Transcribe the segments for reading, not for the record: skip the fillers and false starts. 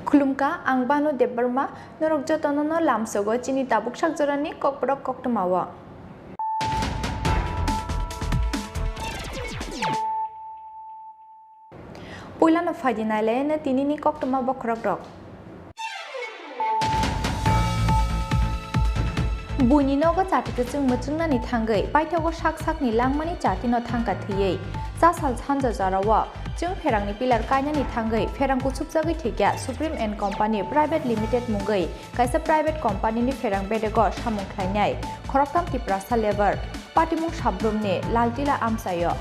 खुलुमका आं बानु देबबर्मा नरक जतननो लामसोगो चिनि ताबुक साकजरानि ककबरक कक्तमावा पुइलानो फाइदिनायलायनो तिनिनि कक्तमा बखरक रक बुनिनोगो जातिखौ जों मोजोंनानै थांगै बायथागो साक-साकनि लांमानि जातिनो थांगा थैयै जासाल सानजा जारावा जों फेरांनि पिलार कायनानि थांगै फेरांखौ सुबजागै थैग्या supreme and company private limited मुंगै कायसा प्राइवेट कम्पानीनि फेरां बेदेगो सामुं ख्लायनाय खरकताम त्रिपुरा लेबर पार्टीमुं साब्रुमनि लालटिला आमसायो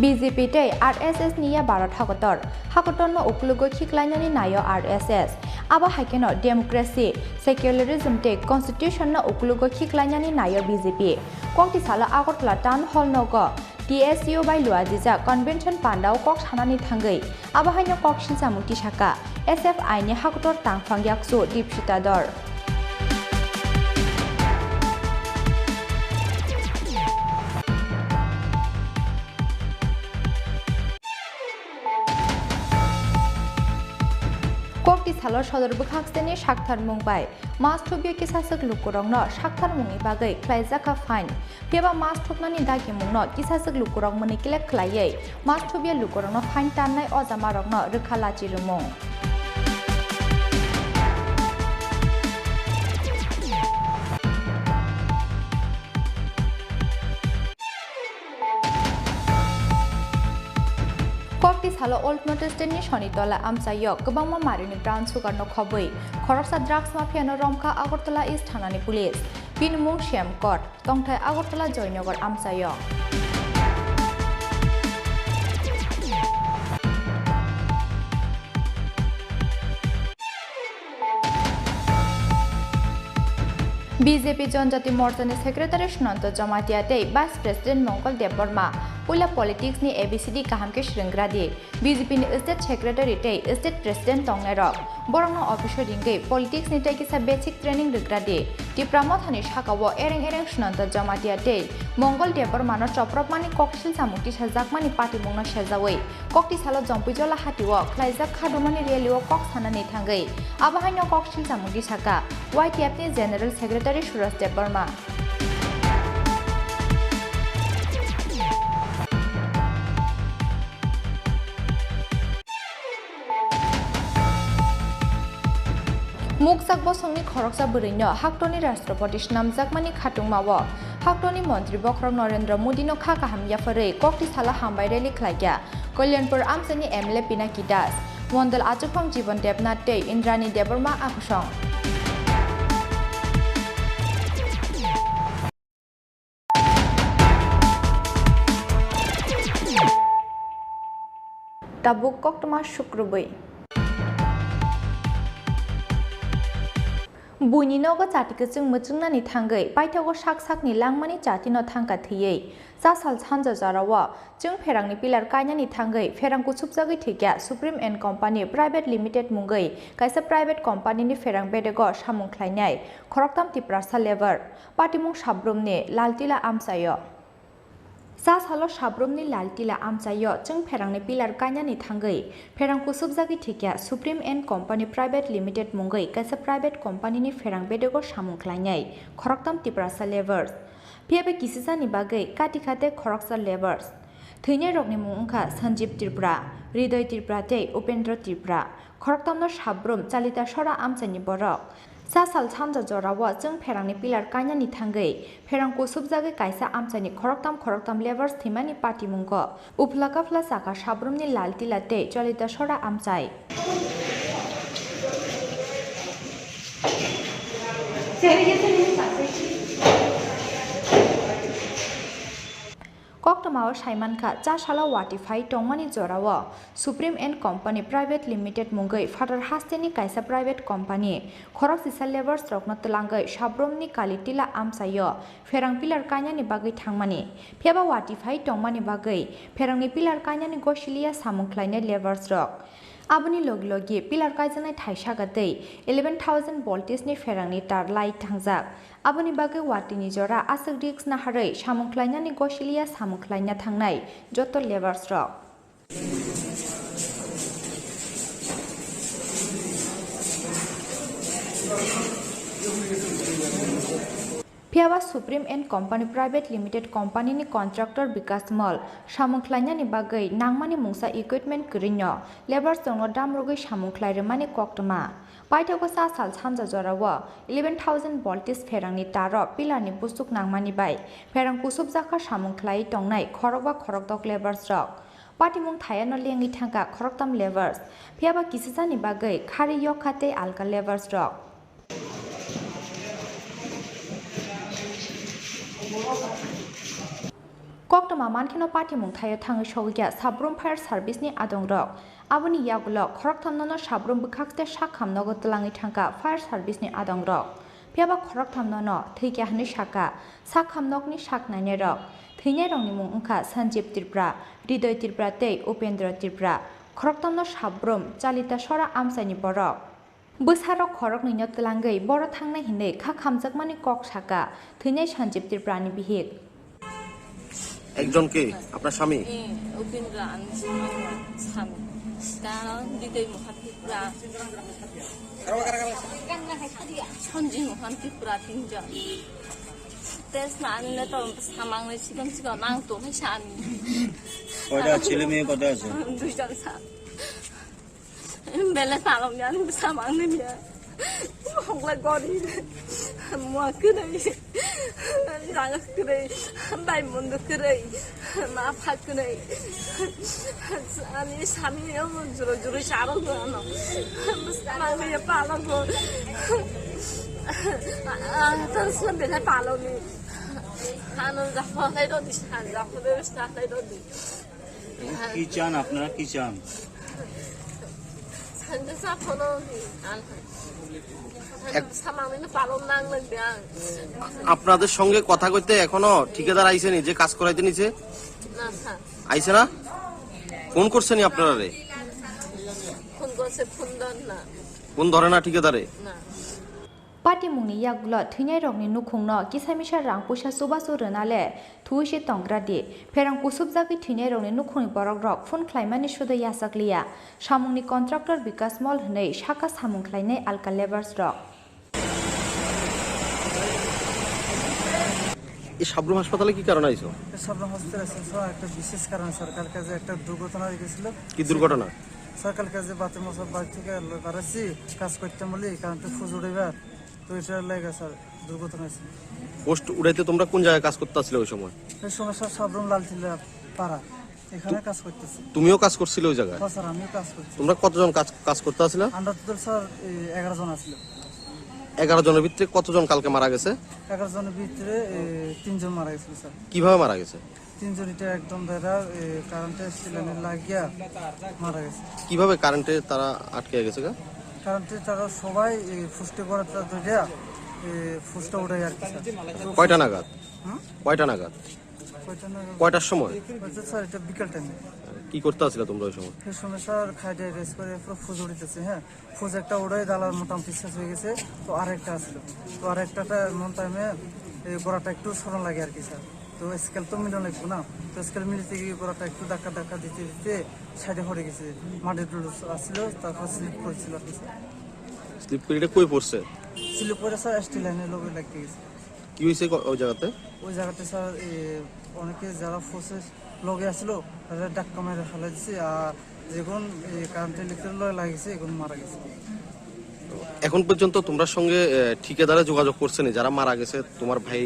BJP tei RSS niya Bharat Hakotor no uklugo khiklainani nayo RSS aba haikeno democracy secularism tei constitution no uklugo khiklainani nayo BJP kokti sala Agartala town hall no go TSU by luajija convention pandao kok sanani thangai aba haino kok silsamuti saka SFI ni Hakotor tangphang yaksu dipsitador kokti salo sodor bukhakseni sakthar mungbai mas thubyo kisasuk lukurongno sakthar mungni bagai khlaijaka fine peba mas thubnani dagi mungno kisasuk lukurong muni kilek khlaiयै mas thubya lukurongno fine tannai ojamarokno rukhala chirumung kokti salo old notice ni sonitola amsayo gobangma marini brown sugar no khoboi khoroksa drugs mafia no romka Agartala East thanani police binmung shem court tongthai Agartala Joynagar amsayo BJP जनजाति मोर्चानि secretary सुनन्त जमातियाते vice president मंगल देबबर्मा पुला politics नि ABCD काहामके श्रृंगरादि BJP नि state secretary ते state president तंगनेरक बरंनो officer दिंगे politics नि तैकिसा basic training रिग्रादि टिप्रामो थानि शाखावो एरें सुनन्त जमातियाते मंगल देबबर्मानो चप्रपमानि कक्सिल सामुक्ति साजाकमानि party मुंनो सेजावै कक्ति सालो जम्पिजला हातिवो ख्लाइजाक खादुमानि रेलिओ कक सानानि थांगै आबाहायनो कक्सिल सामुक्ति साका YTF नि जनरल सेक्रेटारि सुरज देबबर्मा मुकजाक बसंनि खरकसा बरैनो हाक्टनि राष्ट्रपति नामजाकमानि खाथुंमावो हाक्टनि मन्त्री बखरक नरेन्द्र मोदीनो खा काहामयाफोरै kokti sala हामबाय रेलि ख्लायग्या कल्याणपुर आमसानि MLA पिनाकी दास मण्डल आचुफां जीवन देबनाथ तै Indrani Debbarma आखुसं tabuk koktoma shukrubai बुनिनोगो जातिखौ जों मोजोंनानै थांगै बायथागो साक-साकनि लांमानि जातिनो थांगा थैयै जासाल सानजा जारावा जों फेरांनि पिलार कायनानि थांगै फेरांखौ सुबजागै थैग्या supreme and company private limited मुंगै कायसा प्राइवेट कम्पानीनि फेरां बेदेगो सामुं ख्लायनाय खरकताम त्रिपुरा लेबर पार्टीमुं साब्रुमनि लालटिला आमसायो जासालो साब्रुमनि लालटिला आमसायो जों फेरांनि पिलार कायनानि थांगै फेरांखौ सुबजागै थैग्या supreme and company private limited मुंगै कायसा प्राइवेट कम्पानीनि फेरां बेदेगो सामुं ख्लायनाय खरकताम त्रिपुरा लेबर्स फेबे किसिसानि बागै काटिखाते खरकसा लेबर्स थैनाय रकनि मुंखा सञ्जीव त्रिपुरा हृदय त्रिपुरा तै उपेन्द्र त्रिपुरा खरकतामनो साब्रुम चालिता सरा आमसानि बरक जासाल सानजा जरावा जों फेरांनि पिलार कायनानि थांगै फेरांखौ सुबजागै कायसा आमसानि खरकताम लेबर्स थैमानि पार्टी मुंगो उफ्लाकाफ्ला साका साब्रुमनि लालटिला तै चालिता सरा आमसाय कक्टमाव साइमानखा जासाला वाटिफाइ टंमानि जराव supreme and company private limited मुंगै फादार हास्टेनि कायसा प्राइवेट कम्पानी खरक सिसा लेबर्स रकनो तलांगै साब्रमनि कालिटिला आमसायो फेरां पिलार कायनानि बागै थांमानि फेबा वाटिफाइ टंमानि बागै फेरांनि पिलार कायनानि गसिलिया सामुंख्लायनाय लेबर्स रक Aboni logi pilar kaijana thaisagate 11,000 voltage ni ferangni tar light thangjak aboni bage watini jora asuk risk na harai samungklainani gosilia samungklaina thangnai joto labors rok Piawa Supreme and Company Private Limited Company ni contractor Vikas Mall samungklaina ni bagai nangmani mungsa equipment krinyo labor songno damrogoi samungklairemani koktoma paithago sa sal samja jorawa 11,000 voltage ferangni taro pillar ni busuk nangmani bai ferang kusub jaka samungklai tongnai khorokba khorokdok labors rok Patimung thayano lengi thangka khoroktam labors piawa kisijani bagai khari yokhate alka labors rok Koktoma mankino patimung thayo thangai sogya sabrum fire service ni adongrok aboni yagulo khoroktamno sabrum bukhakte sakhamnogo tlangi thangka fire service ni adongrok piaba khoroktamno thikya hni saka sakhamnokni saknaine rok thine rongni mung ungkha Sanjeev Tripura Hridoy Tripura tei Upendra Tripura khoroktamno sabrum Chalita Sora amsaini borok Busaro khorok nino tlangai boro thangnai hinei kha khamjakmani kok saka thine Sanjeev Tripura ni bihik একজন কে আপনার স্বামী উপেন্দ্র স্বামী কারণ দিদি মহান ত্রিপুরা সঞ্জীব মহান ত্রিপুরা তিনজন test না আনলে তো সামাংলে সিগাং সিগাং নাংতো নাই স্বামী কয়টা ছেলে মেয়ে কত আছে দুইজন স্যার বেলা সালাম জানি সামাংলে নিয়ে হংলা গরি মুয়া করে রাঙা করে বাই মন্দ করে মা ফাঁক করে আমি স্বামী জোরে জোরে সারো গানো স্বামী পালো গো তার সাথে পালো নি হানো জাফাই রদি সান জাফাই সাফাই রদি কি চান আপনারা কি চান 산자 사포노니 안 사망에는 바로 나는 그냥 আপনাদের সঙ্গে কথা কইতে এখনো ঠিকাদার আইছেনি যে কাজ করাইতে নিছে না স্যার আইছে না ফোন করছেনি আপনারা রে ফোন করছে ফোন দেন না ফোন ধরে না ঠিকাদারে না Patimungni yagulo thynai rokni nukhungno kisamisa rang puisa subasu rwnale thuise tongradi ferang kusubjagi thynai rokni nukhungni borok rok phone khlaimani sudo yasakliya samungni contractor Vikas Mall hnei saka samung khlainai alka labors rok এই সাবরুম হাসপাতালে কি কারণে আইছো সাবরুম হাসপাতালে sir একটা বিশেষ কারণ সরকার কাছে একটা দুর্ঘটনা হয়ে গেছিল কি দুর্ঘটনা সরকার কাছে বাথরুম সব বাড়ি থেকে বাড়াচ্ছি কাজ করতে বলি কারণ তো ফুজ উড়েবার তো এটা লাগে স্যার দুর্ঘটনা হয়েছে পোস্ট উড়াইতে তোমরা কোন জায়গায় কাজ করতে আসলে ওই সময় এই সময় স্যার সাবরুম লালটিলা পাড়া এখানে কাজ করতেছি তুমিও কাজ করছিলে ওই জায়গায় স্যার আমিও কাজ করছি তোমরা কতজন কাজ করতে আসলে আমরা টোটাল স্যার 11 জন আসলো 11 জনের ভিতরে কতজন কালকে মারা গেছে 11 জনের ভিতরে 3 জন মারা গেছিল স্যার কিভাবে মারা গেছে 3 জন এটা একদম দাদা কারেন্টের সিলানে লাগিয়া মারা গেছে কিভাবে কারেন্টে তারা আটকে গেছে কারেন্টে তারা সবাই ফুস্টে করে ধরে ফুসটা উঠে আর কি কয়টা নাগাদ কয়টা নাগাদ কয়টা না কয়টার সময় স্যার এটা বিকেল টাইমে কি করতে আসলে তোমরা ওই সময় সেই সময় স্যার খাইতে রেস করে পুরো ফুজ উড়িতেছে হ্যাঁ ফুজ একটা উড়ে দালার মোটামুটি শেষ হয়ে গেছে তো আরেকটা আসলো তো আরেকটাটা এমন টাইমে গোড়াটা একটু সরণ লাগে আর কি স্যার তো স্কেল তো মিলন লাগবে না তো স্কেল মিলতে গিয়ে গোড়াটা একটু ধাক্কা দিতে দিতে সাইডে পড়ে গেছে মাটির ডুল আসছিল তারপর স্লিপ করেছিল আর কি স্যার স্লিপ করে কই পড়ছে স্লিপ করে স্যার স্টিল লাইনের লোকে লাগিয়ে গেছে কি হয়েছে ওই জায়গাতে স্যার অনেকে যারা ফোর্সেস লগে আসলো তারা ডাক্কা মেরে ফেলা দিছে আর যখন কারেন্টের ইলেকট্রিক লগে লাগিয়েছে এখন মারা গেছে এখন পর্যন্ত তোমরা সঙ্গে ঠিকাদারে যোগাযোগ করছেনি যারা মারা গেছে তোমার ভাই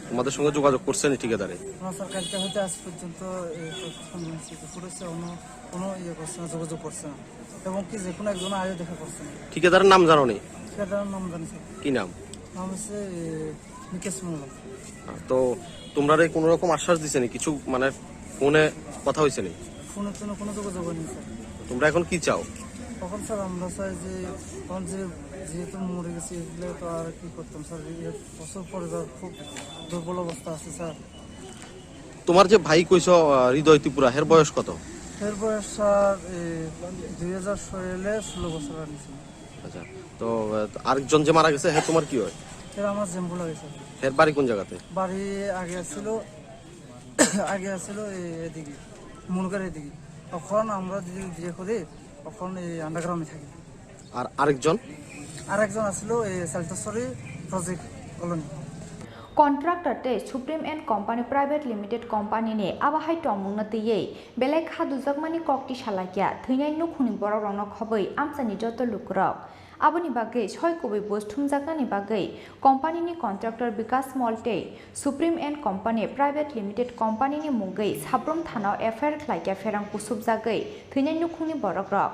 তোমাদের সঙ্গে যোগাযোগ করছেনি ঠিকাদারে না স্যার কালকে হয়তো আজ পর্যন্ত করেছে কোনো করছে না যোগাযোগ করছে না এবং কি যে কোনো একজন আগে দেখা করছে না ঠিকাদারের নাম জানো নি ঠিকাদারের নাম জানি স্যার কি নাম নাম হচ্ছে নিকেশ মোল্লা তো তোমরা কোনো রকম আশ্বাস দিছেনি কিছু মানে ফোনে কথা হয়েছে নি ফোনের জন্য কোনো যোগাযোগ হয়নি স্যার তোমরা এখন কি চাও তখন স্যার আমরা চাই যে তখন যেহেতু মরে গেছি এগুলো তো আর কি করতাম স্যার বছর পরিবার খুব দুর্বল অবস্থা আছে স্যার তোমার যে ভাই কইছো হৃদয় ত্রিপুরা এর বয়স কত এর বয়স স্যার 2016 বছর আনিছিল। আচ্ছা, তো আরেকজন যে মারা গেছে হ্যাঁ তোমার কি হয়? এর আমার জেম্বু লাগেছে। এর বাড়ি কোন জায়গাতে? বাড়ি আগে ছিল এদিকে মুলগার এদিকে। তখন আমরা যদি বিয়ে করি তখন এই আন্ডারগ্রাউন্ডে থাকি। আর আরেকজন আসলো এই সালতসরি project colony. Contractor supreme and company private limited company ने आबाहाय टमुंगनो तैयै बेलाय खादुजाकमानि कक्ति सालाकिया थैनाय नुखुनि बरक रंनो खबै आमसानि जत लुकरक आबोनि बागै सय कबै बस्थुमजाकनानि बागै कंपानीनि कन्ट्राक्टर विकास मल्टे supreme and company private limited कंपानीनि मुंगै साब्रम थानाव एफआईआर खलायकिया फेरां पुसुबजागै थैनाय नुखुनि बरक रक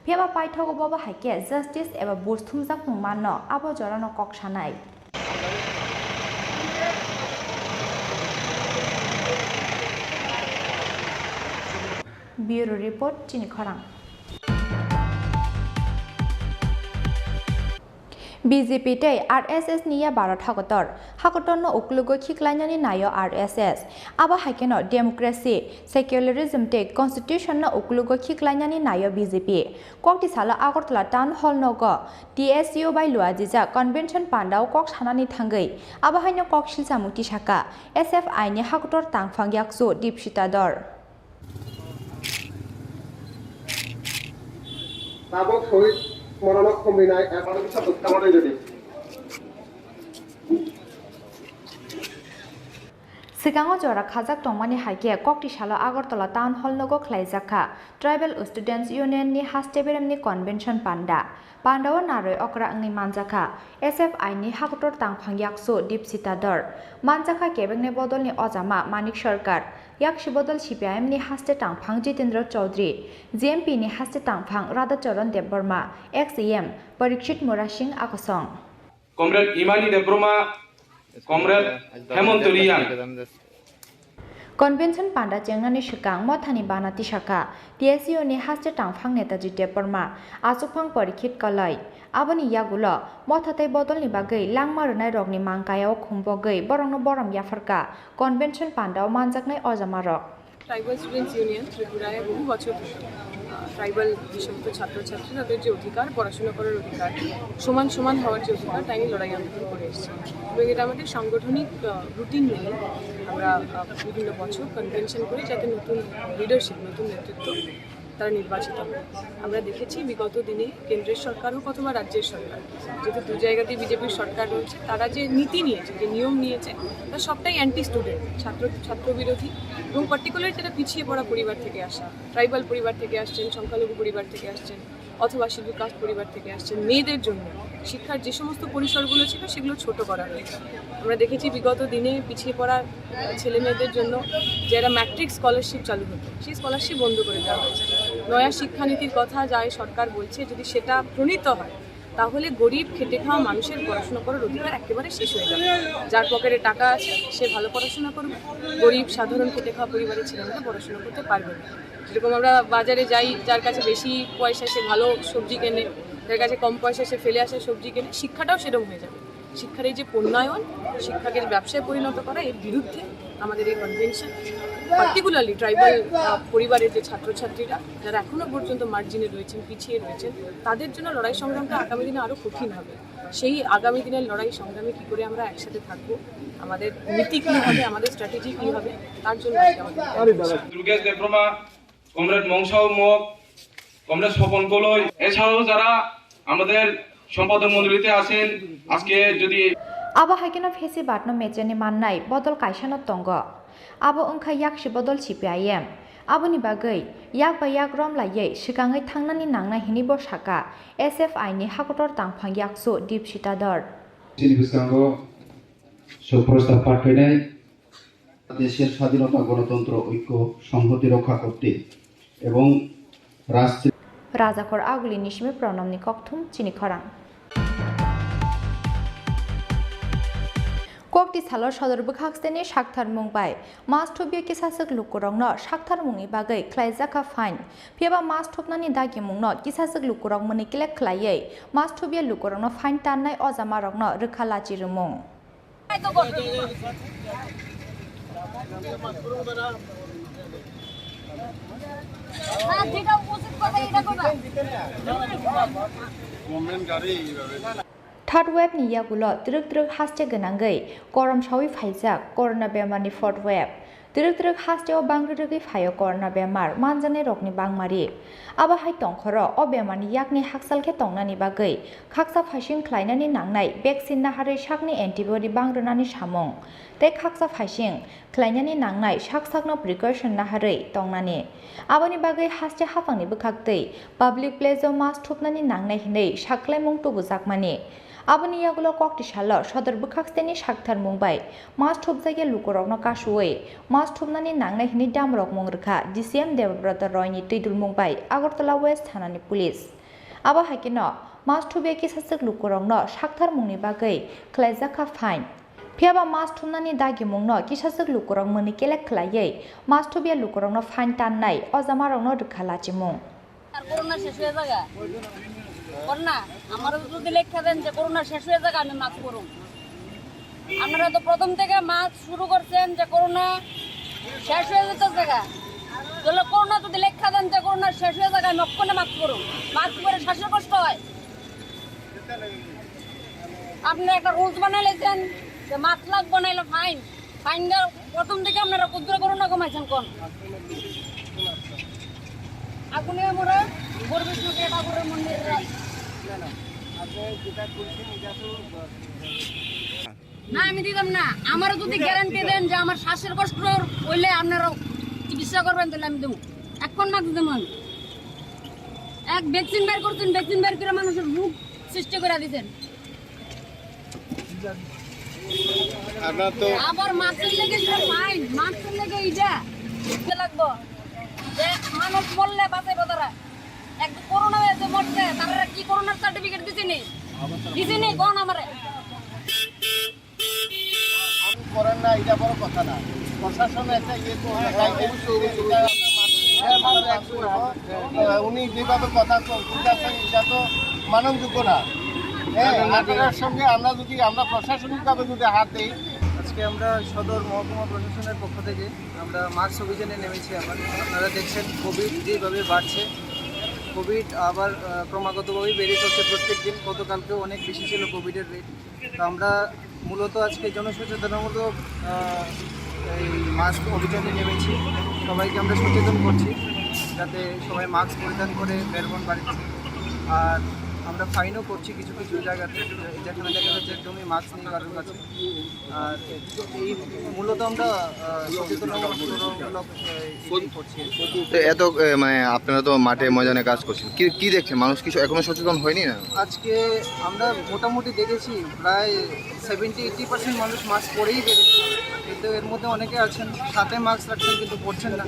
फेबा पाइथागो बाबा हायके जस्टिस एबा बस्थुमजाक मुंमानो आबो जरानो ककसानाय Bureau Report Chini Khorang BJP tei RSS niya Bharat hakotor no uklugo khiklainani nayo RSS aba haikeno democracy secularism tei constitution no uklugo khiklainani nayo BJP kokti sala Agartala town hall no go TSU bai luajija convention pandao kok sanani thangai aba haino kok silsa mukti saka SFI ni hakotor tangphang yaksu dipsitador Tabok শহীদ মনোনয়ন কমিনায় এখনো কিছু প্রত্যাবর্তন যদি Sikango jora khajak tongmani haike kokti sala Agartala town hall nogo khlaijaka tribal students union ni hasteberem ni convention pandao naroi okra angni manjaka SFI ni hakotor tangphang yaksu dipsitador manjaka kebengne bodol ni ojama manik sarkar yakshi bodol CPIM ni haste tangphang Jitendra Chaudhary GMP ni haste tangphang Radhacharan Debbarma XEM Parikshit Murasing Akosong Comrade Imani Debroma Comrade Hemant Riyan Convention panda jengnani sikang mothani banati saka TSU ni haste tangphang Netaji Debbarma Asupang Parikshit Kalai aboni yagulo mothatai bodol ni bagai langmarunai rokni mangkayao khumbogei borongno boram yafarka convention pandao manjaknai ojamarok tribal students union ত্রিপুরায় বহু বছর tribal যে সমস্ত ছাত্রছাত্রী তাদের যে অধিকার পড়াশোনা করার অধিকার সমান সমান হওয়ার যে অধিকার তাই নিয়ে লড়াই আন্দোলন করে এসেছি এবং এটা আমাদের সাংগঠনিক রুটিন মেনে আমরা বিভিন্ন বছর কনভেনশন করে যাতে নতুন লিডারশিপ নতুন নেতৃত্ব তারা নির্বাচিত হবে আমরা দেখেছি বিগত দিনে কেন্দ্রের সরকার হোক অথবা রাজ্যের সরকার যেহেতু দু জায়গাতেই বিজেপির সরকার রয়েছে তারা যে নীতি নিয়েছে যে নিয়ম নিয়েছে তা সবটাই অ্যান্টি স্টুডেন্ট ছাত্র বিরোধী এবং পার্টিকুলার যেটা পিছিয়ে পড়া পরিবার থেকে আসা ট্রাইবাল পরিবার থেকে আসছেন সংখ্যালঘু পরিবার থেকে আসছেন অথবা শিডিউল কাস্ট পরিবার থেকে আসছেন মেয়েদের জন্য শিক্ষার যে সমস্ত পরিসরগুলো ছিল সেগুলো ছোট করা হয়েছে আমরা দেখেছি বিগত দিনে পিছিয়ে পড়া ছেলে মেয়েদের জন্য যারা ম্যাট্রিক স্কলারশিপ চালু হতো সেই স্কলারশিপ বন্ধ করে দেওয়া হয়েছে নয়া শিক্ষানীতির কথা যা সরকার বলছে যদি সেটা প্রণীত হয় তাহলে গরিব খেটে খাওয়া মানুষের পড়াশোনা করার অধিকার একেবারে শেষ হয়ে যাবে যার পকেটে টাকা আছে সে ভালো পড়াশোনা করবে গরিব সাধারণ খেটে খাওয়া পরিবারের ছেলেমেয়েরা পড়াশোনা করতে পারবে না যেরকম আমরা বাজারে যাই যার কাছে বেশি পয়সা সে ভালো সবজি কেনে যার কাছে কম পয়সা সে ফেলে আসে সবজি কেনে শিক্ষাটাও সেরকম হয়ে যাবে শিক্ষার এই যে পণ্যায়ন শিক্ষাকে ব্যবসায় পরিণত করা এর বিরুদ্ধে আমাদের এই কনভেনশন পার্টিকুলারলি ট্রাইবাল পরিবারের যে ছাত্রছাত্রীরা যারা এখনও পর্যন্ত মার্জিনে রয়েছেন পিছিয়ে রয়েছেন তাদের জন্য লড়াই সংগ্রামটা আগামী দিনে আরও কঠিন হবে সেই আগামী দিনের লড়াই সংগ্রামে কী করে আমরা একসাথে থাকবো আমাদের নীতি কী হবে আমাদের স্ট্র্যাটেজি কী হবে তার জন্য দুর্গেশ দেব্রমা কমরেড মংসাও মগ কমরেড স্বপন কলই এছাড়াও যারা আমাদের সম্পাদক মন্ডলীতে আছেন আজকে যদি abo haikeno phesi batno mecheni mannai bodol kaisano tongo abo ongkha yakshi bodol CPIM aboni bagai yak ba yak rom laiye sikangai thangnani nangnai hini bo saka SFI ni hakotor tangphang yaksu dipsitador তিনি বিস্কাঙ্গ সুপ্রস্তাব পাঠ হইনাই দেশের স্বাধীনতা গণতন্ত্র ঐক্য সংহতি রক্ষা করতে এবং রাষ্ট্র রাজাখর আগলি নিশমে প্রণমনি ককথুম চিনি খরাং kokti salor sodor bukhakseni shakthar mungbai mas thobia kisasuk lukurongno shakthar mungi bagai khlaijaka fine pheba mas thopnani dagi mungno kisasuk lukurong muni kilek khlaiei mas thobia lukurongno fine tannai ojama rokno rukhala chirumung third web नि यागुलो द्रुग द्रुग हास्टे गनांगै गरम सावि फाइजाक corona बेमारनि fourth web द्रुग द्रुग हास्टेआव बांग्रिदुगै फायो corona बेमार मानजानाय रगनि बांमारि आबा हाय तंखरो अ बेमारनि याकनि हाकसालखे तंनानि बागै खाकसा फाइसिं ख्लायनानि नांनाय vaccine नाहारै शाकनि antibody बांग्रोनानि सामुं ते खाकसा फाइसिं ख्लायनानि नांनाय शाक साकनो प्रिकसन नाहारै तंनानि आबानि बागै हास्टे हाफांनि बोखागदै पाब्लिक प्लेसआव मास थुबनानि नांनाय हिनै शाकलाय मुं तुबुजाकमानि आबनि यागुलो कक्टिसालो सदर बुखाक्सतेनि शाकथार मुंबाय मास थुबजागे लुकरकनो कासुयै मास थुबनानि नांनाय हिनै दामरक मुंरखा DCM देवब्रत रयनि तैदुल मुंबाय आगरतला वेस्ट थानानि पुलिस आबा हाकिनो मास थुबे किसासक लुकरकनो शाकथार मुंनि बागै ख्लायजाखा फाइन फियाबा मास थुबनानि दागि मुंनो किसासक लुकरक मोनि केलेक ख्लायै मास थुबे लुकरकनो फाइन ताननाय अजामारकनो रखा लाचिमुं করোনা শেষ হয়ে যাগা করোনা আমারও যদি লেখা দেন যে করোনা শেষ হয়ে যাগা আমি মাস্ক পরুম আপনারা তো প্রথম থেকে মাস্ক শুরু করছেন যে করোনা শেষ হয়ে যেতে জায়গা তাহলে করোনা যদি লেখা দেন যে করোনা শেষ হয়ে যাগা আমি অক্ষণে মাস্ক পরুম মাস্ক পরে শ্বাসের কষ্ট হয় আপনারা একটা রুলস বানাইলেছেন যে মাস্ক লাগবে নাইলে ফাইন ফাইন প্রথম থেকে আপনারা ক্ষুদ্র করোনা কমাইছেন কোন আগুনে আমরা বরবিষ্ণুকে ঠাকুরের মন্দিরে না আমি দিতাম না আমারও যদি গ্যারান্টি দেন যে আমার শ্বাসের কষ্ট হইলে আপনারা চিকিৎসা করবেন তাহলে আমি দেবো এখন মাত্র দেবেন এক ভ্যাকসিন বের করছেন ভ্যাকসিন বের করে মানুষের রোগ সৃষ্টি করে দিচ্ছেন আবার মাছের লেগে ফাইন মাছের লেগে এইটা লাগবো মানুষ মরলে বাঁচাইবো তারা একদম করোনা হয়েছে মরছে তারা কি করোনার সার্টিফিকেট দিছিনি কোন আমারে করেন না এটা বড় কথা না প্রশাসন একটা উনি যেভাবে কথা বলতেছেন এটা তো মানবযোগ্য না আপনার সঙ্গে আমরা প্রশাসনিকভাবে যদি হাত দিই আজকে আমরা সদর মহকুমা প্রশাসনের পক্ষ থেকে আমরা মাস্ক অভিযানে নেমেছি আবার আপনারা দেখছেন কোভিড যেভাবে বাড়ছে কোভিড আবার ক্রমাগতভাবেই বেড়ে চলছে প্রত্যেক দিন গতকালকেও অনেক বেশি ছিল কোভিডের রেট তো আমরা মূলত আজকে জনসচেতনমূলক এই মাস্ক অভিযানে নেমেছি সবাইকে আমরা সচেতন করছি যাতে সবাই মাস্ক পরিধান করে বেরোন বাড়িতে আর আমরা ফাইনও করছি কিছু কিছু জায়গাতে যেখানে দেখা যাচ্ছে একদমই মাস্ক নেই কারোর কাছে আর এই মূলত আমরা সচেতনমূলক করছি এত মানে আপনারা তো মাঠে ময়দানে কাজ করছেন কি দেখছেন মানুষ কিছু এখনো সচেতন হয়নি না আজকে আমরা মোটামুটি দেখেছি প্রায় 70-80% মানুষ মাস্ক পরেই বেরোচ্ছে কিন্তু এর মধ্যে অনেকে আছেন হাতে মাস্ক রাখছেন কিন্তু পরছেন না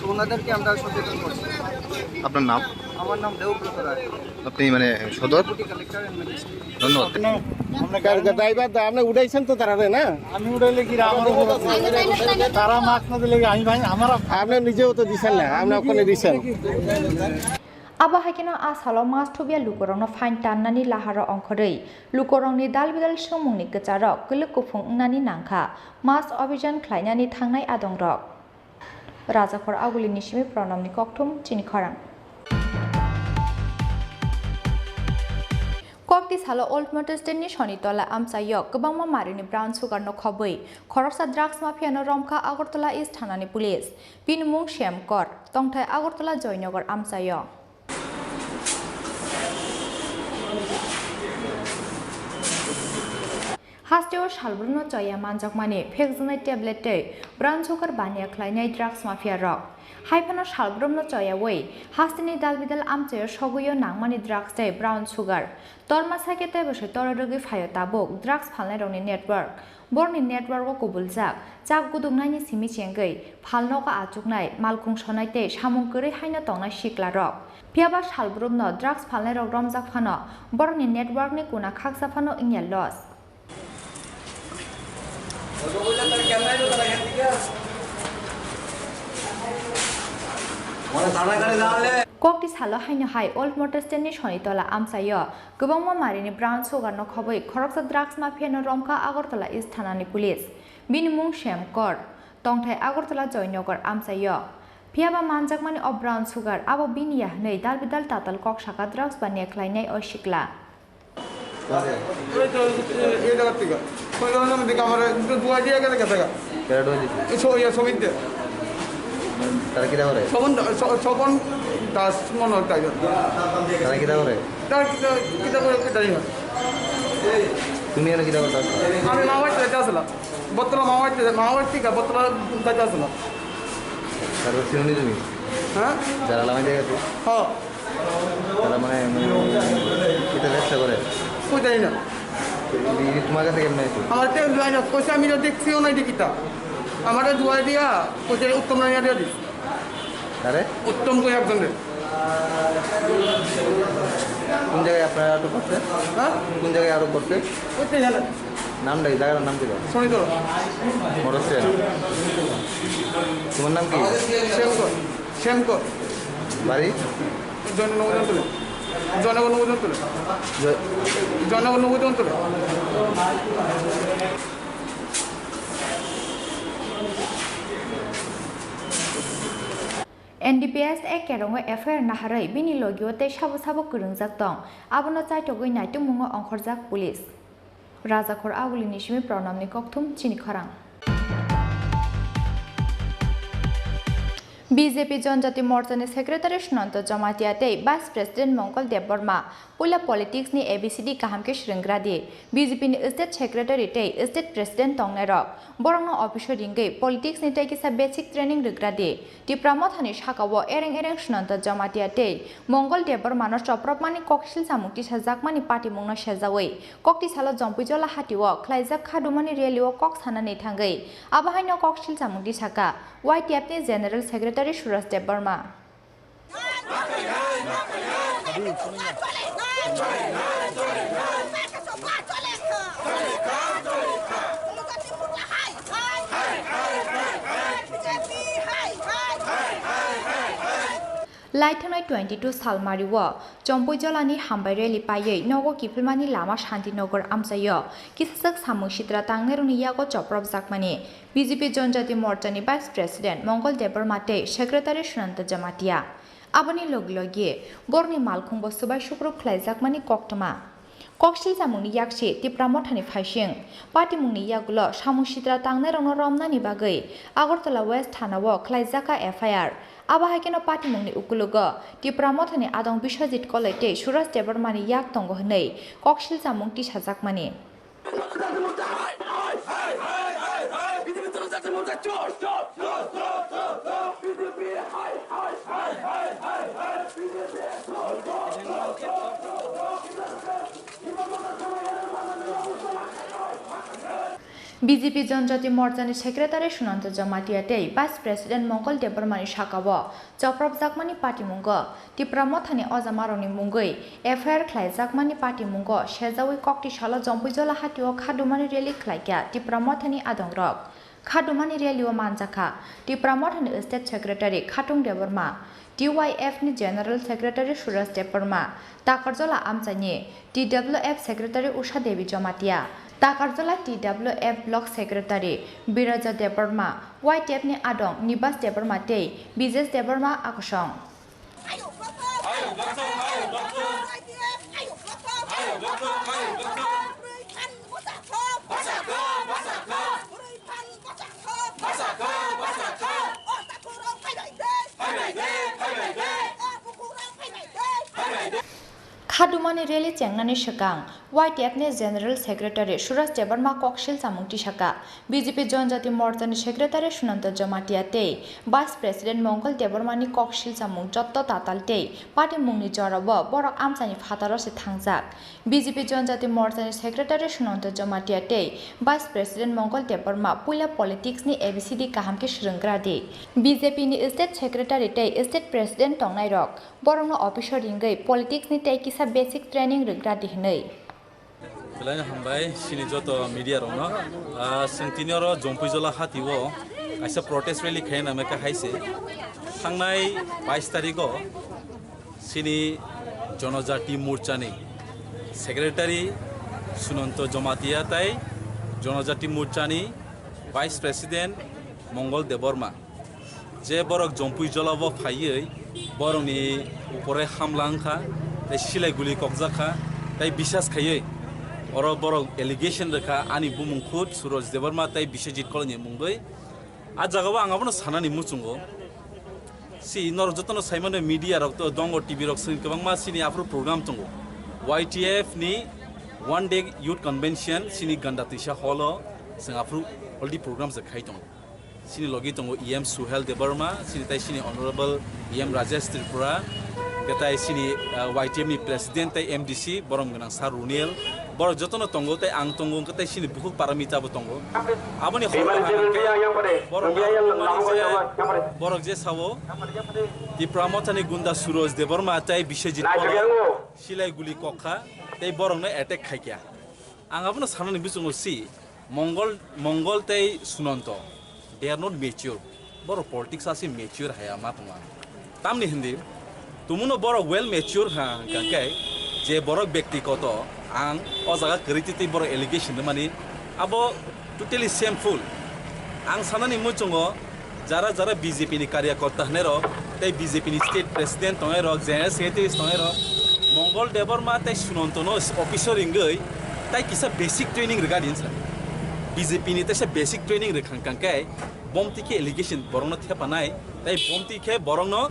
তো ওনাদেরকে আমরা সচেতন করছি আপনার নাম আমার নাম দেবব্রত রায় আপনি মানে সদর কালেক্টর এন্ড ম্যাজিস্ট্রেট ধন্যবাদ ড্রাইভার আপনি উঠাইছেন তো তারা না আমি উড়াইলে কি তারা মাস্ক না দিলে আমি ভাই আমার আপনি নিজেও তো দিছেন না আপনি ওখানে দিছেন आबा हाकिनो आसालो मास थुबिया लुकरंनो फाइन ताननानि लाहारा अंखरै लुकरंनि दालबिदाल सोमुंनि गचारक गलु कुफुंनानि नांखा मास अभियान ख्लायनानि थांनाय आदंरक राजाखर आगुलिनि सिमि प्रणामनि कक्थुम चिनिखरां कक्ति सालो ओल्ड मोटर स्टेन्डनि सनितला आमसायक गोबांमा मारिनि ब्राउन सुगारनो खबै खरसा ड्राग्स माफियानो रमखा आगरतला इस्ट थानानि पुलिस बिनि मुं श्यामकर तंथाय आगरतला जयनगर आमसायक हास्टेआव सालब्रुनो चया मानजाकमानि फेकजोंनाय टेब्लेटै ब्राउन सुगार बानिया ख्लायनाय ड्राग्स माफिया रक हाइफानो सालब्रुनो चयावै हास्टेनि दालबिदाल आमचायाव सगुयो नांमानि ड्राग्स दै ब्राउन सुगार तरमा साकेते बसे तररगै फायो ताबुक ड्राग्स फालनाय रंनि नेटवर्क बरनि नेटवर्कआव कबुलजाक जाक गुदुंनायनि सिमि चेंगै फालनोका आचुकनाय मालकुं सनायते सामुं गरै हायनो तंनाय सिक्ला रक फियाबा सालब्रुनो ड्राग्स फालनाय रक रमजाक फानो बरनि नेटवर्कनि कुना खाकसा फानो इंया लस कक्ति सालो हायनो हाय ओल्ड मोटर स्टेन्डनि सनितला आमसायो गोबांमा मारिनि ब्राउन सुगारनो खबै खरकसा ड्राग्स माफियानो रमखा आगरतला इस्ट थानानि पुलिस बिनि मुं श्यामकर तंथाय Agartala Jaynagar आमसायो Piaba manjakmani o brown sugar abo binia nei dal bidal tatal kok saka drugs ba neklainai o shikla. এই জায়গা থেকে ওই ধরনের দিকে আমার দুয়া দিয়ে গেছে গেছে তারা কিটা করে সবন দাস মনে হয় তাই তারা কিটা করে তার কিতা করে তাই না তুমি এনে কিটা করতে আমি মামার চাইতে আসলাম বর্তমান মামার থেকে বর্তমান চাইতে আসলাম তারপর চিনি তুমি হ্যাঁ যারা লামাই দিয়ে গেছে হ্যাঁ তারা মানে কিটা ব্যবসা করে কোথায় না তোমার কাছে কেমন আছে আমার পয়সা আমি দেখছিও নাই দেখিতা আমার দুয়া দিয়া পয়সা উত্তম রানিয়া দিয়া দিস আরে উত্তম কই একজনের কোন জায়গায় আপনারা আটক করছে হ্যাঁ কোন জায়গায় আটক করছে কোথায় জানা নামটা কি জায়গার নাম কি শুনি তো মরছে তোমার নাম কি শ্যামকর বাড়ি জনগণ তুলে NDPS ekerongo FIR naharai bini logiote sabo kurungjak tong abono chaitogoi naitu mungo ongkhorjak police Rajakhor aguli nishimi pranamni kokthum chini kharang BJP जनजाति मोर्चानि सेक्रेटारि सुनन्त जमातियाते भाइस प्रेसिडेन्ट मंगल देव बर्मा पुला पॉलिटिक्स नि ABCD काहामके श्रृंग्रादि BJP नि स्टेट सेक्रेटारि ते state president तंगनेरक बरंग officer रिंगे politics नि तैकिसा basic training रिग्रादि टिप्रामो थानि शाखाव एरें सुनन्त जमातियाते मंगल देव Burma न चप्रपमानि ककसिल सामुक्ति साजाकमानि party मुंगना सेजावै कक्ति सालो जम्पुजला हातिव ख्लाइजाक खादुमानि रेलिव कक सानानै थांगै आबाहायनो ककसिल सामुक्ति साका YTF नि जनरल सेक्रेटारि सुरज देव बर्मा लाइथानाय 22 सालमारिव चम्पयजलानि हामबाय रेलि पायै नगो किफिलमानि लामा शान्तिनगर आमसायो किसाक सामु सित्रा तांगनेरनि यागो चप्रब जाकमानि BJP जनजाति मोर्चानि भाइस प्रेसिडेन्ट मंगल देव बर्माते सेक्रेटारि सुनन्त जमातिया आबनि लगलगे बरनि मालखुंबो सुबाय सुक्रुब ख्लाइजाकमानि कक्तमा कक्सिल सामुनि याकसि तिप्रामथानि फाइसिं पार्टी मुंनि यागुलो सामु सित्रा तांगनेरनो रमनानि बागै आगरतला वेस्ट थानाव ख्लाइजाका FIR आबाहायकेनो पार्टी मुंनि उकुलुग तिप्रामथानि आदं बिश्वजित कलेते सुरज देव बर्मानि याक तंग हनै कक्सिल सामुं तिसाजाकमानि BJP जनजाति मोर्चानि सेक्रेटारि सुनन्त जमातियाते भाइस प्रेसिडेन्ट मंगल देव बर्मानि शाखाव चप्रब जाकमानि पार्टी मुंग तिप्रामथानि अजामारनि मुंगै FIR ख्लाइजाकमानि पार्टी मुंग सेजावै कक्ति सालो जम्पुजला हातिव खादुमानि रेलि ख्लाइका तिप्रामथानि आदंरक खादुमानि रेलिव मानजाखा तिप्रामथानि स्टेट सेक्रेटारि खाटुं देव बर्मा TYF नि जनरल सेक्रेटारि सुरज देव बर्मा ताकरजला आमचानि TWF सेक्रेटारि उषा देवी जमातिया ताकरजला TWF ब्लॉक सेक्रेटारि बिराजा देव बर्मा YTF नि आदं निबास देव बर्मा ते बिजेस देव बर्मा आकसं खादुमानि रेलि चेंगनानि सिगां YTF नि जनरल सेक्रेटारि सुरज देव बर्मा कक्सिल सामुंति साका BJP जनजाति मोर्चानि सेक्रेटारि सुनन्त जमातियाते भाइस प्रेसिडेन्ट मंगल देव बर्मानि कक्सिल सामुं जत्त तातालते party मुंनि जराव बरक आमसानि फातारसे थांजाक BJP जनजाति मोर्चानि सेक्रेटारि सुनन्त जमातियाते भाइस प्रेसिडेन्ट मंगल देव Burma पुला politics नि ABCD काहामके श्रृंग्रादि BJP नि स्टेट सेक्रेटारि ते स्टेट प्रेसिडेन्ट तंगनायरक बरंनो अफिसर रिंगै पॉलिटिक्स नि तैकिसा बेसिक ट्रेनिंग रिग्रादि हनै Belanya hambai sini joto media rono sengtiniro jompujola hatiwo kaisa protest rally khaina meka haise thangnai 22 tariko sini jonojati morchani secretary sunanto jamatia tai jonojati morchani vice president mongol dev barma যে বরক জম্পুই জলাব ফাইयै বরংনি উপরে হামলাংখা তাই সিলাইগুলি ককজাখা তাই বিশ্বাস খাইयै or Borok allegation রেখা আনি বুমুংখুদ সুরজ দেববর্মা তাই Biswajit colony মুংबै a জাগাবো আঙাবনো সানানি মুচুঙ্গো si nor jotono saimano media rok to dongo tv rok sin kabangma sini afro program tongo YTF ni one day youth convention sini ganda tisha holo sing afro already programs a khai tongo sini logi tongo em suhel debarma sini tai sini honorable em rajesh tripura betai sini YTF ni president tai mdc borong ganang sarunil borok jotono tongo tai ang tongo tai sini buhuk paramita bo tongo aboni borok je sawo Tripura motani gunda suroj debarma tai bishojit silai guli kokha tai borong na attack khaikya ang abono sanani bisungo si mongol tai sunonto they are not mature borok politics asi mature haya ma tuma tamni hindi tumuno borok well mature ha kankai je borok byaktigoto ang o jaga kriti borok allegation mani abo totally shameful ang sanani muchungo jara jara BJP ni karyakarta hnero tai BJP ni state president tongero general secretary tongero mongol deborma tai sunontono officer ingai tai kisa basic training regarding BJP ni tai basic training rekhangkai bomti ke allegation borongno thepanai tai bomti ke borongno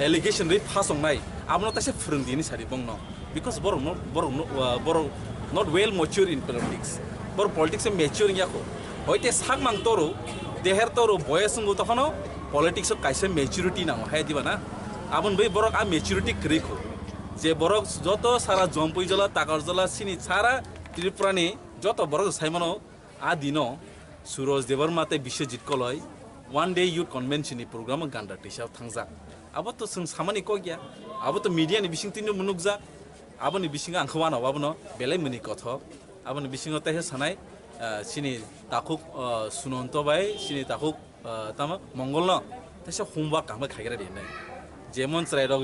allegation ri phasongnai amno tai frungdini sari bongno because borong not well mature in politics bor politics mature yako hoite sagmang toru deher toru boyasung tohono politics of kaise maturity na hai dibana abon bai borok a maturity kriko je borok joto sara jompui jola takar jola sini sara Tripura ni joto borok saimano a dino suroj debarma tai bishojit koloi one day youth convention ni program ganda tisha thangja abo to sung samani ko gya abo to media ni bising tinu munukja abo ni bisinga angkhwana wabono belai muni kotho abo ni bisingo tai sanai sini takuk sunonto bai sini takuk tama mongolno tese homework kama khagira dinai jemon chrai rok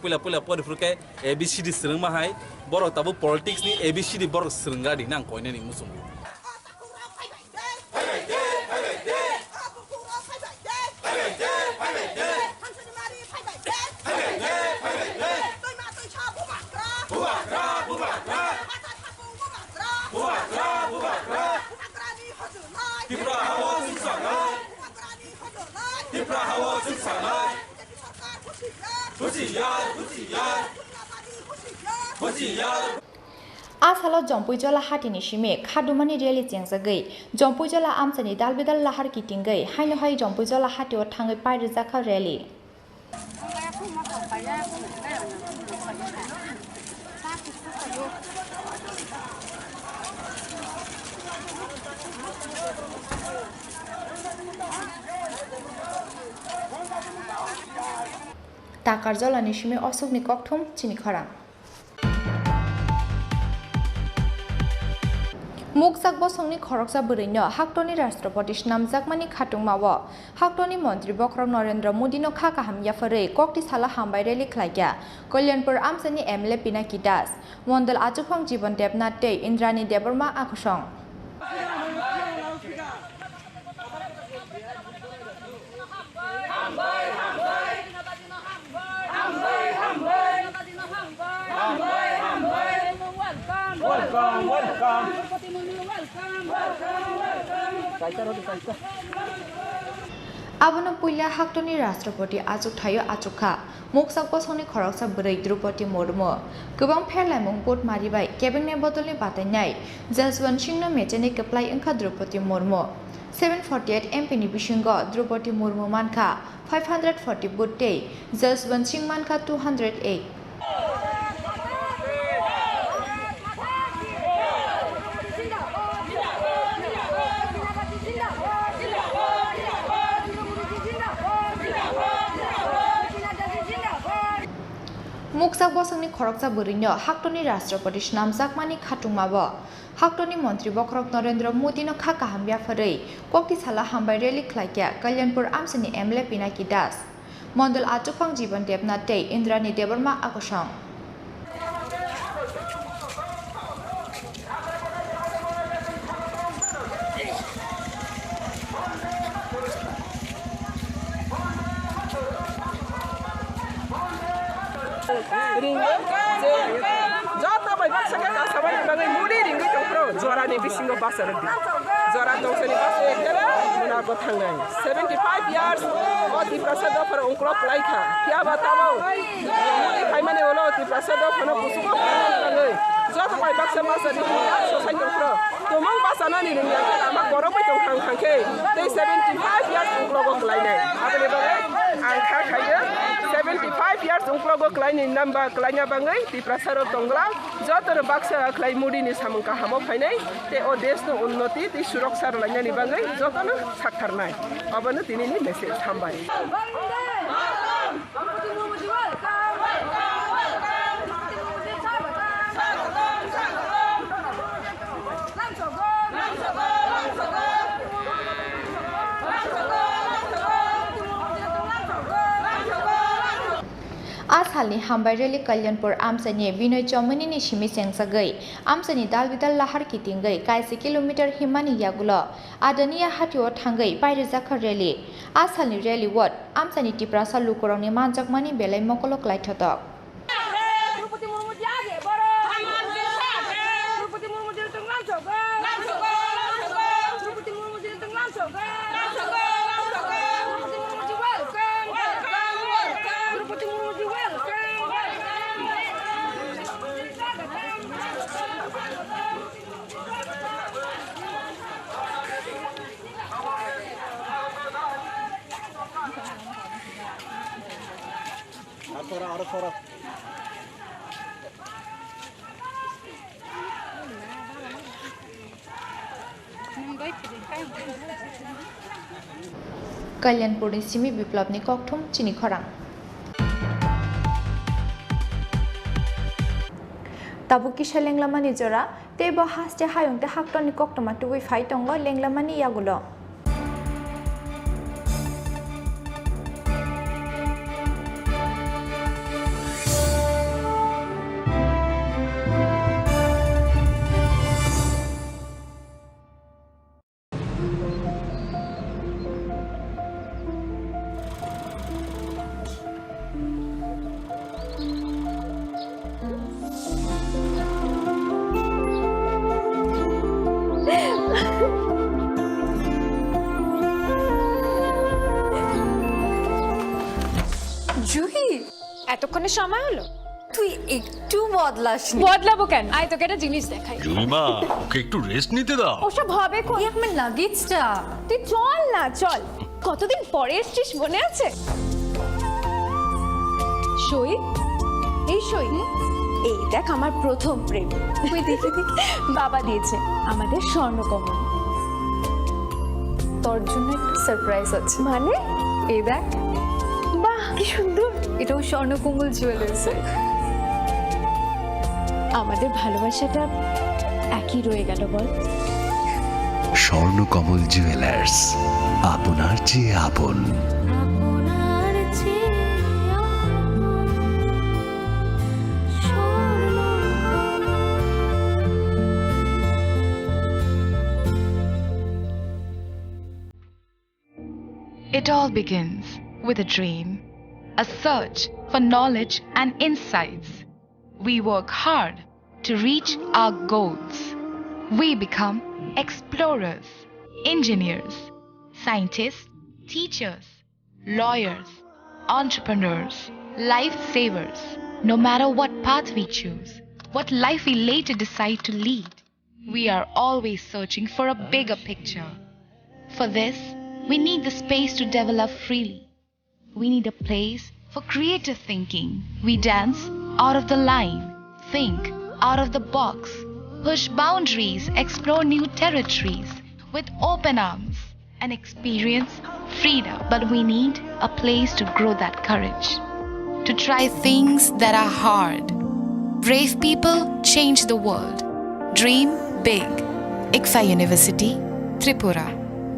pula fruke ABCD srungma hai borok tabu politics ni ABCD borok srunga dinang koine ni musum आसालो जम्पुइजला हाटिनि सिमे खादुमानि रेली जेंजागै जम्पुइजला आमसानि दालबेदाल लाहार किटिंगै हाइनो high जम्पुइजला हाटियाव थाङै पाइरे जाखा रेली ताकार जलानि सिमे असुकनि ककथुम चिनि खरा मुगजाक बसंनि खरकसा बरैनो हाक्टनि राष्ट्रपति नामजाकमानि खाटुंमावो हाक्टनि मन्त्री बक्रक नरेन्द्र मोदीनो खाका हामयाफोरै कक्ति साला हामबाय रेली खलाइया कल्याणपुर आमसानि एमएलए पिनाकी दास मण्डल आचुफां जीवन देबनाथ दै इन्द्राणी देबबर्मा आखुसं आबनो पुइला हाक्टनि राष्ट्रपति आजुक थायो आजुखा मुगजाक बसंनि खरकसा बोरै द्रौपदी मुर्मु गोबां फेरलायमुं भट मारिबाय केबिनेट बदलनि बादायनाय जसवंत सिंहनो मेजेनि केप्लाय ओंखा द्रौपदी मुर्मु 748 MP नि बिसिंगो द्रौपदी मुर्मु मानखा 540 भोट दै जसवंत सिंह मानखा 208 मुगजाक बसंनि खरकसा बोरैनो हाक्टनि राष्ट्रपति नामजाकमानि खाटुंमाबो हाक्टनि मन्त्री बक्रक नरेन्द्र मोदीनो खाका हामयाफोरै कक्तिसाला हामबाय रेली खलाइया कल्याणपुर आमसानि एमएलए पिनाकी दास मण्डल आचुफां जीवन देबनाथ दै Indrani Debbarma आखुसं ringo je jata bai baksa ka sabai bangai mudi ringo tongpro jora ni bisingo basar di jora tongsani basa ekdera muna go thangnai 75 years oti prasad for ongklo plaikha kya batabo mudi khaimane olo ti prasad khono kusuko bangai jata bai baksa basa di sosai tongpro tomang basa nani ringo ama korok bai tong khang khangke tei 75 years ongklo go plainai abane bangai angkha khaiye 75 years ongklo go klaini namba klainya bangai ti prasaro tongla jotor baksa klai mudi ni samungka hamo phainai te o desh no unnoti ti surakshar laina ni bangai jotono saktarnai abano tini ni message hambai आज हालनि हामबाय रेली कल्याणपुर आमसानि विनय चौमनी नि सिमी सेंसागै आमसानि दालबिदाल लाहार कितिंगै कायसे kilometre Himani यागुल आदानिया हाटिओ थांगै Pierre जाखा रेली आज हालनि रेली what आमसानि टिप्रासा लुकुरावनि मानजाकमानि बेलाय मकलक लाइथतक कल्याणपुरनि सिमी बिप्लबनि ककथुम चिनि खरां ताबुकिसा लेंलामानि जरा तेबो हास्ते हायंते हाक्टनि ककटमा टुवि फाइटंग लेंलामानि यागुल জুহি এতক্ষণে সময় হলো তুই একটু বদলাসনি বদলাবো কেন আয় তোকে একটা জিনিস দেখাই জুলিমা ওকে একটু রেস্ট নিতে দাও ওসব হবে কোন আমার লাগেজটা তুই চল না চল কতদিন পরে এসেছিস মনে আছে সই এই সই এই দেখ আমার প্রথম প্রেম তুই দেখে বাবা দিয়েছে আমাদের স্বর্ণকমল তোর জন্য একটা সারপ্রাইজ আছে মানে এই দেখ বাহ কি সুন্দর এটাও স্বর্ণকমল জুয়েলার্সে আমাদের ভালোবাসাটা একই রয়ে গেল বল স্বর্ণকমল জুয়েলার্স আপনার চেয়ে আপন It all begins with a dream, a search for knowledge and insights. We work hard to reach our goals. We become explorers, engineers, scientists, teachers, lawyers, entrepreneurs, lifesavers. No matter what path we choose, what life we later decide to lead, we are always searching for a bigger picture. For this, we need the space to develop freely. We need a place for creative thinking. We dance out of the line, think out of the box, push boundaries, explore new territories with open arms and experience freedom. But we need a place to grow that courage, to try things that are hard. Brave people change the world. Dream big. ICFA University, Tripura,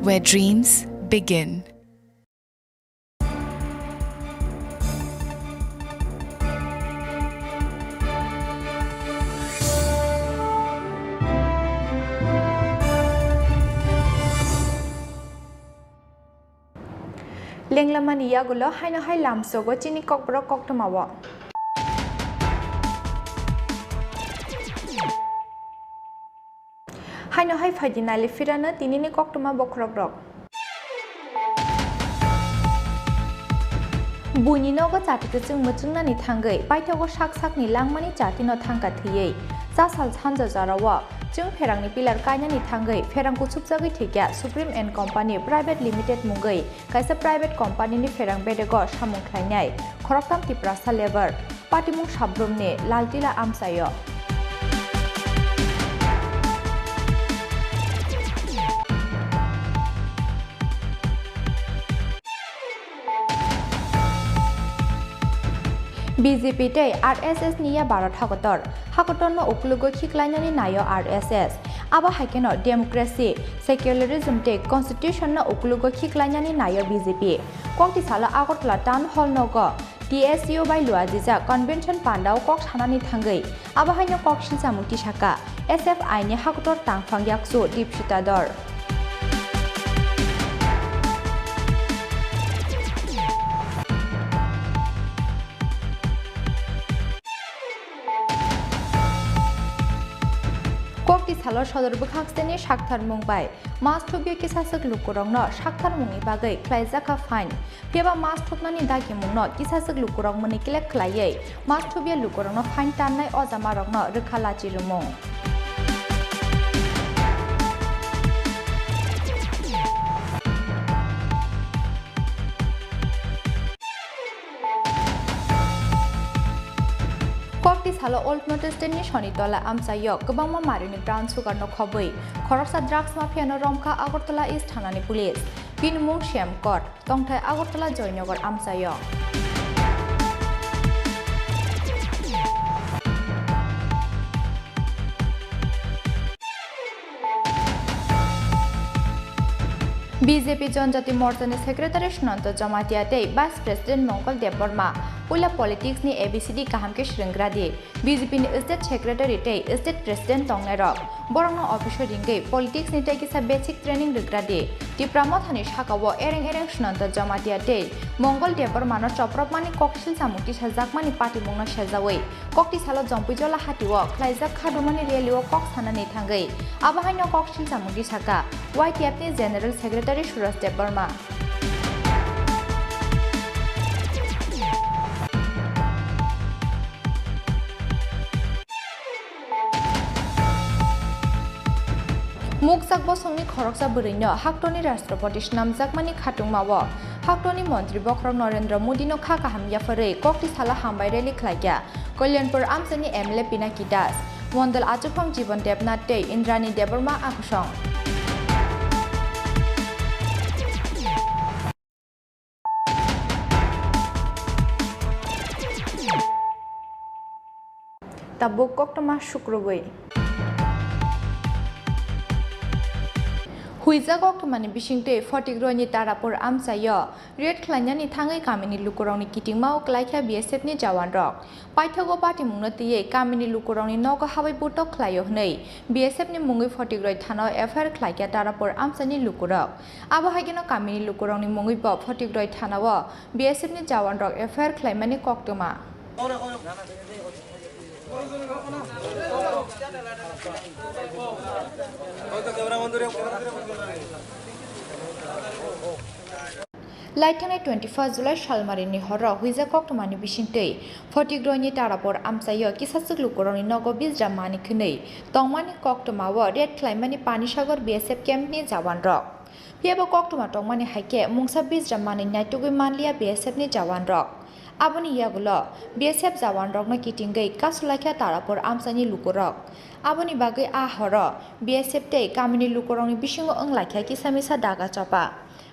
where dreams begin. लेंलामानि यागुलो हायनो हाय लामसोगो चिनि ककब्रक ककटमाव হাইনো হাই ফাইদি নাইলে ফিরানো তিনিনি কক্টমা বখরক রক বুইনি नगो जातिखौ जों मोजोंनानै थांगै बायथागो साक-साकनि लांमानि जातिनो थांगा थैयै जासाल सानजा जारावा जों फेरांनि पिलार कायनानि थांगै फेरांखौ सुबजागै थैग्या supreme and company private limited मुंगै कायसा प्राइवेट कम्पानिनि फेरां बेदेगो सामुं ख्लायनाय खरकताम त्रिपुरा लेबर पाटिमुं साब्रुमनि लालटिला आमसायो BJP tei RSS niya Bharat hakotor no uklugo khiklainani nayo RSS aba haikeno democracy secularism tei constitution no uklugo khiklainani nayo BJP kokti sala agortla town hall nogo TSU by luajija convention pandao kok sanani thangai aba haino kok silsamuti saka SFI ni hakotor tangphang yaksu dipsitador kokti salo sodor bukhangseni shakthar mungbai mas thubye kisasuk lukurongno shakthar mungi bagai khlaijaka fine peba mas thupnani dagi mungno kisasuk lukurong muni kilek khlaiei mas thubye lukurongno fine tannai ojamarokno rkhalachi rumung kokti salo old notice ni sonitola amsayo gobangma marini brown sugar no khoboi khoroksa drugs mafia no romka agartala east thanani police pinmung shyamkot tongthai agartala joynagar amsayo BJP जनजाति मोर्चानि secretary सुनन्त जमातियाते vice president मंगल देव Burma पुला politics नि ABCD काहामके श्रृंग्रादि BJP नि state secretary ते state president तंगनेरक बरंनो officer रिंगे politics नि तैकिसा basic training रिग्रादि Tipra मथानि शाखावो एरें एरें सुनन्त जमातियाते मंगल देव Burma न चप्रपमानि कक्सिल सामुति साजाकमानि party मंगना सेजावै कक्ति सालो जंपिजला हातिवो ख्लाइजाक खादुमानि रेलिओ कक सानानि थांगै आबाहायनो कक्सिल सामुति शाखा YTF नि जनरल सेक्रेटारि सुरज देव बर्मा मुखजाक बसंनि खरकसा बरैनो हाक्टनि राष्ट्रपति नामजाकमानि खाथुंमावो हाक्टनि मन्त्री बख्रक नरेन्द्र मोदीनो खाकाहामयाफोरै कक्ति साला हामबाय रेलि ख्लायग्या कल्याणपुर आमसानि MLA पिनाकी दास मण्डल आचुफां जीवन देबनाथ तै इन्द्राणी देबबर्मा आकुसं tabuk koktoma शुक्रबै हुइजा कोक्टमानि बिसिंते फटिग्रोनि तारापुर आमसायो रेड ख्लाइनानि थाङै कामिनि लुकुरावनि किटिंमाव क्लाइखा BSF नि जवान रक पाइथागो पार्टी मुंनो तियै कामिनि लुकुरावनि नगो हाबै बुटक ख्लायो हनै BSF नि मुङै फटिग्रोय थानाव FIR ख्लाइखा तारापुर आमसानि लुकुरक आबो हागिनो कामिनि लुकुरावनि मुङै ब फटिग्रोय थानाव BSF नि जवान रक FIR ख्लाइमानि कोक्टमा लाइथांनाय 21 जुलाइ सालमारिनि हर हुइजा कोक्टमानि बिसिंतै फटिग्रोयनि तारापुर आमसायो किसासुक लुकुरावनि नगो बिज्रा मानिखनै तंमानि कोक्टमाव रेड ख्लाइमानि पानिसागर BSF केम्पनि जवान रक पेबो कोक्टमा तंमानि हाइके मुंसा बिज्रा मानि नाइटुगै मानलिया BSF नि जवान रक आबनि यागुलो BSF जवान रकनो किटिंगै कासुलाइखा तारापुर आमसानि लुकुरक आबनि बागै आहर BSF तै कामिनि लुकुरावनि बिसिङो ओंलाइखा किसामिसा दागा चापा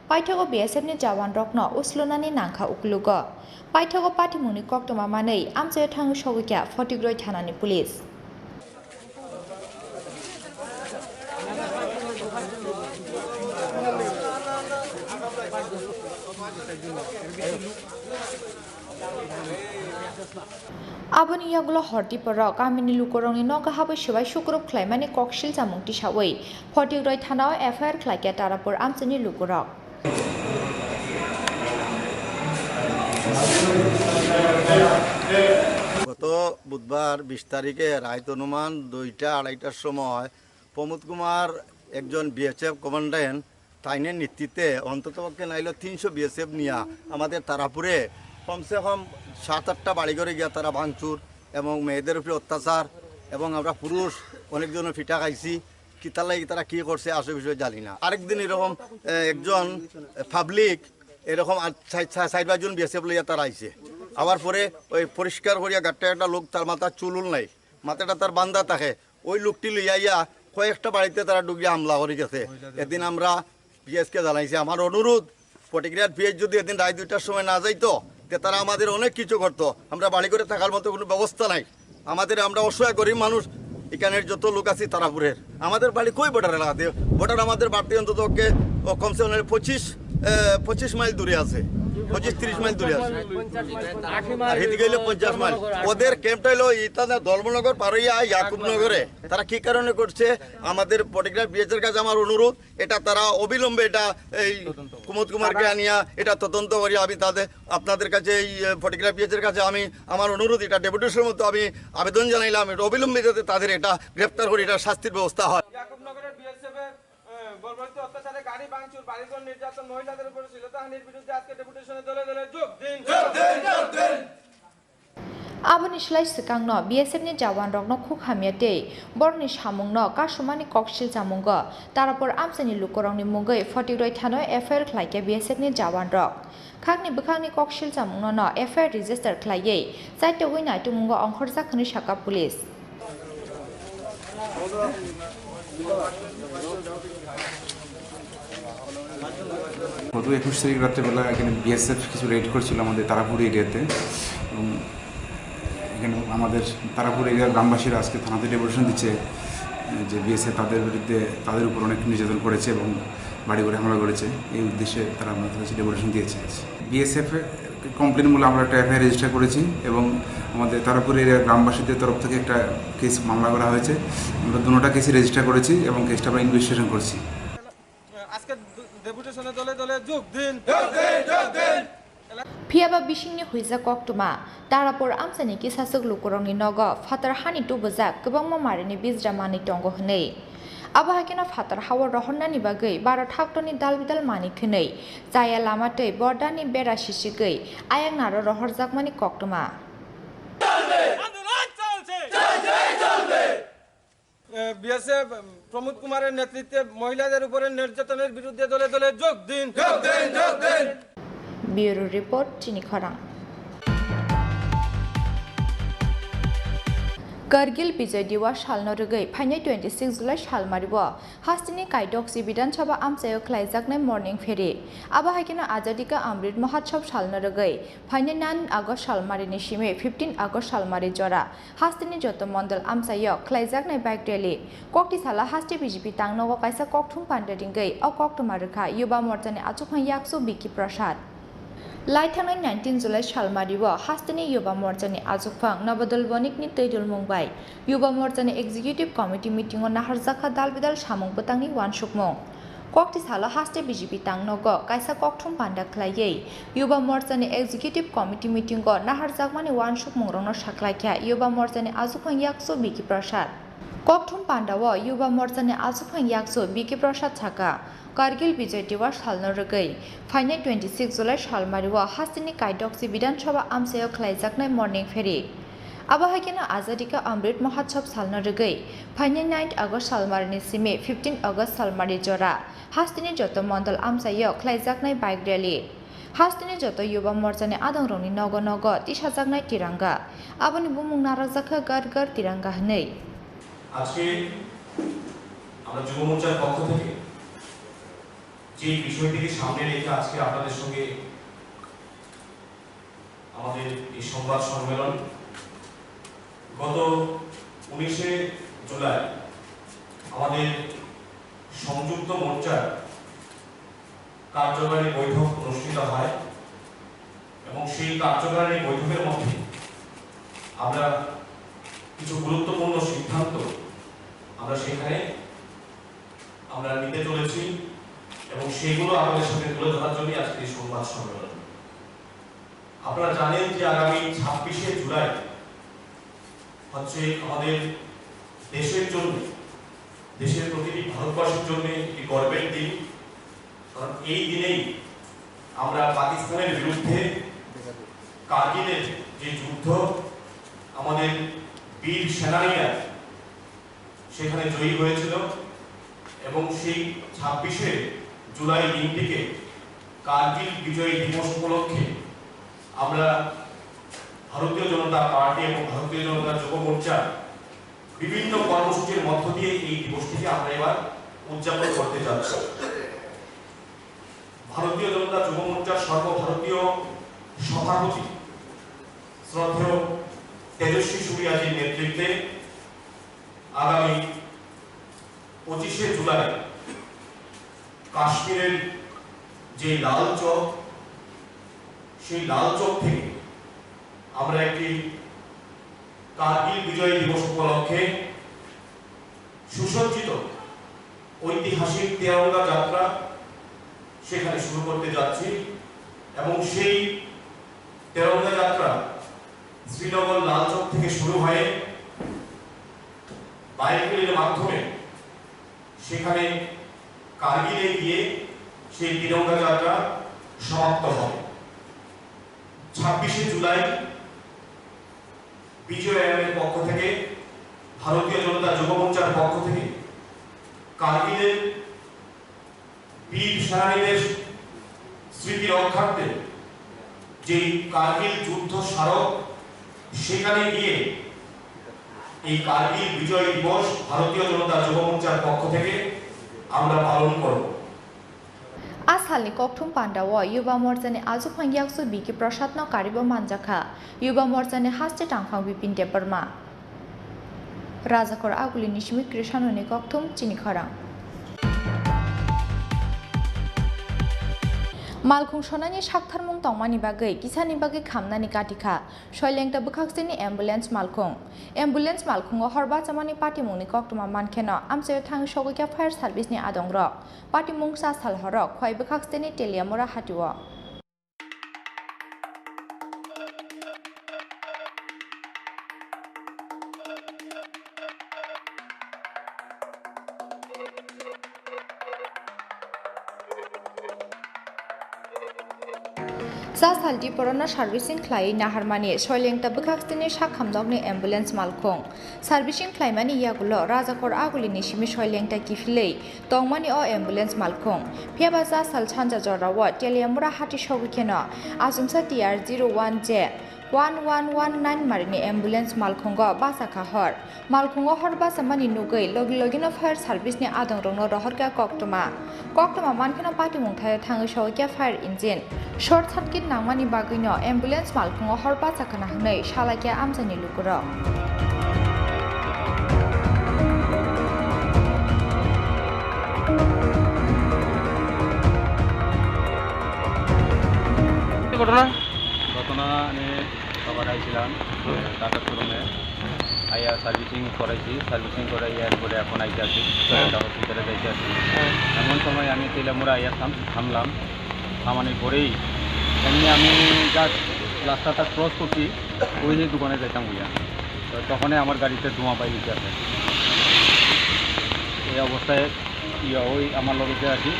पाइथागो BSF नि जवान रकनो उसलुनानि नांखा उक्लुगो पाइथागो पाटिमुनि कोक्टमा मानै आमसायो थाङो सगैख्या फटिग्रोय थानानि पुलिस आबनि यागुलो हरटिपर कामिनि लुकुरंनि नगा हाबै सबाय सुक्रुब ख्लाइमानि कक्सिल जामुंति सावै फटिग्रोय थानाव FIR ख्लाइख्या तारापुर आमसानि लुकुरक গত বুধবার 20 তারিখে রাত অনুমান 2টা-2:30টার সময় প্রমোদ কুমার একজন বিএসএফ কমান্ড্যান্ট তাইনের নেতৃত্বে অন্ততপক্ষে নাইলো 300 বিএসএফ নিয়া আমাদের তারাপুরে কমসে কম 7-8টা বাড়িঘরে গিয়া তারা ভাঙচুর এবং মেয়েদের উপরে অত্যাচার এবং আমরা পুরুষ অনেকজনের ফিটা খাইছি কিতালাই তারা কী করছে আসে বিষয়ে জানি না। আরেকদিন এরকম একজন পাবলিক এরকম 4-5 বিএসএফ লইয়া তারা আইছে, আবার পরে ওই পরিষ্কার করিয়া গাট্টা একটা লোক তার মাথার চুলুল নাই, মাথাটা তার বান্ধা থাকে, ওই লোকটি লইয়া ইয়া কয়েকটা বাড়িতে তারা ঢুকিয়া হামলা করে গেছে। এদিন আমরা পিএসকে জানাইছি, আমার অনুরোধ প্রতিক্রিয়ার পিএস যদি এদিন রায় 2টার সময় না যাইতো তে তারা আমাদের অনেক কিছু করতো। আমরা বাড়ি করে থাকার মতো কোনো ব্যবস্থা নাই, আমরা অসহায় গরিব মানুষ, এখানের যত লোক আছি তারাপুরের, আমাদের বাড়ি কই বর্ডার এলাকাতে, বর্ডার আমাদের বাড়তি অন্তত কমসে কম 25 মাইল দূরে আছে, 25-30 মাইল দূরে আছে, আর এদিকে 50 মাইল। ওদের ক্যাম্পটা হলো ইতানা ধর্মনগর পারইয়া ইয়াকুবনগরে। তারা কি কারণে করছে আমাদের পটিগ্রাফ বিএসের কাছে আমার অনুরোধ, এটা তারা অবিলম্বে এটা এই কুমুদ কুমারকে আনিয়া এটা তদন্ত করি। আমি আপনাদের কাছে এই পটিগ্রাফ বিএসের কাছে আমি আমার অনুরোধ, এটা ডেপুটেশনের মতো আমি আবেদন জানাইলাম, এটা অবিলম্বে যাতে তাদের এটা গ্রেপ্তার করে এটা শাস্তির ব্যবস্থা হয়। অত্যাচারে গাড়ি ভাঙচুর, বাড়িঘর নির্যাতন, মহিলাদের উপর শ্লীলতাহানির বিরুদ্ধে আজকে ডেপুটেশনে দলে দলে যোগ দিন। Aboni Shlai Sikangno, BSF ni Jawan Rokno Khuk Hamiate, Borni Shamungno, Kashumani Kokshil Jamunga, Tarapur Amsani Lukorong ni Mungai, 40 Tano, FR Klike, BSF ni Jawan Rok. Kagni Bukani Kokshil Jamungno, no, FR register Klaye, Site Wina to Mungo on Horzakani Shaka Police. গত 21 তারিখ রাত্রেবেলা এখানে BSF কিছু red করছিল আমাদের তারাপুর এরিয়াতে, এবং এখানে আমাদের তারাপুর এরিয়ার গ্রামবাসীরা আজকে থানাতে ডেপুটেশন দিচ্ছে যে বিএসএফ তাদের বিরুদ্ধে তাদের উপর অনেক নির্যাতন করেছে এবং বাড়ি ঘরে হামলা করেছে। এই উদ্দেশ্যে তারা আমাদের কাছে ডেপুটেশন দিয়েছে। বিএসএফ কমপ্লেন মূলে আমরা একটা এফআইআর রেজিস্টার করেছি এবং আমাদের তারাপুর এরিয়ার গ্রামবাসীদের তরফ থেকে একটা কেস মামলা করা হয়েছে। আমরা দুটোটা কেসই রেজিস্টার করেছি এবং কেসটা আমরা ইনভেস্টিগেশন করছি। Piaba Bishini Huiza Koktuma, Tarapur Amsani Kisasuk Lukuroni Nogo, Fatar Hani Tubazak, Kubama Marini Bizramani Tongo Hene. Abahakina Fatar Howard Rohonani Bagay, Baratakoni Dalvidal Mani Kene, Zaya Lamate, Bordani Bera Shishigay, Ayanara Rohorzakmani Koktuma. BSF Pramod কুমারের নেতৃত্বে মহিলাদের উপরে নির্যাতনের বিরুদ্ধে দলে দলে যোগ দিন। ব্যুরো রিপোর্ট চিনি খরাং। Kargil Bijay Diwa Shalno Rugai, Panya 26 July Shalmaribo, Hastini Kaidoksi Bidan Chaba Amsayo Klaijakne Morning Ferry, Abahakina Azadika Amrit Mahatchab Shalno Rugai, Panya 9 August Shalmari Nishime, 15 August Shalmari Jora, Hastini Joto Mondal Amsayo, Klaijakne Bike Rally, Kokti Sala Hasti BJP Tangno Kaisa Koktum Pandaringai, or Koktumarika, Yuba Mortane Achukan Yaksu Biki Prasad. Laithanai 19 July Shalmaribo, Hastini Yuba Mortani Azukfang, Nabadal Bonikni Tedul Mumbai, Yuba Mortani Executive Committee meeting on Naharzaka Dalbidal Shamung Patangi Wan Shukmong. Kokti Sala Haste BJP Tangnogo, Kaisa Koktum Panda Klaye, Yuba Mortani Executive Committee meeting on Naharzakmani Wan Shukmong Rono Shaklakya, Yuba Mortani Azukang Yakso Biki Prasad. Koktum Pandawa, Yuba Mortani Azukang Yakso Biki Prasad Chaka. Kargil Bijay Diwa Shalno Rugai, Panya 26 July Shalmaribo, Hastini Kaidoksi Bidan Chaba Amsayo Klaijakne Morning Ferry. Abahakina Azadika Amrit Mahatchab Shalno Rugai, Panya 9 August Shalmarini Sime, 15 August Shalmari Jora, Hastini Joto Mondal Amsayo Klaijakne Bike Rally. Hastini Joto Yuba Mortani Adangroni Nogo Nogo, Tishajakne Tiranga, Abani Bumung Narazaka Gargar Tiranga Hne. আজকে আমরা যুব মোর্চার পক্ষ থেকে যে বিষয়টিকে সামনে রেখে আজকে আপনাদের সঙ্গে আমাদের এই সংবাদ সম্মেলন, গত 19 জুলাই আমাদের সংযুক্ত মোর্চার কার্যকারী বৈঠক অনুষ্ঠিত হয় এবং সেই কার্যকারী বৈঠকের মধ্যে আমরা কিছু গুরুত্বপূর্ণ সিদ্ধান্ত আমরা সেখানে নিতে চলেছি এবং সেগুলো আমাদের সাথে তুলে ধরার জন্য আজকে এই সংবাদ সম্মেলন। আপনারা জানেন যে আগামী 26 জুলাই হচ্ছে আমাদের দেশের জন্য দেশের প্রতিটি ভারতবাসীর জন্য একটি গর্বের দিন, কারণ এই দিনেই আমরা পাকিস্তানের বিরুদ্ধে কার্গিলের যে যুদ্ধ, আমাদের বীর সেনানীরা সেখানে জয়ী হয়েছিল এবং সেই 26শে জুলাই দিনটিকে কার্গিল বিজয় দিবস উপলক্ষে আমরা ভারতীয় জনতা পার্টি এবং ভারতীয় জনতা যুব মোর্চা বিভিন্ন কর্মসূচির মধ্য দিয়ে এই দিবসটিকে আমরা এবার উদযাপন করতে যাচ্ছি। ভারতীয় জনতা যুব মোর্চার সর্বভারতীয় সভাপতি শ্রদ্ধেয় তেজস্বী সূর্যাজির নেতৃত্বে আগামী 25শে জুলাই কাশ্মীরের যে লাল চক, সেই লাল চক থেকে আমরা একটি কার্গিল বিজয় দিবস উপলক্ষে সুসজ্জিত ঐতিহাসিক তেরঙ্গা যাত্রা সেখানে শুরু করতে যাচ্ছি এবং সেই তেরঙ্গা যাত্রা শ্রীনগর লাল চক থেকে শুরু হয়ে বাইকের মাধ্যমে সেখানে কার্গিলে গিয়ে সেই তিরঙ্গা যাত্রা সমাপ্ত হবে। 26শে জুলাই বিজয় আইনের পক্ষ থেকে, ভারতীয় জনতা যুব মোর্চার পক্ষ থেকে কার্গিলের বীর সেনানীদের স্মৃতি রক্ষার্থে যে কার্গিল যুদ্ধ স্মারক, সেখানে গিয়ে এই কার্গিল বিজয় দিবস ভারতীয় জনতা যুব মোর্চার পক্ষ থেকে আমরা পালন করব। आसालनि कक्थुम पान्डाव युवा मोर्चानि आजु फांगियाकसु बिकि प्रसाद न कारिबो मानजाखा युवा मोर्चानि हास्ते टांफां बिपिन देबरमा राजाखर आगुलिनि सिमि कृष्णनि कक्थुम चिनिखरा मालखुं सनानि साक्थारमुं तंमानि बागै किसानि बागै खामनानि काटिखा सयलेंटा बुखाक्सेनि एम्बुलेन्स मालखुंगो हरबा चामानि पाटिमुंनि कक्तमा मानखेनो आमसेयो थांग सगैका फायार सार्भिसनि आदंग्र पाटिमुं सासाल हरक खय बुखाक्सेनि टेलियामरा हाटिओ सासाल डिपरना सार्भिसिं ख्लाय नाहारमानि सयलेंटा बुखाक्सेनि साखामदगनि एम्बुलेन्स मालखुं सार्भिसिं ख्लायमानि यागुलो राजाखर आगुलिनि सिमि सयलेंटा किफिलै तंमानि अ एम्बुलेन्स मालखुं फेबा सासाल सानजा जराव टेलियामरा हाटि सगैखेनो आसुमसा TR 01J 1119 मारिनि एम्बुलेन्स मालखुंगो बासाखा हर मालखुंगो हर बासामानि नुगै लगे लगेनो फायार सार्भिसनि आदंरंनो रहरगा कक्तमा मानखेनो पाटिमुंथाय थाङै सगैका फायार इन्जिन शर्ट सार्किट नांमानि बागैनो एम्बुलेन्स मालखुंगो हर बासाखाना हनै सालाकिया आमजानि लुगुरो ঘটনা আমি সবার আইছিলাম টাটা শোরুমে আইয়া সার্ভিসিং করাই এরপরে এখন আইতে আসি হসপিটালে যাইতে আসি এমন সময় আমি তেলামুড়া আইয়া থামলাম থামানোর পরেই এমনি আমি জাস্ট রাস্তাটা ক্রস করছি ওই দোকানে যাইতাম হইয়া তখনই আমার গাড়িতে ধোঁয়া পাই দিতে আসে এই অবস্থায় ওই আমার লগে আছি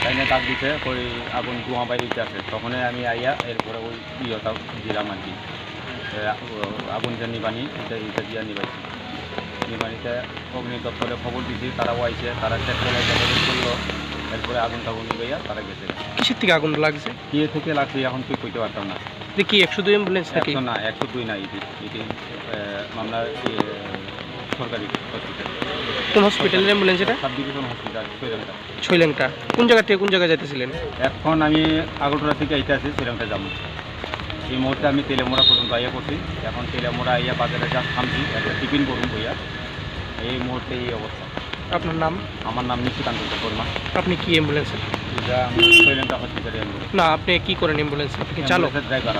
তাইনে ডাক দিতে ওই আগুন ধোঁয়া বাইরে আছে তখনই আমি আইয়া এরপরে ওই ইয়েটা দিলাম আর কি আগুন যে নিবানি এটা দিয়া নিবাইছি নিবানিতে অগ্নি দপ্তরে খবর দিছি তারাও আইছে তারা চেক করে করলো এরপরে আগুন টাগুন নিবাইয়া তারা গেছে কিসের থেকে আগুন লাগছে কি থেকে লাগছে এখন তুই কইতে পারতাম না কি 102 অ্যাম্বুলেন্স নাকি না 102 না এটি মামলা সরকারি হসপিটাল কোন হসপিটালের অ্যাম্বুলেন্স এটা সাব ডিভিশন হসপিটাল ছয়লেংটা কোন জায়গা থেকে কোন জায়গায় যাইতেছিলেন এখন আমি আগরতলা থেকে আইতে আছি ছয়লেংটা যাবো এই মুহূর্তে আমি তেলেমোড়া পর্যন্ত আইয়া করছি এখন তেলেমোড়া আইয়া বাজারে যা থামছি একটা টিফিন করুন বইয়া এই মুহূর্তে এই অবস্থা আপনার নাম আমার নাম নিশিকান্ত বর্মা আপনি কি অ্যাম্বুলেন্স এটা আমি ছয়লেংটা হসপিটালে অ্যাম্বুলেন্স না আপনি কি করেন অ্যাম্বুলেন্স আপনি কি চালক ড্রাইভার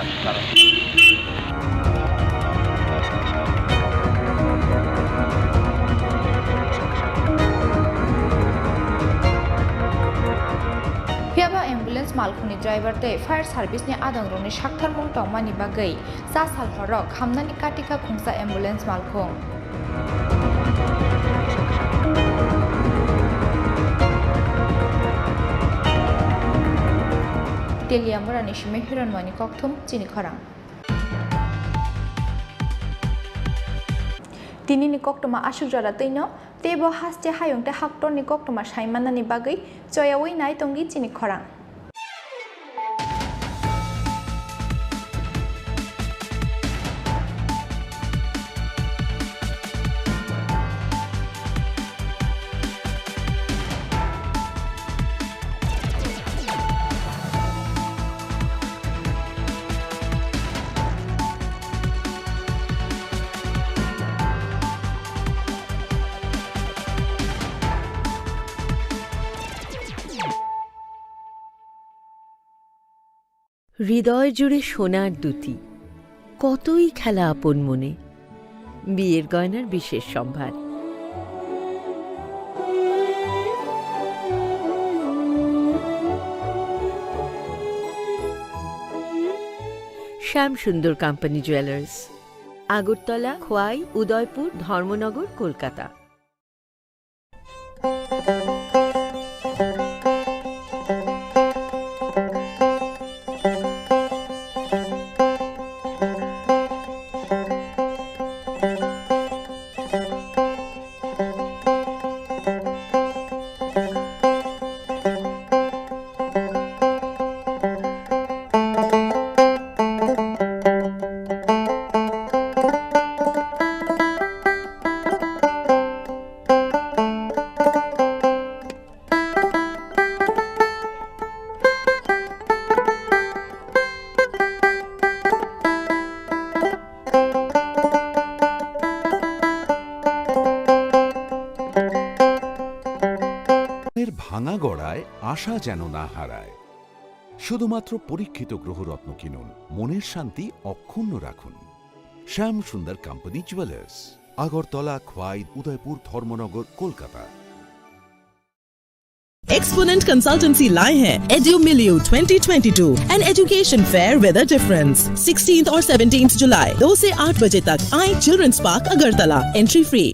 फेबा एम्बुलेन्स मालखुनि ड्राइवर ते फायर सार्भिसनि आदंरंनि साक्थारमुं तंमानि बागै सासाल हरक खामनानि काटिखा खुंसा एम्बुलेन्स मालखुं টেলিয়ামরানি সিমে হিরণমণি ককথম চিনি খরাং tinini koktoma asuk jora tino tebo haste hayongte haktorni koktoma saimanani bagai choyawi nai tongi chini khorang হৃদয় জুড়ে সোনার দুটি কতই খেলা আপন মনে বিয়ের গয়নার বিশেষ সম্ভার শ্যাম সুন্দর কোম্পানি জুয়েলার্স আগরতলা খোয়াই উদয়পুর ধর্মনগর কলকাতা ভাঙা গড়ায় আশা যেন না হারায় শুধুমাত্র পরীক্ষিত গ্রহরত্ন কিনুন মনের শান্তি অক্ষুণ্ণ রাখুন শ্যাম সুন্দর company jewellers Agartala Khowai Udaipur Dharmanagar Kolkata Exponent Consultancy लाए हैं EduMilieu 2022 an education fair with a difference 16th और 17th जुलाई 2 से 8 बजे तक आई children's park Agartala entry free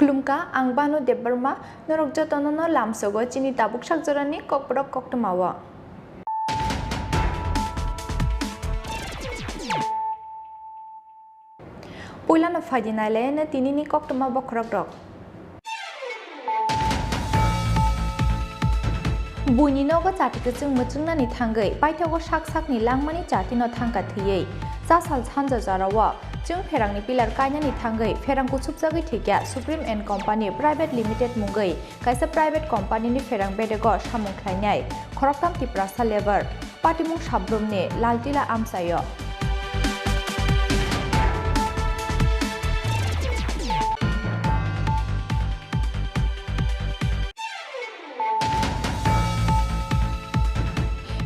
खुलुमका आं बानु देबबर्मा नरक जतननो लामसोगो चिनि ताबुक साकजरानि ककबरक कक्तमावा पुइलानो फाइदिनायलेनो तिनिनि कक्तमा बखरक रक बुइनिनोगो जातिखो जों मोजोंनानि थांगै बायथागो साकसाकनि लांमानि जातिनो थांगा थैयै जासाल सानजा जारावा जों फेरांनि पिलार कायनानि थांगै फेरांखौ सुबजागै थैग्या supreme and company private limited मुंगै कायसा प्राइवेट कम्पानिनि फेरां बेदेगो सामुंख्लायनाय खरकताम तिप्रासा लेबार पाटिमुं साब्रुमनि लालटिला आमसायो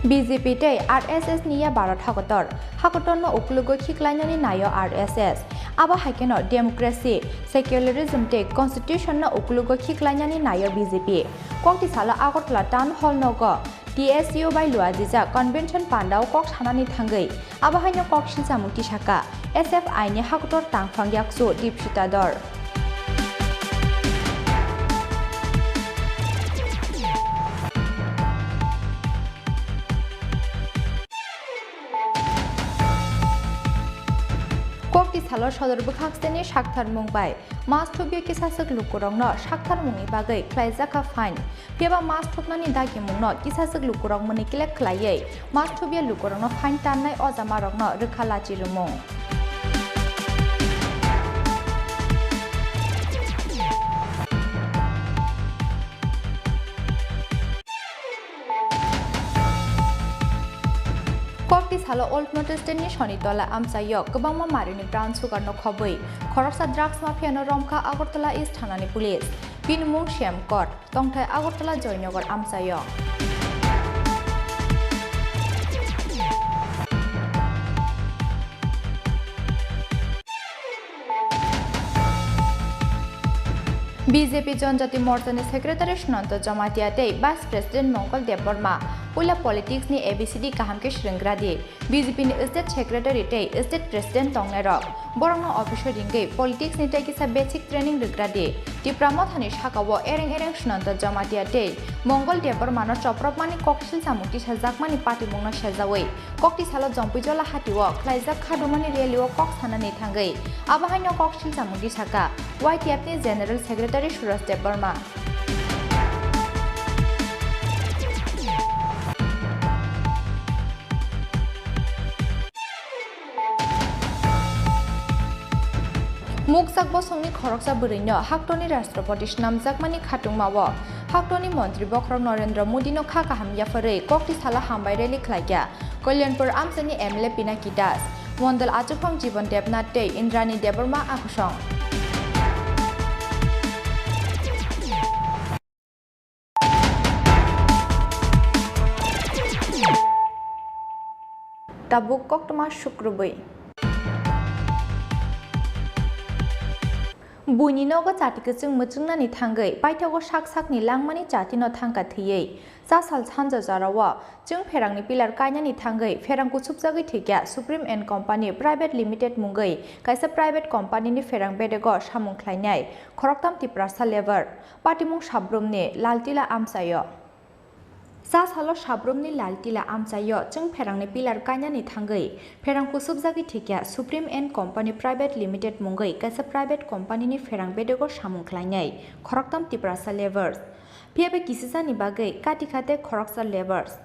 BJP tei RSS niya Bharat hakotor no uklugo khiklainani nayo RSS aba haikeno democracy secularism tei constitution no uklugo khiklainani nayo BJP kokti sala Agartala town hall no go TSU by luajija convention pandao kok sanani thangai aba haino kok silsa mukti saka SFI ni hakotor tangphang yaksu dipsitador kokti salo sodor bukhakseni shakthar mungbai mas thubye kisasuk lukurongno shakthar mungi bagai khlaijaka fine peba mas thupnani dagi mungno kisasuk lukurong muni kilek khlaiei mas thubye lukurongno fine tannai ojamarokno rkhalachi rumung kokti salo old notice ni sonitola amsayo gobangma marini brown sugar no khoboi khoroksa drugs mafia no romka Agartala East thanani police pinmung shem court tongthai Agartala joynagar amsayo BJP जनजाति मोर्चानि secretary सुनन्त जमातियाते vice president मंगल देबबर्मा पुला politics नि ABCD काहामके श्रृंग्रादि BJP नि state secretary ते state president तंगनेरक बरंनो officer रिंगे politics नि तैकिसा basic training रिग्रादि टिप्रामो थानि शाखावो एरें एरें सुनन्त जमातियाते मंगल देबबर्मा न चप्रपमानि कक्सिल सामुक्ति साजाकमानि party मंगना साजावै कक्ति सालो जम्पिजला हातिव ख्लाइजाक खादुमानि रेलिओ कक सानानि थांगै आबाहायनो कक्सिल सामुक्ति शाखा YTF नि जनरल सेक्रेटारि सुरज देबबर्मा मुकजाक बसंनि खरकसा बरैनो हाक्टनि राष्ट्रपति नामजाकमानि खाथुंमावो हाक्टनि मन्त्री बख्रक नरेन्द्र मोदीनो खाकाहामयाफोरै कक्ति साला हामबाय रेलि ख्लाइग्या कल्याणपुर आमसानि MLA पिनाकी दास मण्डल आचुफां जीवन देबनाथ तै इन्द्राणी देबबर्मा आकुसं tabuk koktoma शुक्रबै बुइनिनोगो जातिखो जों मोजोंनानि थांगै बायथागो साकसाकनि लांमानि जातिनो थांगा थैयै जासाल सानजा जारावा जों फेरांनि पिलार कायनानि थांगै फेरांखौ सुबजागै थैग्या supreme and company private limited मुंगै कायसा प्राइवेट कम्पानिनि फेरां बेदेगो सामुंख्लायनाय खरकताम तिप्रासा लेबार पाटिमुं साब्रुमनि लालटिला आमसायो जासालो साब्रुमनि लालटिला आमसायो जों फेरांनि पिलार कायनानि थांगै फेरांखौ सुबजागै थैग्या supreme and company private limited मुंगै कायसा प्राइवेट कम्पानिनि फेरां बेदेगो सामुंख्लायनाय खरकताम तिप्रासा लेबार्स फेबे किसिसानि बागै काटिखाते खरकसा लेबार्स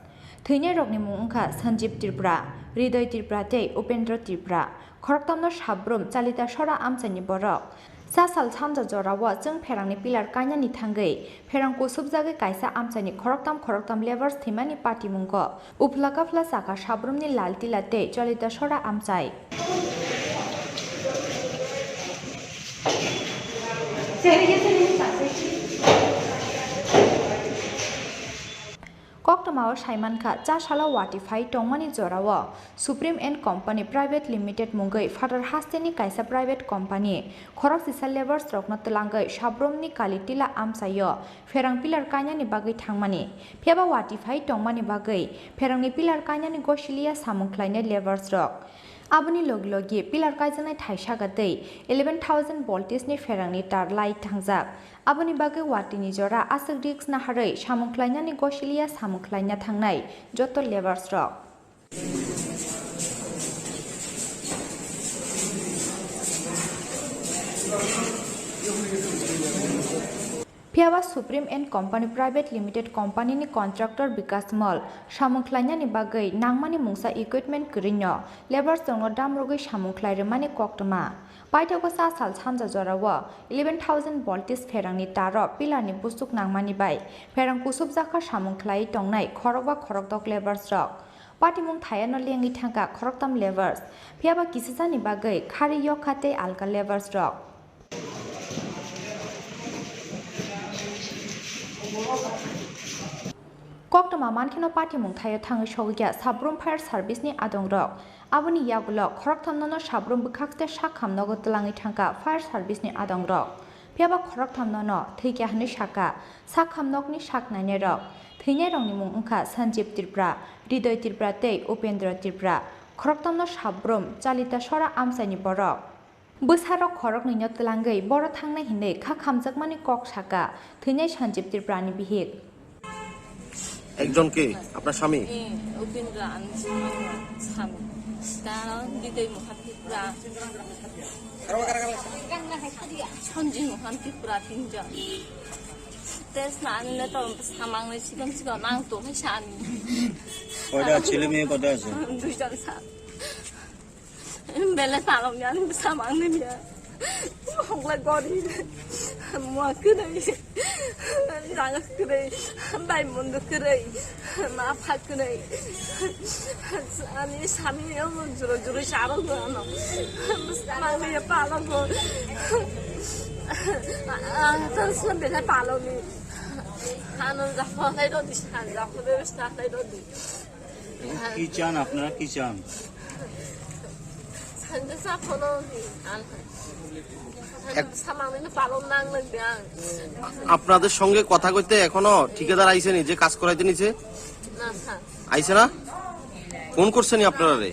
थैने रगनि मुंखा सञ्जीव त्रिपुरा हृदय त्रिपुरा तै उपेन्द्र त्रिपुरा खरकतामनो साब्रुम चालिता सरा आमसानि बरक सासाल सानजा जरावा जों फेरांनि पिलार कायनानि थांगै फेरांखौ सुबजागै कायसा आमसानि खरकताम लेबार्स थैमानि पार्टी मुंगो उफ्लाकाफ्ला साका साब्रुमनि लालटिला तै चलिता सरा आमसाय कक्टमाव साइमानखा चासाला वाटिफाइ टंमानि जराव supreme and company private limited मुंगै फादार हास्तेनि कायसा प्राइवेट कम्पानि खरक सिसा लेबार्स रकनो तलांगै साब्रुमनि कालिटिला आमसायो फेरां पिलार कायनानि बागै थांमानि फेबा वाटिफाइ टंमानि बागै फेरांनि पिलार कायनानि गसिलिया सामुंख्लायनाय लेबार्स रक Aboni log-logi pilar kaijanai thaisagatei 11,000 voltage-ni ferangni tar light thangjak. Aboni bagui watini jora asuk risk naharei samungklainani gosilia samungklaina thangnai joto labors rok. Piawa Supreme and Company Private Limited Company ni contractor Vikas Mall samungklaina ni bagai nangmani mungsa equipment krinyo labor jongno damrogoi samungklai remani koktoma paithago sa sal samja jorawo 11,000 voltage ferangni taro pilar ni busuk nangmani bai ferang kusub jaka samungklai tongnai khorokba khorokdok labors rok patimung thayano lengi thangka khoroktam labors piawa kisijani bagai khari yokhate alka labors rok Koktoma mankino patimung thayo thangai sogya sabrum fire service ni adong rok aboni yagulo khoroktamno sabrum bukhakte sakhamnogo tlangi thangka fire service ni adong rok piaba khoroktamno theikya hne saka sakhamnokni saknaine rok theinai rongni mung ungkha Sanjeev Tripura Hridoy Tripura tei Upendra Tripura khoroktamno sabrum Chalita Sora amsaini borok Busaro khorok nino tlangai boro thangnai hinei kha khamjakmani kok saka theinai Sanjeev Tripura ni bihik একজন কে আপনার স্বামী উপেন্দ্র স্বামী কারণ হৃদয় মহান ত্রিপুরা সঞ্জীব মহান ত্রিপুরা তিনজন তেজ না আনলে তো সামাংলে সিগন সিগন নাংতো সানি কয়টা ছেলে মেয়ে কত আছে দুইজন স্যার বেলা সালাম জানি সামাংলে মিয়া হংলা গরি মুয়া করে রাঙা করে বাই মন্দ করে মা ফাঁক করে আমি স্বামী জোরে জোরে সারো গানো স্বামী পালো গো তার সঙ্গে পালো নি হানো জাফাই রদি সান জাফাই সাফাই রদি কি চান আপনারা কি চান সঞ্জয় সাফলো আপনাদের সঙ্গে কথা কইতে এখনো ঠিকাদার আইছেনি যে কাজ করাইতে নিছে আইছে না ফোন করছেনি আপনারা রে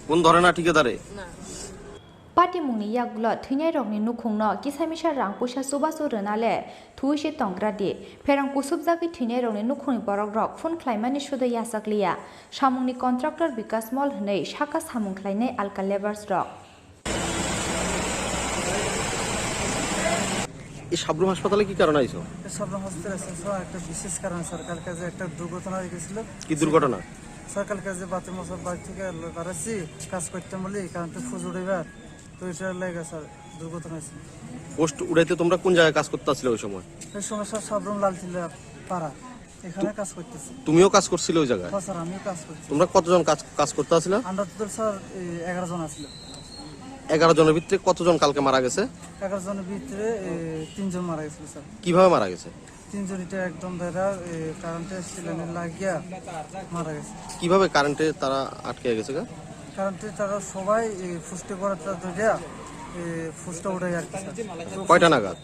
ফোন ধরে না ঠিকাদারে Patimungni yaglo theinai rokni nukhungno kisamisa rangpusa subasu rwnale thuise tongradi ferang kusubjagi theinai rokni nukhungni borok rok phone khlaimani sudo yasakliya samungni contractor Vikas Mall hnei saka samung khlainai alka labors rok এই সাবরুম হাসপাতালে কি কারণে আইছো সাবরুম হাসপাতালে এসেছো একটা বিশেষ কারণ সরকার কাছে একটা দুর্ঘটনা হয়ে গেছিল কি দুর্ঘটনা সরকার কাছে বাতি মশার বাড়ি থেকে বাড়াচ্ছি কাজ করতে বলি কারেন্টে ফুজ উড়াইবার তো এটা লেগে স্যার দুর্ঘটনা হয়েছে পোস্ট উড়াইতে তোমরা কোন জায়গায় কাজ করতে আসলে ওই সময় এই সময় স্যার সাবরুম লালটিলা পাড়া এখানে কাজ করতেছি তুমিও কাজ করছিলে ওই জায়গায় হ্যাঁ স্যার আমিও কাজ করছি তোমরা কতজন কাজ করতে আসলে আমরা তো স্যার 11 জন আসলে 11 জনের ভিতরে কতজন কালকে মারা গেছে 11 জনের ভিতরে 3 জন মারা গেছে স্যার কিভাবে মারা গেছে 3 জন এটা একদম ধরা কারেন্টে সিলানে লাগিয়া মারা গেছে কিভাবে কারেন্টে তারা আটকে গেছে কারেন্টে তারা সবাই ফুস্টে করাটা ধরে ফুস্টে উড়াই আর কি কয়টা নাগাদ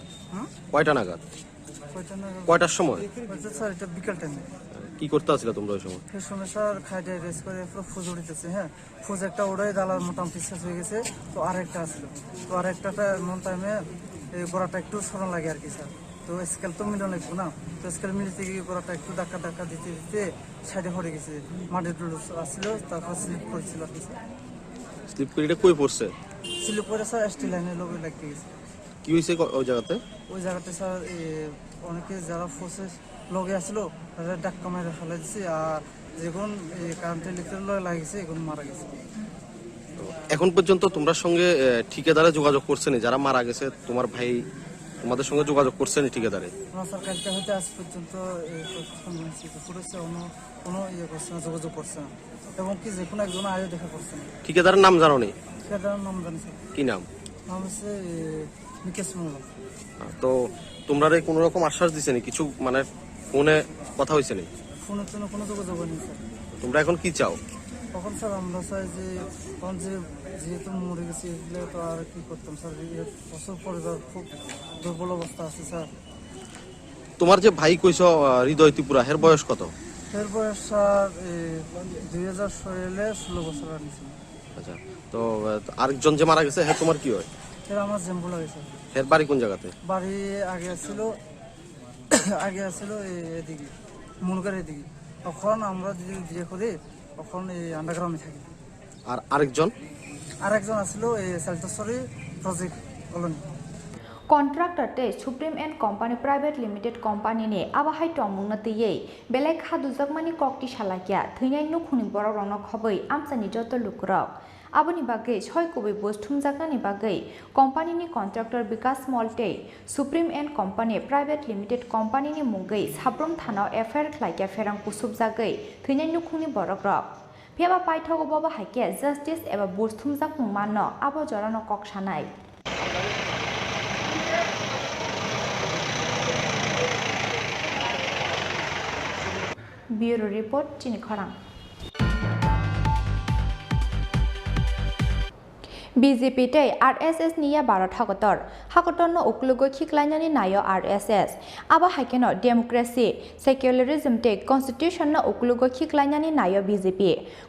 কয়টার সময় স্যার এটা বিকেল টাইমে কি করতে আসলে তোমরা ওই সময় সেই সময় স্যার খাইডে রেস করে পুরো ফুজ উড়িতেছে হ্যাঁ ফুজ একটা উড়াই দালার মোটামুটি শেষ হয়ে গেছে তো আরেকটা আসলো তো আরেকটাটা এমন টাইমে গোড়াটা একটু সরণ লাগে আর কি স্যার তো স্কেল তো মিলন লাগবে না তো স্কেল মিলতে গিয়ে গোড়াটা একটু ধাক্কা দিতে দিতে সাইডে পড়ে গেছে মাটির আসছিল তারপর স্লিপ করেছিল আর কি স্যার স্লিপ করে কই পড়ছে স্লিপ করে স্যার স্টিল লাইনের লগে লাগতে গেছে কি হয়েছে ওই জায়গাতে স্যার অনেকে যারা ফোর্সে লগে আসলো তারা ডাক্কা মেরে ফেলে দিচ্ছে আর যখন কারেন্টের লিকের লগে লাগিয়েছে এখন মারা গেছে এখন পর্যন্ত তোমরা সঙ্গে ঠিকাদারে যোগাযোগ করছেন যারা মারা গেছে তোমার ভাই তোমাদের সঙ্গে যোগাযোগ করছেন ঠিকাদারে স্যার কালকে হয়তো আজ পর্যন্ত কোনো করছে না যোগাযোগ করছে না এবং কি যে কোনো একজন আয়ও দেখা করছে না ঠিকাদারের নাম জানো নি ঠিকাদারের নাম জানি স্যার কি নাম হচ্ছে নিকেশ মোল্লা তো তোমরা কোনো রকম আশ্বাস দিছে নি কিছু মানে ফোনে কথা হয়েছে নি ফোনের জন্য কোনো যোগাযোগ হয়নি স্যার তোমরা এখন কি চাও তখন স্যার আমরা চাই যে তখন যেহেতু মরে গেছি এগুলো তো আর কি করতাম স্যার বছর পরিবার খুব দুর্বল অবস্থা আছে স্যার তোমার যে ভাই কইছো হৃদয় ত্রিপুরা এর বয়স কত এর বয়স স্যার 2016 বছর আনিছিল। আচ্ছা, তো আরেকজন যে মারা গেছে হ্যাঁ তোমার কি হয়? এর আমার জেম্বু লাগেছে। এর বাড়ি কোন জায়গাতে? বাড়ি আগে ছিল এদিকে মুনগার এদিকে। তখন আমরা যদি বিয়ে করি তখন এই আন্ডারগ্রাউন্ডে থাকি। আর আরেকজন আসলো এই সেলটসরি project colony. Contractor supreme and company private limited company ने आबाहाय टमुंगना तैयै बेलेग हादुजाकमानि कक्ति सालाकिया थैनाय नुखुनि बरक रंग खबै आमसानि जत लुकुरक आबोनि बागै छय कबै बस्थुमजाकनानि बागै कंपानीनि कन्ट्राक्टर विकास मल्टे supreme and company private limited कंपानीनि मुंगै साब्रम थानाव एफआईआर खलायकिया फेरां कुसुबजागै थैनाय नुखुनि बरक रक फेबा पाइथागो बाबा हायके जस्टिस एबा बस्थुमजाक मुंमानो आबो जरानो ककसानाय Bureau Report Chinikhorang BJP tei RSS niya Bharat hakotor no uklugo khiklainani nayo RSS aba haikeno democracy secularism tei constitution no uklugo khiklainani nayo BJP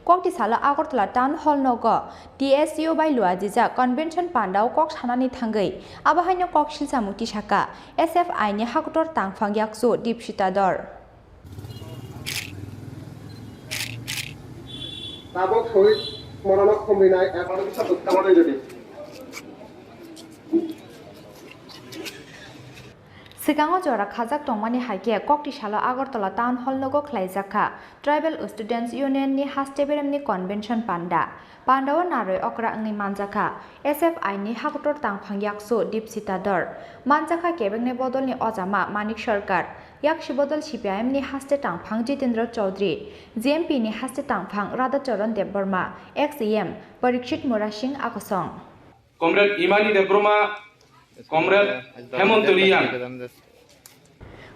kokti sala Agartala town hall no go TSU bai luajija convention pandao kok sanani thangai aba haino kok silsa muti saka SFI ni hakotor tangphang yaksu dipsitador Tabok Hoy Monolog Kombinai Ekonomi Sabut Kamar Jadi. Sikango jora khajak tongmani haike kokti sala Agartala town hall nogo khlaijaka Tribal Students Union ni hasteberem ni convention pandao naroi okra angi manjaka SFI ni hakotor tangphang yaksu dipsitador manjaka kebengne bodol ni ojama Manik Sarkar yakshi bodol CPIM ni haste tangphang Jitendra Chaudhary JMP ni haste tangphang Radhacharan Debbarma XEM Parikshit Murasing Akosong Comrade Imani Debroma Comrade Hemant Lian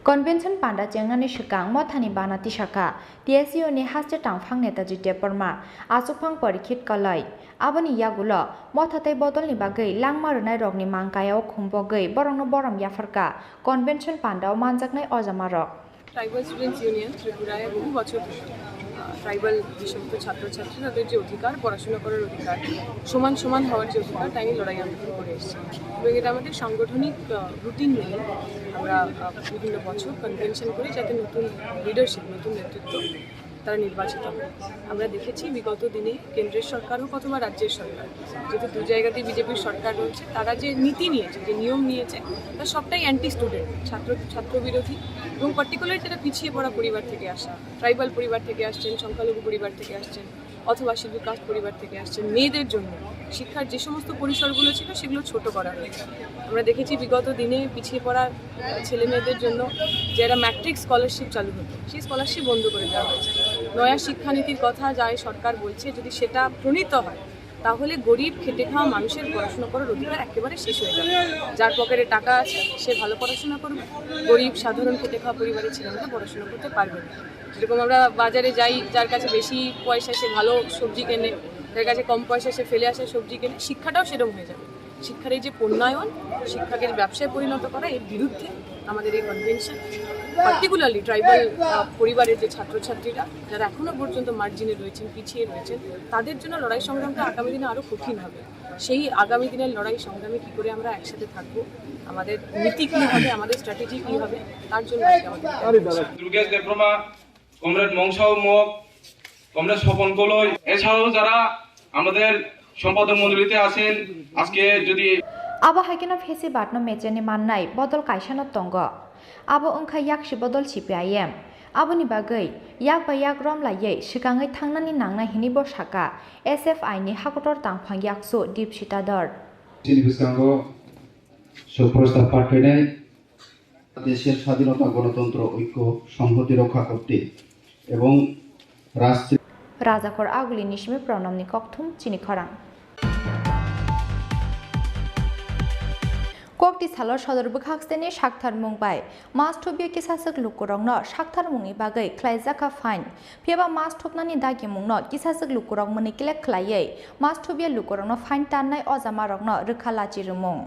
Convention panda jengnani sikang mothani banati saka TSU ni haste tangphang Netaji Debbarma Asupang Parikshit Kalai aboni yagulo mothatai bodol ni bagai langmarunai rokni mangkayao khumbogai borongno borom yafarka convention pandao manjaknai ojamarok tribal students union ত্রিপুরায় বহু বছর tribal যে সমস্ত ছাত্রছাত্রী তাদের যে অধিকার পড়াশোনা করার অধিকার সমান হওয়ার যে অধিকার তাই নিয়ে লড়াই আন্দোলন করে এসেছি এবং এটা আমাদের সাংগঠনিক রুটিন নিয়ে আমরা বিভিন্ন বছর কনভেনশন করি যাতে নতুন লিডারশিপ নতুন নেতৃত্ব তারা নির্বাচিত হবে আমরা দেখেছি বিগত দিনে কেন্দ্রের সরকার হোক অথবা রাজ্যের সরকার যেহেতু দু জায়গাতেই বিজেপির সরকার রয়েছে তারা যে নীতি নিয়েছে যে নিয়ম নিয়েছে তা সবটাই অ্যান্টি স্টুডেন্ট ছাত্র বিরোধী এবং পার্টিকুলার যারা পিছিয়ে পড়া পরিবার থেকে আসা ট্রাইবাল পরিবার থেকে আসছেন সংখ্যালঘু পরিবার থেকে আসছেন অথবা শিডিউল কাস্ট পরিবার থেকে আসছেন মেয়েদের জন্য শিক্ষার যে সমস্ত পরিসরগুলো ছিল সেগুলো ছোট করা হয়েছে আমরা দেখেছি বিগত দিনে পিছিয়ে পড়া ছেলে মেয়েদের জন্য যারা ম্যাট্রিক স্কলারশিপ চালু হতো সেই স্কলারশিপ বন্ধ করে দেওয়া হয়েছে নয়া শিক্ষানীতির কথা যায় সরকার বলছে যদি সেটা প্রণীত হয় তাহলে গরিব খেটে খাওয়া মানুষের পড়াশোনা করার অধিকার একেবারে শেষ হয়ে যাবে যার পকেটে টাকা আছে সে ভালো পড়াশোনা করবে গরিব সাধারণ খেটে খাওয়া পরিবারের ছেলেমেয়েরা পড়াশোনা করতে পারবে না যেরকম আমরা বাজারে যাই যার কাছে বেশি পয়সা সে ভালো সবজি কেনে যার কাছে কম পয়সা সে ফেলে আসে সবজি কেনে শিক্ষাটাও সেরকম হয়ে যাবে শিক্ষার এই যে পণ্যায়ন শিক্ষাকে ব্যবসায় পরিণত করা এর বিরুদ্ধে আমাদের এই কনভেনশন পার্টিকুলারলি ট্রাইবাল পরিবারের যে ছাত্রছাত্রীরা যারা এখনো পর্যন্ত মার্জিনে রয়েছেন পিছিয়ে রয়েছেন তাদের জন্য লড়াই সংগ্রামটা আগামী দিনে আরও কঠিন হবে সেই আগামী দিনের লড়াই সংগ্রামে কী করে আমরা একসাথে থাকবো আমাদের নীতি কী হবে আমাদের স্ট্র্যাটেজি কী হবে তার জন্য দুর্গেশ দেবরমা কমরেড মংসাও মক কমরেড স্বপন কলই এছাড়াও যারা আমাদের সম্পাদক মণ্ডলীতে আছেন আজকে যদি abo haikeno phesi batno mecheni mannai bodol kaisano tongo abo ongkha yakshi bodol CPIM aboni bagai yak ba yak rom laiye sikangai thangnani nangnai hini bo saka SFI ni hakotor tangphang yakso dipsitador চিনিবিসকাঙ্গো সুপ্রস্তাব পাঠ করে নেয় দেশের স্বাধীনতা গণতন্ত্র ঐক্য সংহতি রক্ষা করতে এবং রাজাখর আগুলি নিশমে প্রণমনি ককথুম চিনিখরাং kokti salor sodor bukhakseni shakthar mungbai mas thobia kisasuk lukurongno shakthar mungi bagai khlaijaka fine pheba mas thopnani dagi mungno kisasuk lukurong muni kilek khlaiei mas thobia lukurongno fine tannai ojama rokno rkhalachi rumung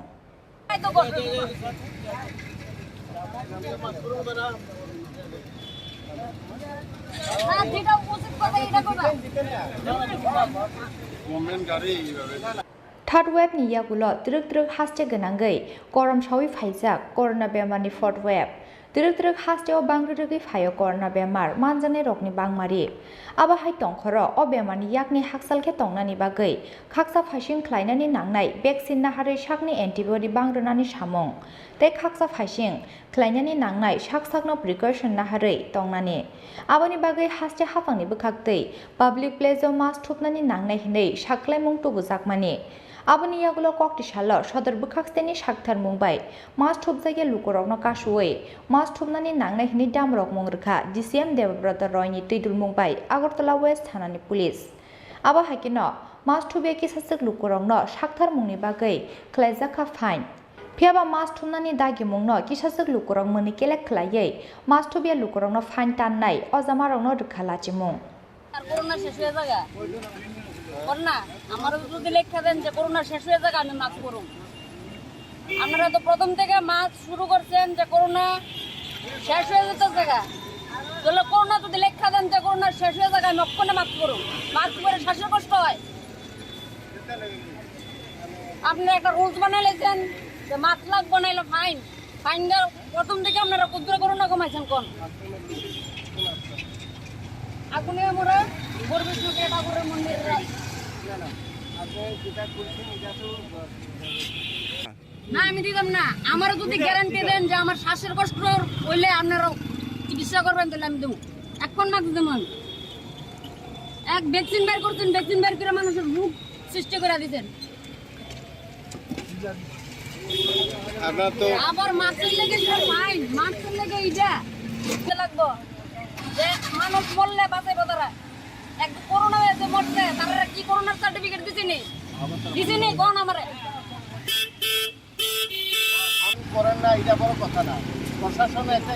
Third wave ni yagulo truk haste ganangai koram shawi faijak corona bemar ni fourth wave truk haste o bangrigi phayo corona bemar manjane rokni bangmari aba hai tongkhoro o bemar ni yakni haksal khe tongnani bagai khaksa phasing khlainani nangnai vaccine na hare sakni antibody bangrunani samung tei khaksa phasing khlainani nangnai saksakno precaution na hare tongnani aboni bagai haste hapangni bukhaktei public place o mask thupnani nangnai hinei saklaimung tubujakmani aboni yagulo kokti salo sodor bukhaksteni sakthar mungbai mas thupjage lukorokno kasui mas thupnani nangnai hini damrok mungrkha DCM Debabrata Roy ni tuidul mungbai Agartala West thanani police aba hakino mas thube ki sasek lukorokno sakthar mungni bagai khlaijaka fine phiaba mas thumnani dagi mungno kisasek lukorok mani kelek khlaiei mas thubia lukorokno fine tannai ojamarokno rkhala chimung corona শেষ হয়ে যাগা corona আমার যদি লেখা দেন যে corona শেষ হয়ে যাগা আমি mask পরুম আপনারা তো প্রথম থেকে মাস্ক শুরু করছেন যে করোনা শেষ হয়ে যেতে জায়গা তাহলে করোনা যদি লেখা দেন যে করোনা শেষ হয়ে যাগা আমি অক্ষণে মাস্ক পরুম মাস্ক পরে শ্বাসের কষ্ট হয় আপনি একটা রুলস বানাইলেছেন যে মাস্ক লাগবে বানাইলে ফাইন ফাইন প্রথম থেকে আপনারা কুদ্দুরে করোনা কমাইছেন কোন আগুনে আমরা গর্বিষ্ণুকে ঠাকুরের মন্দির না আমি দিতাম না আমারও যদি গ্যারান্টি দেন যে আমার শ্বাসের কষ্ট হইলে আপনারা চিকিৎসা করবেন তাহলে আমি দেবো এখন মাস্ক দেবেন এক ভ্যাকসিন বের করছেন ভ্যাকসিন বের করে মানুষের রোগ সৃষ্টি করে দিতেন আবার মাস্কের লেগে ফাইন মাস্কের লেগে এটা লাগবো যে মানুষ মরলে বাঁচাইবো তারা এক করোনা হয়েছে মরছে তারা কি করোনার সার্টিফিকেট দিছেনি কোন আমারে করেন না এটা বড় কথা না প্রশাসন একটা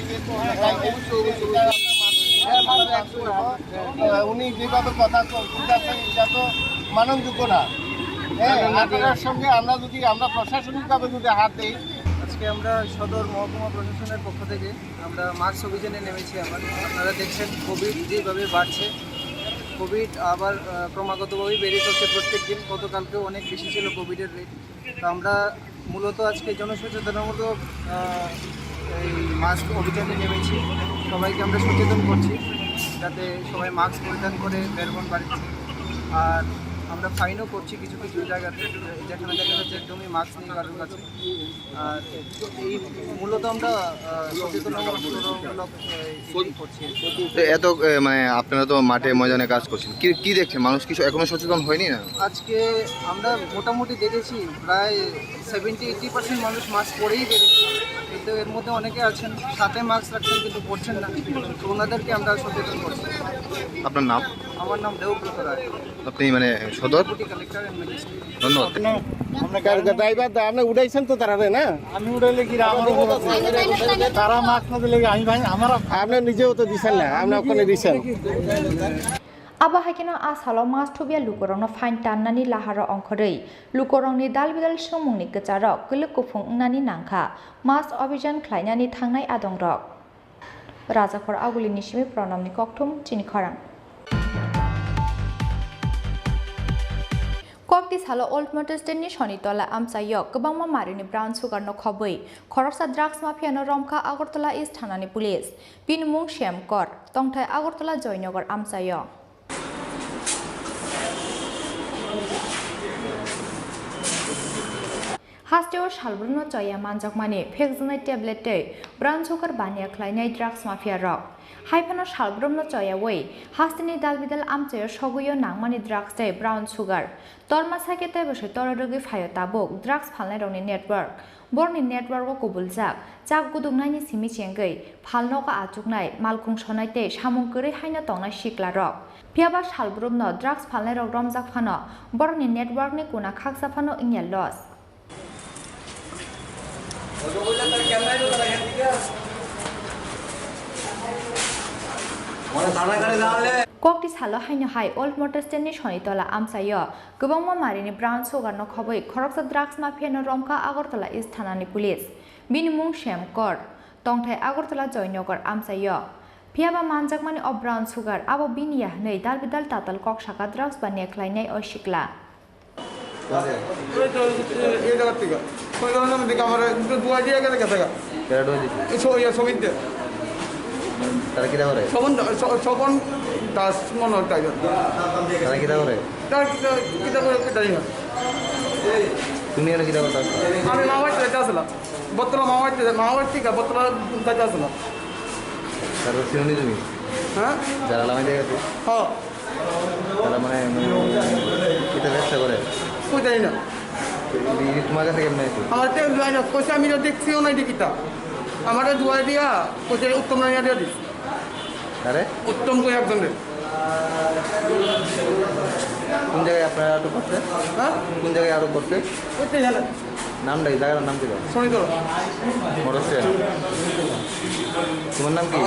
উনি যেভাবে কথা বলতেছেন এটা তো মাননযোগ্য না আপনার সঙ্গে আমরা প্রশাসনিকভাবে যদি হাত দিই আজকে আমরা সদর মহকুমা প্রশাসনের পক্ষ থেকে আমরা মাস্ক অভিযানে নেমেছি আপনারা দেখছেন কোভিড যেভাবে বাড়ছে কোভিড আবার ক্রমাগতভাবেই বেড়ে চলছে প্রত্যেক দিন গতকালকেও অনেক বেশি ছিল কোভিডের রেট তো আমরা মূলত আজকে জনসচেতনমূলক এই মাস্ক অভিযানে নেমেছি সবাইকে আমরা সচেতন করছি যাতে সবাই মাস্ক পরিধান করে বের হন বাড়িতে আর আমরা ফাইনও করছি কিছু কিছু জায়গাতে যেখানে দেখা যাচ্ছে একদমই মাস্ক নেই কারোর কাছে আর এই মূলত আমরা সচেতনমূলক করছি এত মানে আপনারা তো মাঠে ময়দানে কাজ করছেন কি দেখছেন মানুষ কিছু এখনো সচেতন হয়নি না আজকে আমরা মোটামুটি দেখেছি প্রায় 70-80% মানুষ মাস্ক পরেই বেরোচ্ছে কিন্তু এর মধ্যে অনেকে আছেন সাথে মাস্ক রাখছেন কিন্তু পরছেন না তো ওনাদেরকে আমরা সচেতন করছি আপনার নাম আমার নাম দেবব্রত রায় আপনি মানে সদর কালেক্টর এন্ড ম্যাজিস্ট্রেট ধন্যবাদ আপনার ড্রাইভার আপনি উঠাইছেন তো তারা না আমি উঠাইলে কি তারা মাস্ক না দিলে আমি ভাই আমার আপনি নিজেও তো দিছেন না আপনি ওখানে দিছেন aba hakino asalo mas thubia lukorongno fine tannani lahara ongkhorei lukorongni dalbidal somungni kecharok kuluk kufung nani nangkha mas obhijan khlainani thangnai adongrok rajakhor agulini simi pranamni kokthum chini khorang kokti salo old motor stand ni sonitola amchayok kobangma marini brown sugar no khoboi khoroksa drugs mafia no romkha agartala east thanani police pinmung shamkor tongthai agartala joynagar amchayok हास्टेव सालब्रनो चया मानजाकमानि फेकजनाय टेब्लेटै brown sugar बानिया ख्लायनाय drugs mafia रक हाइफानो सालब्रनो चयावै हास्टेनि दालबिदाल आमचयो सगुयो नांमानि drugs दै brown sugar Tarma साकेते बसे तररगै फायो Tabuk drugs फालनाय रंनि network बरनि नेटवर्कआव कबुलजाक जाक गुदुंनायनि सिमि चेंगै फालनोका आचुकनाय मालकुं सनायते सामुंगरै हायनो तंनाय सिक्ला रक पियाबा सालब्रनो drugs फालनाय रक रमजाक फानो बरनि नेटवर्कनि कुना खाकसा फानो इंया लस kokti salo haino hai old motor stand ni sonitola amchayo gobangma marini brown sugar no khoboi khoroksa drugs mafia no romkha agartala east thanani police binimung shamkor tongthai agartala joynagar amchayo Piaba manjakmani o brown sugar abo binia nei dal bidal tatal kok shaka drugs ba neklainai o shikla. এই জায়গার থেকে ওই ধরনের দিকে আমার দুয়া দিয়ে গেলে গেছে তারা কিটা করে সবন দাস মনে হয় টাইগার তারা কিটা করে তার কিটা করে জানি না তুমি এনে কিটা করতে আমি মামার চাইতে আসলাম বতলা মামার থেকে বতলা চাইতে আসলাম তারপর চিনি তুমি হ্যাঁ যারা লামাই দিয়ে গেছে হ্যাঁ তারা মানে কিটা ব্যবসা করে কই জানি না তোমার কাছে কেমন আছে আমার তো জানি না কোচে আমি দেখছিও না দিকিটা আমার দুয়া দিয়া কোচে উত্তম রানিয়া দিয়া দিস আরে উত্তম কই একজনের কোন জায়গায় আপনারা আটক করছে হ্যাঁ কোন জায়গায় আটক করছে ওইটাই জানেন নামটা কি জায়গার নাম কি শনিদর মোটর স্ট্যান্ড তোমার নাম কি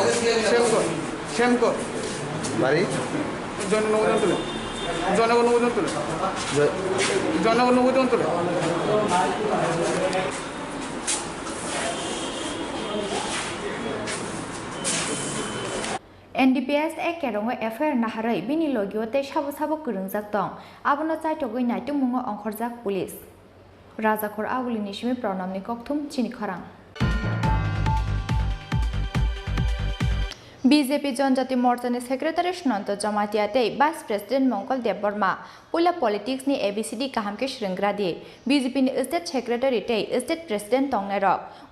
শ্যামকর বাড়ি জনগণ তুলে NDPS ekerong FIR naharai bini logiote sabo kurungjak tong abono chaitogoi naitung mungo ongkhorjak police Rajakor Abuli Nishimi Pranamni Kokthum Chini Khorang BJP जनजाति मोर्चानि सेक्रेटारी सुनन्त जमातियाते भाइस प्रेसिडेन्ट मंगल देव बर्मा पहिला पॉलिटिक्स नि ABCD काहाम के श्रृंगरा दि BJP नि स्टेट सेक्रेटारी ते state president तंगनेर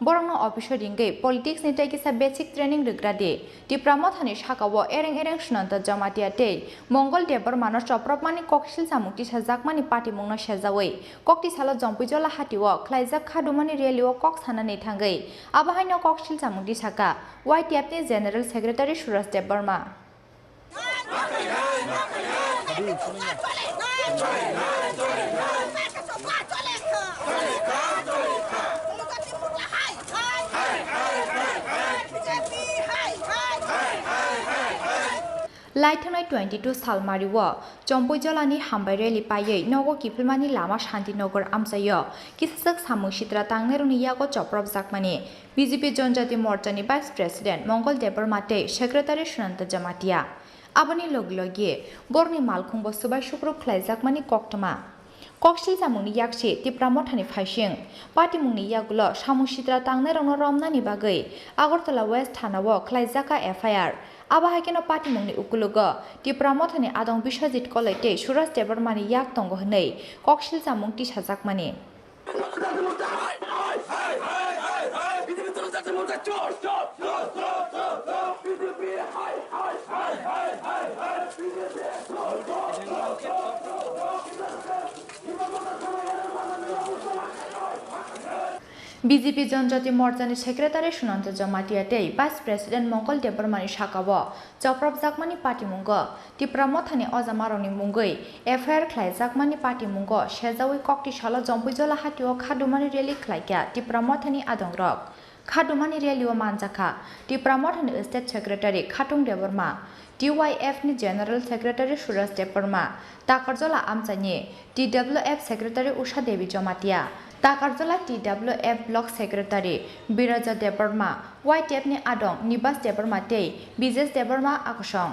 बरंग officer रिंगे politics नि तैकिसा basic training रिग्रा दि टिप्राम थानि शाखाव एरें सुनन्त जमातियाते मंगल देव Burma न चप्रपमानि कक्सिल सामुक्ति साजाकमानि party मुंगन सेजावै कक्ति साला जम्पुजला हाटिव ख्लाइजाक खादुमानि रेलिव कक सानानै थांगै आबाहायनो कक्सिल सामुक्ति साका YTF नि जनरल सेक्रेटारी सुरज देव बर्मा लाइथानाय 22 सालमारिव चम्पयजलानि हामबाय रेलि पायै नगो किफिलमानि लामा शान्तिनगर आमसायो किसक सामुं सित्रा तांगनेरुनि यागो चप्रब जाकमानि BJP जनजाति मोर्चानि भाइस प्रेसिडेन्ट मंगल देव बर्माते सेक्रेटारी सुनन्त जमातिया आबनि लगे बरनि मालखुं बसुबाय सुक्रुब ख्लाइजाकमानि कक्तमा कक्सिल सामुंनि याकसे तिप्राम थानि फाइसिं पार्टी मुंनि यागुलो सामुं सित्रा तांगनेरुनो रमनानि बागै आगरतला वेस्ट थानाव ख्लाइजाका FIR आबाहायकेनो पार्टी मुंनि उकुलुग तिप्राम थानि आदं बिश्वजित कलेते सुरज देव बर्मानि याक तंग हनै कक्सिल सामुं तिसाजाकमानि BJP जनजाति मोर्चानि सेक्रेटारी सुनन्त जमातियाते भाइस प्रेसिडेन्ट मंगल देव बर्मानि शाखाव चप्रब जाकमानि पार्टी मुंग तिप्राम थानि अजामारनि मुंगै FIR ख्लाइजाकमानि पार्टी मुंग सेजावै कक्ति साला जम्पुजला हाटिव खादुमानि रेलि ख्लाइका तिप्राम थानि आदंरक खादुमानि रेलिव मानजाखा तिप्राम थानि स्टेट सेक्रेटारी खाटुं देव बर्मा TYF नि जनरल सेक्रेटारी सुरज देव बर्मा ताकरजला आमचानि TWF सेक्रेटारी उषा देवी जमातिया ताकरजला TWF ब्लॉक सेक्रेटारी बिराजा देव बर्मा YTF नि आदं निबास देव बर्मा ते बिजेस देव बर्मा आकसं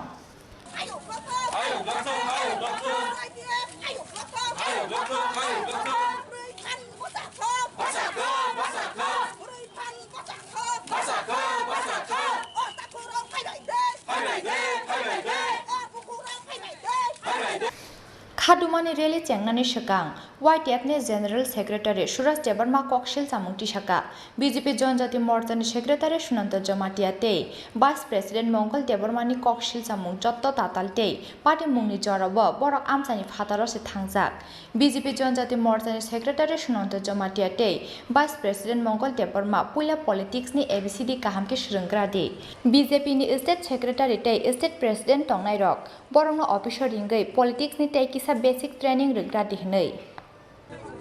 खादुमानि रेलि चेंगनानि सिगां YTF नि जनरल सेक्रेटारी सुरज देव बर्मा कक्सिल सामुंति साका BJP जनजाति मोर्चानि सेक्रेटारी सुनन्त जमातियाते भाइस प्रेसिडेन्ट मंगल देव बर्मानि कक्सिल सामुं जत्त तातालते party मुंनि जराव बरक आमसानि फातारसे थांजाक BJP जनजाति मोर्चानि सेक्रेटारी सुनन्त जमातियाते भाइस प्रेसिडेन्ट मंगल देव Burma पहिला politics नि ABCD काहामके श्रृंगरा दि BJP नि स्टेट सेक्रेटारी ते स्टेट प्रेसिडेन्ट तंगनाय रक बरंग अफिसर रिंगै पॉलिटिक्स नि तैकिसा बेसिक ट्रेनिंग रिग्रा दिहनै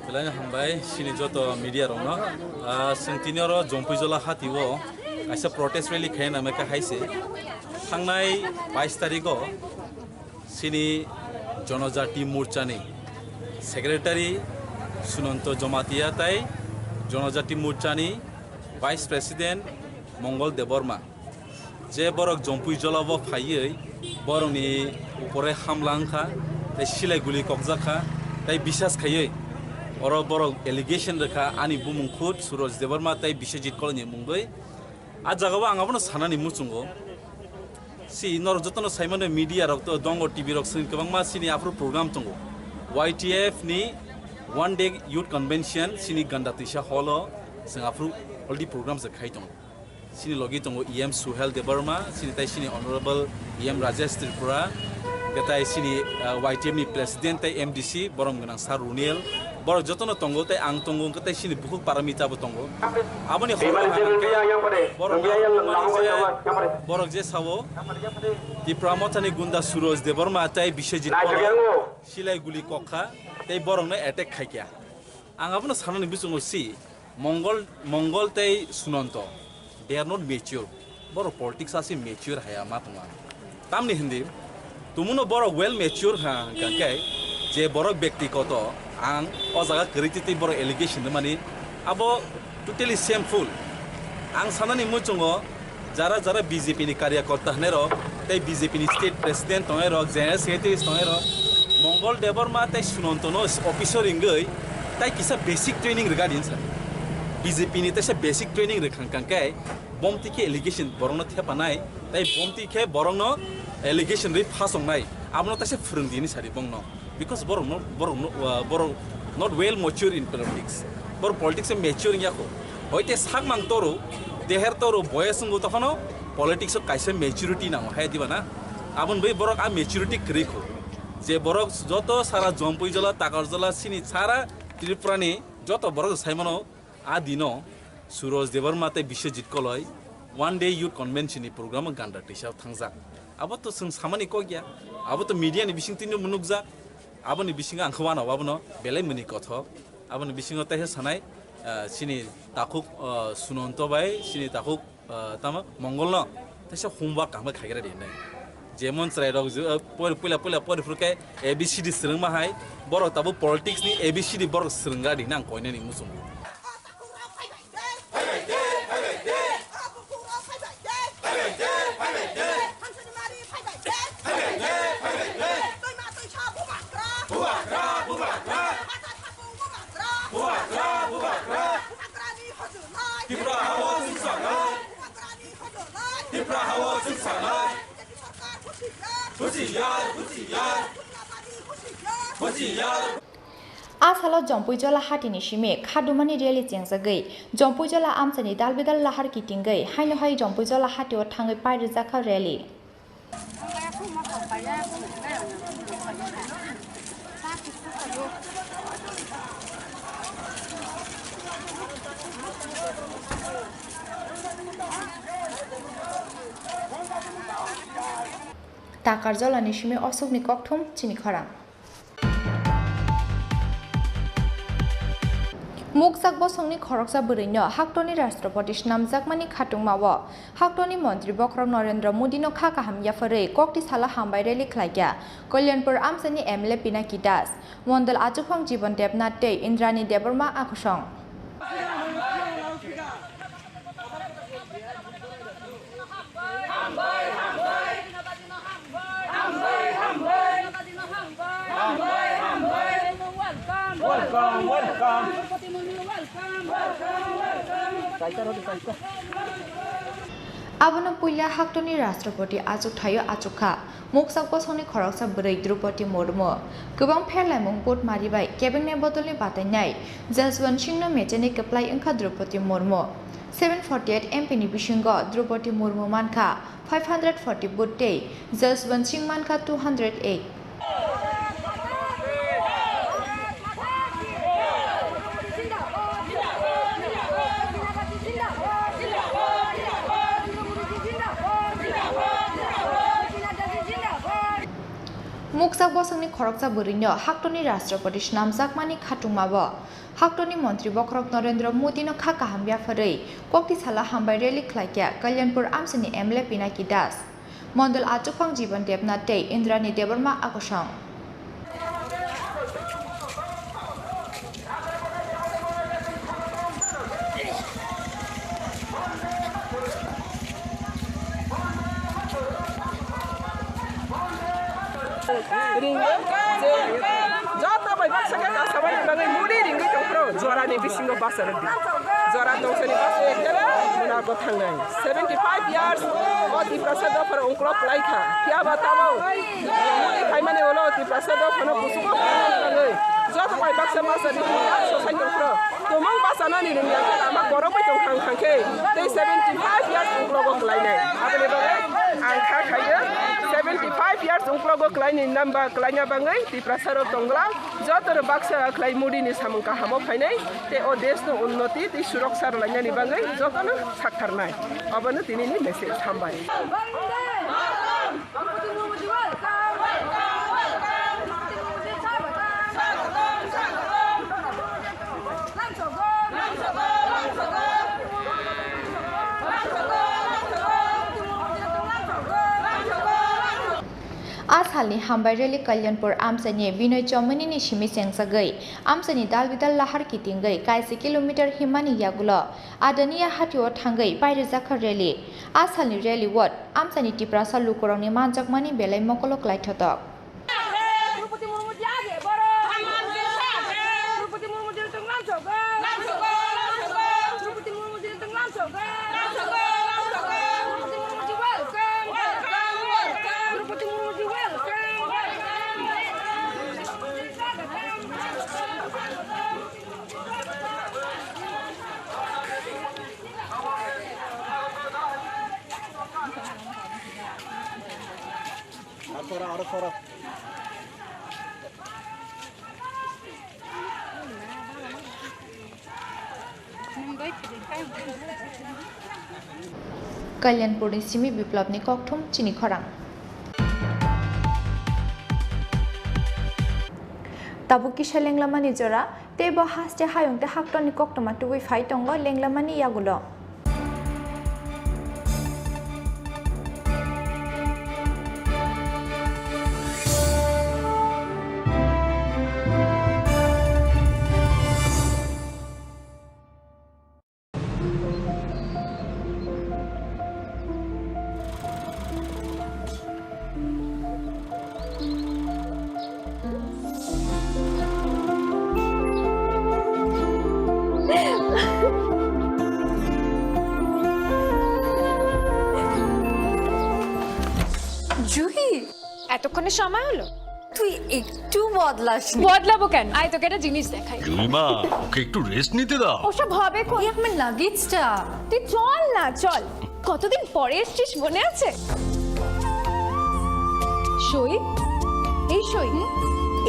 बेलाय हामबाय सिनि जत मीडिया रंग संतिनियर जम्पुजला हातिवो आइसा प्रोटेस्ट रैली खाय नामेका हाइसे थांनाय 22 तारिखो सिनि जनजाति मोर्चानि सेक्रेटारी सुनन्त जमातिया ताई जनजाति मोर्चानि भाइस प्रेसिडेन्ट मंगल देव बर्मा যে বরক জম্পুই জলাব ফাইयै বরংনি উপরে হামলাংখা তাই সিলাইগুলি ককজাখা তাই বিশ্বাস খাইयै অর বরক এলিগেশন রেখা আনি বুমুংখুদ সুরজ দেববর্মা তাই Biswajit colony মুংबै R জাগাবো আঙাবনো সানানি মুচুঙ্গো si nor jotono saimano media rok to dongo tv rok sin kabangma sini afro program tongo YTF ni one day youth convention sini ganda tisha holo sing afro already programs a khai tongo sini logi tongo em suhel debarma sini tai sini honorable em rajesh tripura gatai sini YTF ni president tai mdc borom ganang sarunil borok jotono tongo tai ang tongo gatai sini bukuk paramita bo tongo aboni borok je sawo Tripura motani gunda suroj debarma tai bishojit silai guli kokha tai borok na attack khaikya ang abono sanani bisungo si mongol tai sunonto they are not mature borok politics asi mature haya matuma tamni hindi tumuno borok well mature ha kankai je borok byaktigoto ang o jaga kriti borok allegation mani abo totally shameful ang sanani muchungo jara jara BJP ni karyakarta hnero tai BJP ni state president tonero general secretary tonero mongol deborma tai sunontono officer ingai tai kisa basic training regarding sa BJP ni tai basic training rekhang kangkai bomti ke allegation borongno thepanai tai bomti ke borongno allegation ri phasongnai amno tai frungdini sari bongno because borong not well mature in politics politics mature yako hoite sagmang toru deher toru boyasung tokono politics kaisa maturity na hai dibana abon bai borok a maturity kriko je borok joto sara jompui jola takar jola sini sara Tripura ni joto borok saimano a dino suroj debarma tai biশ্বজিৎ koloi one day youth convention ni program ganda tisha thangjak abo to sung samani ko gya abo to media ni bising tinno munukja abo ni bisinga angkhwana wabono belai muni kothok abo ni bisingo tai sanai sini takuk sunonto bai sini takuk tama mongol no tesa homework kama khagira de nai jemon chrai rok pula furkai ABCD srungma hai borok tabu politics ni ABCD borok srunga di nang koine ni musung आसालाव जम्पुइजला हाटिनि सिमे खादुमानि rally जेंजागै जम्पुइजला आमसानि दालबेदाल लाहार किटिंगै हाइनो high जम्पुइजला हाटियाव थाङै पाइरजाखा रेलि टाकार जलानि सिमे असुकनि ककथुम चिनि खरां मुखजाक बसंनि खरकसा बरैनो हाक्टनि राष्ट्रपति नामजाकमानि खाटुंमावो हाक्टनि मन्त्री बक्रक नरेन्द्र मोदीनो खाका हामयाफोरै कक्ति साला हामबाय रेलि ख्लाइया कल्याणपुर आमसानि एमएलए पिनाकी दास मण्डल आचुफां जीवन देबनाथ दै इन्द्राणी देबबर्मा आखुसं आबनो पुइला हाक्टनि राष्ट्रपति आजुक थायो आजुखा मुखजाक बसंनि खरकसा बरै द्रौपदी मुर्मु गोबां फेरलायमुं भट मारिबाय केबिनेट बदलनि बादायनाय जसवन्त सिंहनो मेजेनि कप्लाय ओंखा द्रौपदी मुर्मु 748 एमपि नि बिसिंग द्रौपदी मुर्मु मानखा 540 भोट दै जसवन्त सिंह मानखा 208 मुखजाक बसंनि खरकसा बरैनो हाक्टनि राष्ट्रपति नामजाकमानि खाटुंमाबो हाक्टनि मन्त्री बक्रक नरेन्द्र मोदीनो खाका हामयाफोरै कक्तिसाला हामबाय रेलि ख्लाइया कल्याणपुर आमसानि एमएलए पिनाकी दास मण्डल आचुफां जीवन देबनाथ दै Indrani Debbarma आखुसं ringo je jata bai baksa ka sabai bangai muri ringo tongpro jora ni bisingo basar di jora tongsani basa ekdara muna ko thangai 75 years o di prasad for ongklo plaika kya batao muri khaimane holo di prasad phano kusuko bangai jata bai baksa basa di sosai tongpro tomang basa na ni ringo ama korok bai tong khang khangke te 75 years ongklo ko klainai abane bangai angkha khaiya 75 years ongklo ko klaini namba klaina bangai di prasaro tongla jotor baksa klai muri ni samungka hamo phainai te o desh no unnoti ti suraksa laina ni bangai jotono saktarnai abano tini ni message hambai आज हालनि हामबाय रेली कल्याणपुर आमसानि बिनय चौमनी नि सिमी सेंसागै आमसानि दालबिदाल लाहार कितिंगै कायसे kilometre Himani यागुलो आदानिया हाथियो थांगै Pierre जाखा रेली आज हालनि रेली what आमसानि टिप्रासा लुकुरंनि मानजाकमानि बेलाय मकलक लाइथतक कल्याणपुरनि सिमी बिप्लबनि ककथुम चिनि खरां ताबुकिसा लेंलामानि जरा तेबो हास्ते हायंते हाक्टनि ककटमा टुबि फाइटंगो लेंलामानि यागुलो জুহি এতক্ষণে সময় হলো তুই একটু বদলাসনি বদলাবো কেন আয় তোকে একটা জিনিস দেখাই জুইমা ওকে একটু রেস্ট নিতে দাও ওসব হবে কোন আমার লাগেজটা তুই চল না চল কতদিন পরে এসেছিস মনে আছে সই এই সই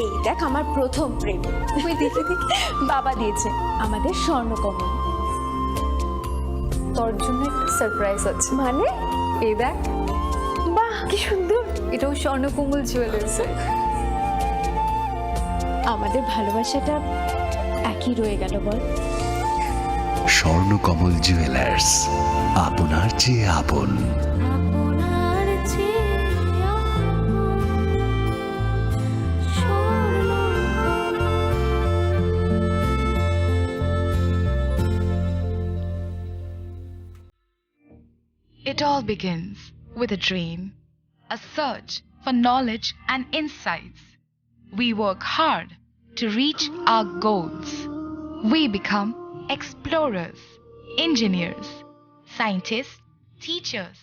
এই দেখ আমার প্রথম প্রেম তুই দেখে দেখি বাবা দিয়েছে আমাদের স্বর্ণকমল তোর জন্য একটা সারপ্রাইজ আছে মানে এই দেখ বাহ কি সুন্দর এটাও স্বর্ণকমল জুয়েলার্স আমাদের ভালোবাসাটা একই রয়ে গেল বল স্বর্ণকমল জুয়েলার্স আপনার চেয়ে আপন It all begins with a dream, a search for knowledge and insights. We work hard to reach our goals. We become explorers, engineers, scientists, teachers,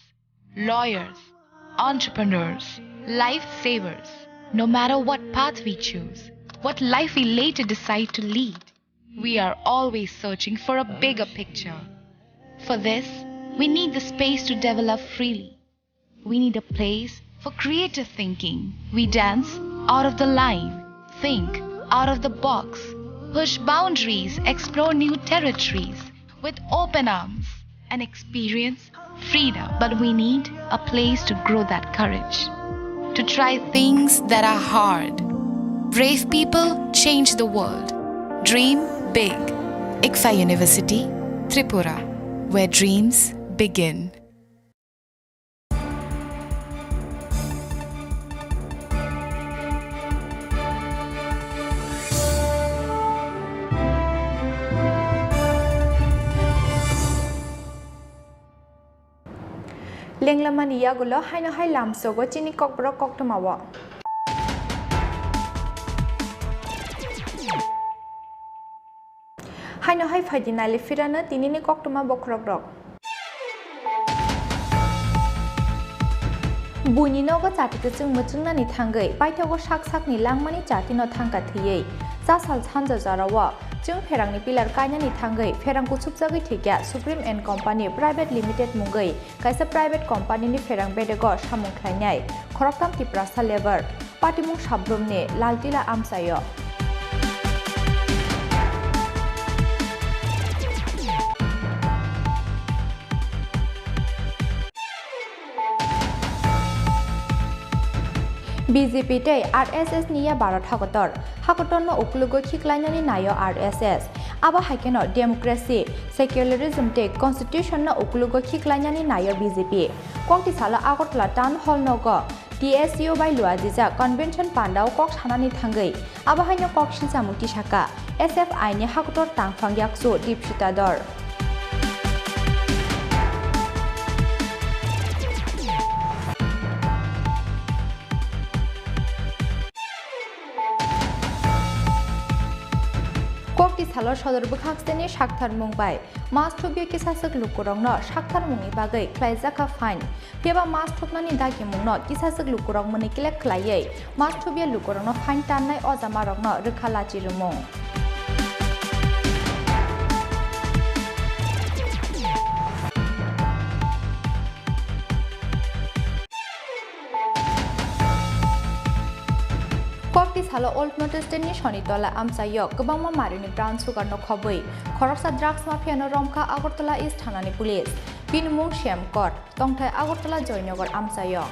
lawyers, entrepreneurs, lifesavers. No matter what path we choose, what life we later decide to lead, we are always searching for a bigger picture. For this, we need the space to develop freely. We need a place for creative thinking. We dance out of the line, think out of the box, push boundaries, explore new territories with open arms and experience freedom. But we need a place to grow that courage, to try things that are hard. Brave people change the world. Dream big. ICFA University, Tripura, where dreams begin. लेंलामानि यागुलो हायनो हाय लामसोगो चिनि ककब्रक ककटमावो হাইনো হাই ফাইদি নাইলে ফিরানো তিনিনি কক্টমা বখরক রক বুইনি নগো চাটিखौ जों मोजोंनानै थांगै बायथागो साक-साकनि लांमानि चाटिनो थांगा थैयै जासाल सानजा जारावा जों फेरांनि पिलार कायनानि थांगै फेरांखौ सुबजागै थैग्या supreme and company private limited मुंगै कायसा प्राइवेट कम्पानीनि फेरां बेदेगो सामुं ख्लायनाय खरकताम त्रिपुरा लेबर पाटिमुं साब्रुमनि लालटिला आमसायो BJP tei RSS niya 12 hakotor no uklugo khiklainani nayo RSS aba haikeno democracy secularism tei constitution no uklugo khiklainani nayo BJP kokti sala agortla town hall no go TSU by luajija convention pandao kok sanani thangai aba haino kok sinsa muti saka SFI ni hakotor tangphang yaksu dipsitador kokti salo sodor bukhakseni shakthar mungbai mas thobia kisasek lukurongno shakthar mungi bagai klaijaka fine peba mas thopnani dagi mungno kisasek lukurong mani kilek khlaiei mas thobia lukurongno fine tannai ojamarongno rikhala chirumung kokti salo old motor ni sonitola amsayo gobangma marini brown sugar no khoboi khoroksa drugs mafia no romka agartala east thanani police pinmung shem court tongthai agartala joynagar amsayo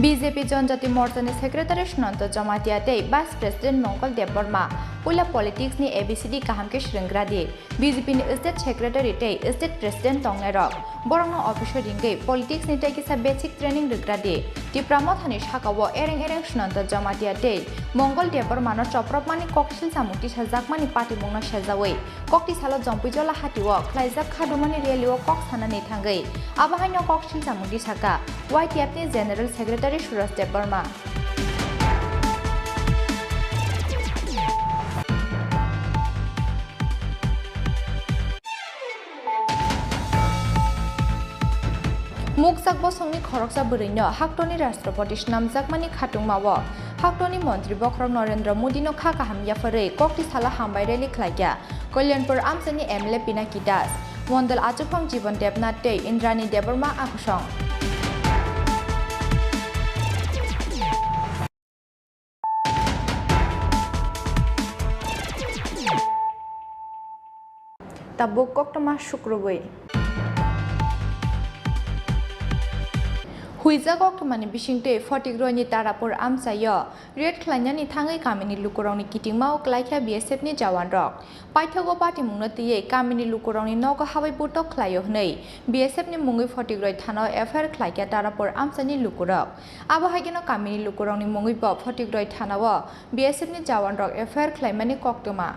BJP जनजाति मोर्चानि secretary सुनन्त जमातियाते vice president मंगल देव Burma पुला politics नि ABCD काहामके श्रृंगरादि BJP नि state secretary ते state president तंगनेरक बरंनो officer रिंगे politics नि तेकिसा basic training रिग्रादि Tripura मथानि शाखावो एरें सुनन्त जमातियाते मंगल देव बर्मानो चप्रपमानि कक्सिल सामुक्ति साजाकमानि party मुंनो सेजावै कक्ति सालो जम्पिजला हाटिवो ख्लाइजाक खादुमानि रेलिओ कक सानानि थांगै आबाहायनो कक्सिल सामुक्ति शाखा YTF नि जनरल सेक्रेटारि सुरज देव बर्मा मुखजाक बसंनि खरकसा बरैनो हाक्टनि राष्ट्रपति नामजाकमानि खाटुंमावो हाक्टनि मन्त्री बख्रक नरेन्द्र मोदीनो खा काहामयाफोरै कक्ति साला हामबाय रेलि ख्लायग्या कल्याणपुर आमसानि MLA पिनाकी दास मण्डल आचुफां जीवन देबनाथ तै इन्द्राणी देबर्मा आखुसं tabuk koktoma शुक्रबै हुइजा कोक्टमानि बिसिंते फटिग्रोनि तारापुर आमसायो रेड ख्लाइनानि थाङै कामिनि लुकुरंनि किटिंमाव क्लाइखा BSF नि जवान रक पाइथागो पार्टी मुंनो तियै कामिनि लुकुरंनि नगो हाबै बुटक ख्लायो हनै BSF नि मुङै फटिग्रोय थानाव FIR ख्लाइखा तारापुर आमसानि लुकुरक आबो हागिनो कामिनि लुकुरंनि मुङै ब फटिग्रोय थानाव BSF नि जवान रक FIR ख्लाइमानि कोक्टमा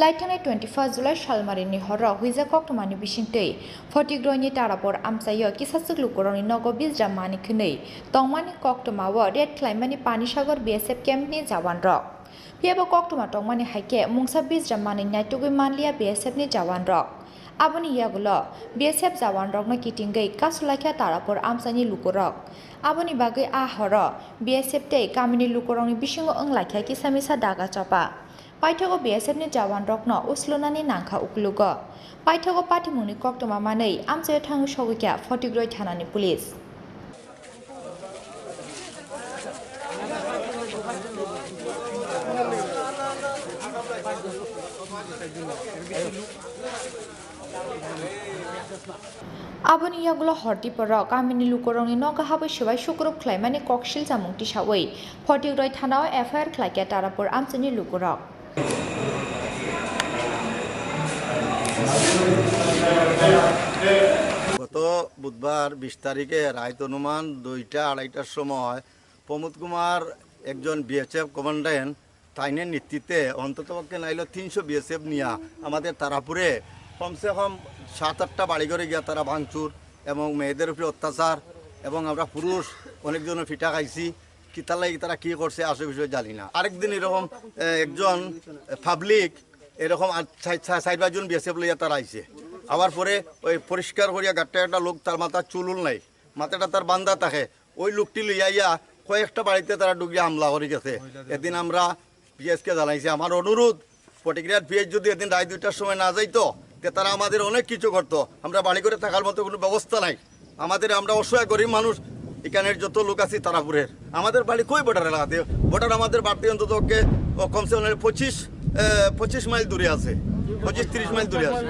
लाइथानाय 21 जुलाई सालमारिनि हर हुइजा कोक्टमानि बिसिंतै फटिग्रोयनि तारापुर आमसायो किसासुक लुकुरंनि नगो बिज्रा मानिखनै तंमानि कोक्टमाव रेड क्लाइमानि पानिसागर BSF केम्पनि जवान रक पेबो कोक्टमा तंमानि हाइके मुंसा बिज्रा मानि नाइटुगै मानलिया BSF नि जवान रक आबनि यागुलो BSF जवान रकनो किटिंगै कासुलाइखा तारापुर आमसानि लुकुरक आबनि बागै आहर BSF तै कामिनि लुकुरंनि बिसिङो अंलाइखा किसामिसा दागा चपा पाइथागो BSF नि जवान रकनो उसलुनानि नांखा उक्लुगो पाइथागो पाटिमुनि कोक्टमा मानै आमसायो थाङो सगैख्या फटिग्रोय थानानि पुलिस आबनि यागुलो हरटिपर कामिनि लुकुरंनि नगा हाबै सिबाय सुक्रुब ख्लाइमानि कक्सिल जामुंति सावै फटिग्रोय थानाव FIR ख्लाइख्या तारापुर आमसानि लुकुरक গত বুধবার 20 তারিখে রাত অনুমান 2টা-2:30টার সময় প্রমোদ কুমার একজন বিএসএফ কমান্ড্যান্ট, তাইনের নেতৃত্বে অন্ততপক্ষে নাইলো 300 বিএসএফ নিয়া আমাদের তারাপুরে কমসে কম 7-8টা বাড়িঘরে গিয়া তারা ভাঙচুর এবং মেয়েদের উপরে অত্যাচার, এবং আমরা পুরুষ অনেকজনের ফিটা খাইছি। কিতালাই তারা কী করছে আসে বিষয়ে জানি না। আরেকদিন এরকম একজন পাবলিক এরকম 4-5 বিএসএফ লইয়া তারা আইছে, আবার পরে ওই পরিষ্কার করিয়া গাট্টা একটা লোক, তার মাথার চুলুল নাই, মাথাটা তার বান্ধা থাকে, ওই লোকটি লইয়া ইয়া কয়েকটা বাড়িতে তারা ঢুকিয়ে হামলা করে গেছে। এদিন আমরা পিএসকে জানাইছি, আমার অনুরোধ প্রতিক্রিয়ার পিএস যদি এদিন রায় 2টার সময় না যাইতো তে তারা আমাদের অনেক কিছু করতো। আমরা বাড়ি করে থাকার মতো কোনো ব্যবস্থা নাই আমাদের, আমরা অসহায় গরিব মানুষ। এখানের যত লোক আছি তারাপুরের, আমাদের বাড়ি কই বর্ডার এলাকাতে, বর্ডার আমাদের বাড়তি অন্তত কমসে কম 25 মাইল দূরে আছে, 25-30 মাইল দূরে আছে,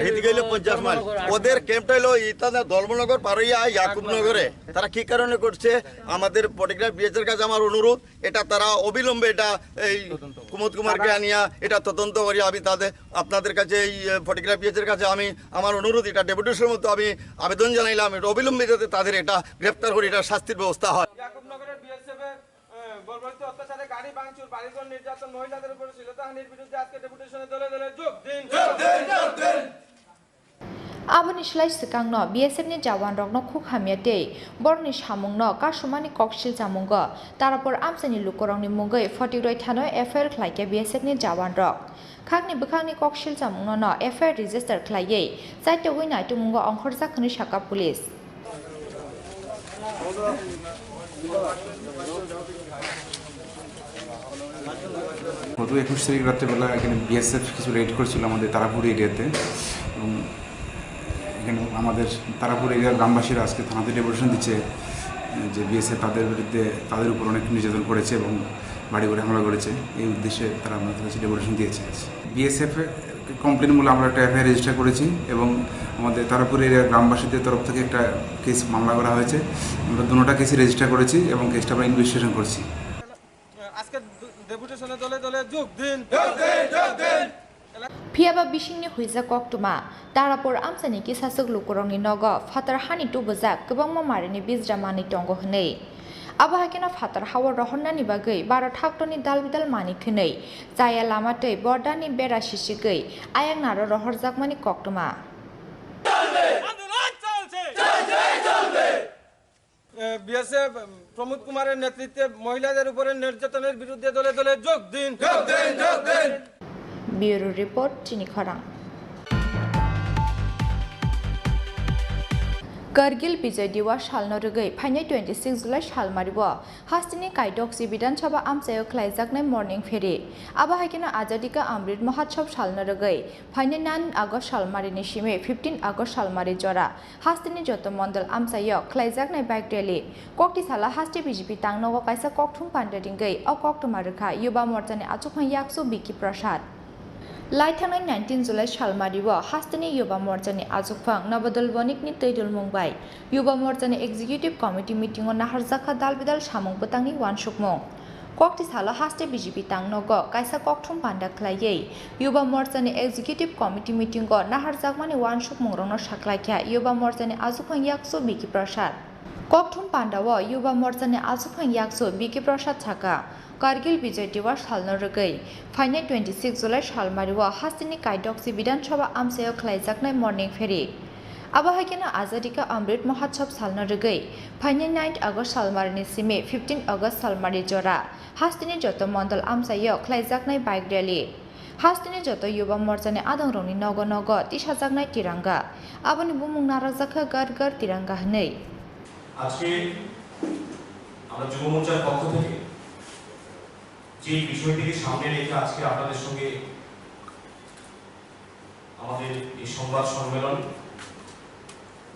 এদিকে 50 মাইল। ওদের ক্যাম্পটা হলো ইতাদা ধর্মনগর পারইয়া ইয়াকুবনগরে। তারা কি কারণে করছে আমাদের পটিগ্রাফ বিএসের কাছে আমার অনুরোধ, এটা তারা অবিলম্বে এটা এই কুমোদ কুমারকে আনিয়া এটা তদন্ত করি। আমি আপনাদের কাছে এই পটিগ্রাফ বিএসের কাছে আমি আমার অনুরোধ, এটা ডেপুটেশনের মতো আমি আবেদন জানাইলাম, এটা অবিলম্বে যাতে তাদের এটা গ্রেপ্তার করে এটা শাস্তির ব্যবস্থা হয়। অত্যাচারে গাড়ি ভাঙচুর, বাড়িঘর নির্যাতন, মহিলাদের উপর শ্লীলতাহানির বিরুদ্ধে আজকে ডেপুটেশনে দলে দলে যোগ দিন। Aboni shlai sikang no BSF ni jawan rok no khuk hamya tei borni samung no kasumani koksil jamungo tarapor amsani lukorong ni mungai 40 thano FIR khlaike BSF ni jawan rok khakni bukhangni koksil jamung no FIR register khlaiye saite wina tumungo onghorjak khni shaka police গত 21 তারিখ রাত্রেবেলা এখানে BSF কিছু red করেছিল আমাদের তারাপুর এরিয়াতে, এবং এখানে আমাদের তারাপুর এরিয়ার গ্রামবাসীরা আজকে থানাতে ডেপুটেশন দিচ্ছে যে বিএসএফ তাদের বিরুদ্ধে তাদের উপর অনেক নির্যাতন করেছে এবং বাড়ি বাড়ি হামলা করেছে। এই উদ্দেশ্যে তারা আমাদের কাছে ডেপুটেশন দিয়েছে। বিএসএফ কমপ্লেন মূলে আমরা একটা এফআইআর রেজিস্টার করেছি এবং আমাদের তারাপুর এরিয়ার গ্রামবাসীদের তরফ থেকে একটা কেস মামলা করা হয়েছে। আমরা দুটোটা কেসই রেজিস্টার করেছি এবং কেসটা আমরা ইনভেস্টিগেশন করছি। Phiaba bisingni huija koktuma tarapor amsani ki sasuk lukorongni nogo fatar hani tubujak kwbangma marini bijramani tongo hnei abo hakena fatar hawar rohonnani bagui 12 thaktoni dalbidal mani khunei jaya lamatei bordani bera sisigui ayang naro rohorjakmani koktuma BSF Pramod কুমারের নেতৃত্বে মহিলাদের উপরে নির্যাতনের বিরুদ্ধে দলে দলে যোগ দিন। Bureau Report Chini Kharang Kargil Bijay Diwas Shalno Rugai Phainai 26 July Shalmaribo Hastini Kaidok Bidan Sabha Amsayo Klaijaknai Morning Ferry Aba Hakina Azadika Amrit Mahotsav Shalno Rugai Phainai 9 August Shalmarini Shime 15 August Shalmari Jora Hastini Joto Mondal Amsayo Klaijaknai Bike Rally Kokti Sala Hasti BJP Tangnogo Kaisa Kokthum Pandaringai O Koktumarukha Yuba Morjani Achukhan Yaksu Biki Prasad Laithanai 19 July Shalmaribo Hastini Yuba Morjani Azukphang Nabadol Bonikni Teidul Mumbai Yuba Morjani Executive Committee meeting on Naharjakha Dalbidal Samung Putangni Wansukmung Kokti Sala Haste BJP Tangnogo Kaisa Kokthum Panda Khlaiye Yuba Morjani Executive Committee meeting on Naharjakmani Wansukmung Rono Shaklaikya Yuba Morjani Azukphang Yaksu Biki Prasad Kokthum Pandawo Yuba Morjani Azukphang Yaksu Biki Prasad Chaka Kargil Bijay Diwas Shalno Rugai Phainai 26 July Shalmaribo Hastini Kaidok Bidan Sabha Amsayo Klaijaknai Morning Ferry Aba Hakena Azadika Amrit Mahotsav Shalno Rugai Phainai 9 August Shalmarini Sime 15 August Shalmari Jora Hastini Joto Mondal Amsayo Klaijaknai Bike Rally Hastini Joto Yuba Morjani Adangroni Nogo Nogo Tishajaknai Tiranga Aboni Bumung Narakjakha Gar Gar Tiranga Hnei আজকে আমরা যুব মোর্চার পক্ষ থেকে যে বিষয়টিকে সামনে রেখে আজকে আপনাদের সঙ্গে আমাদের এই সংবাদ সম্মেলন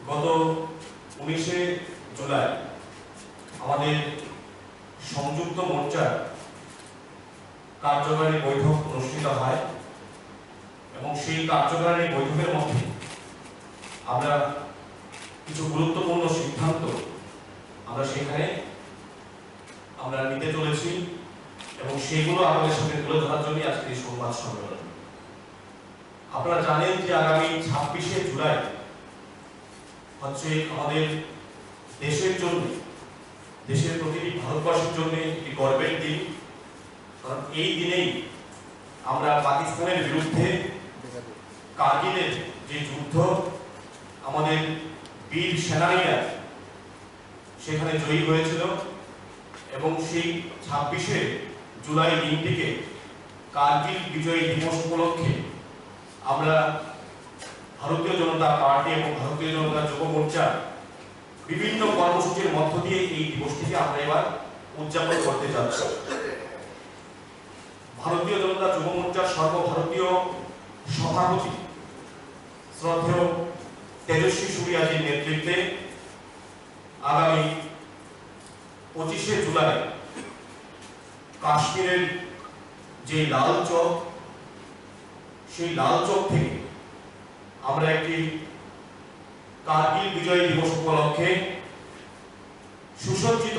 গত 19 জুলাই আমাদের সংযুক্ত মোর্চার কার্যকারী বৈঠক অনুষ্ঠিত হয় এবং সেই কার্যকারী বৈঠকের মধ্যে আমরা কিছু গুরুত্বপূর্ণ সিদ্ধান্ত আমরা সেখানে আমরা নিতে চলেছি এবং সেগুলো আপনাদের সামনে তুলে ধরার জন্য আজকে এই সংবাদ সম্মেলন। আপনারা জানেন যে আগামী 26শে জুলাই হচ্ছে আমাদের দেশের জন্য দেশের প্রতিটি ভারতবাসীর জন্য একটি গর্বের দিন, কারণ এই দিনেই আমরা পাকিস্তানের বিরুদ্ধে কার্গিলের যে যুদ্ধ, আমাদের বীর সেনানীরা সেখানে জয়ী হয়েছিল এবং সেই 26শে জুলাই দিনটিকে কার্গিল বিজয় দিবস উপলক্ষে আমরা ভারতীয় জনতা পার্টি এবং ভারতীয় জনতা যুব মোর্চা বিভিন্ন কর্মসূচির মধ্য দিয়ে এই দিবসটিকে আমরা এবার উদযাপন করতে যাচ্ছি। ভারতীয় জনতা যুব মোর্চার সর্বভারতীয় সভাপতি শ্রদ্ধেয় তেজস্বী সূর্যাজির নেতৃত্বে আগামী 25শে জুলাই কাশ্মীরের যে লাল চক, সেই লাল চক থেকে আমরা একটি কার্গিল বিজয় দিবস উপলক্ষে সুসজ্জিত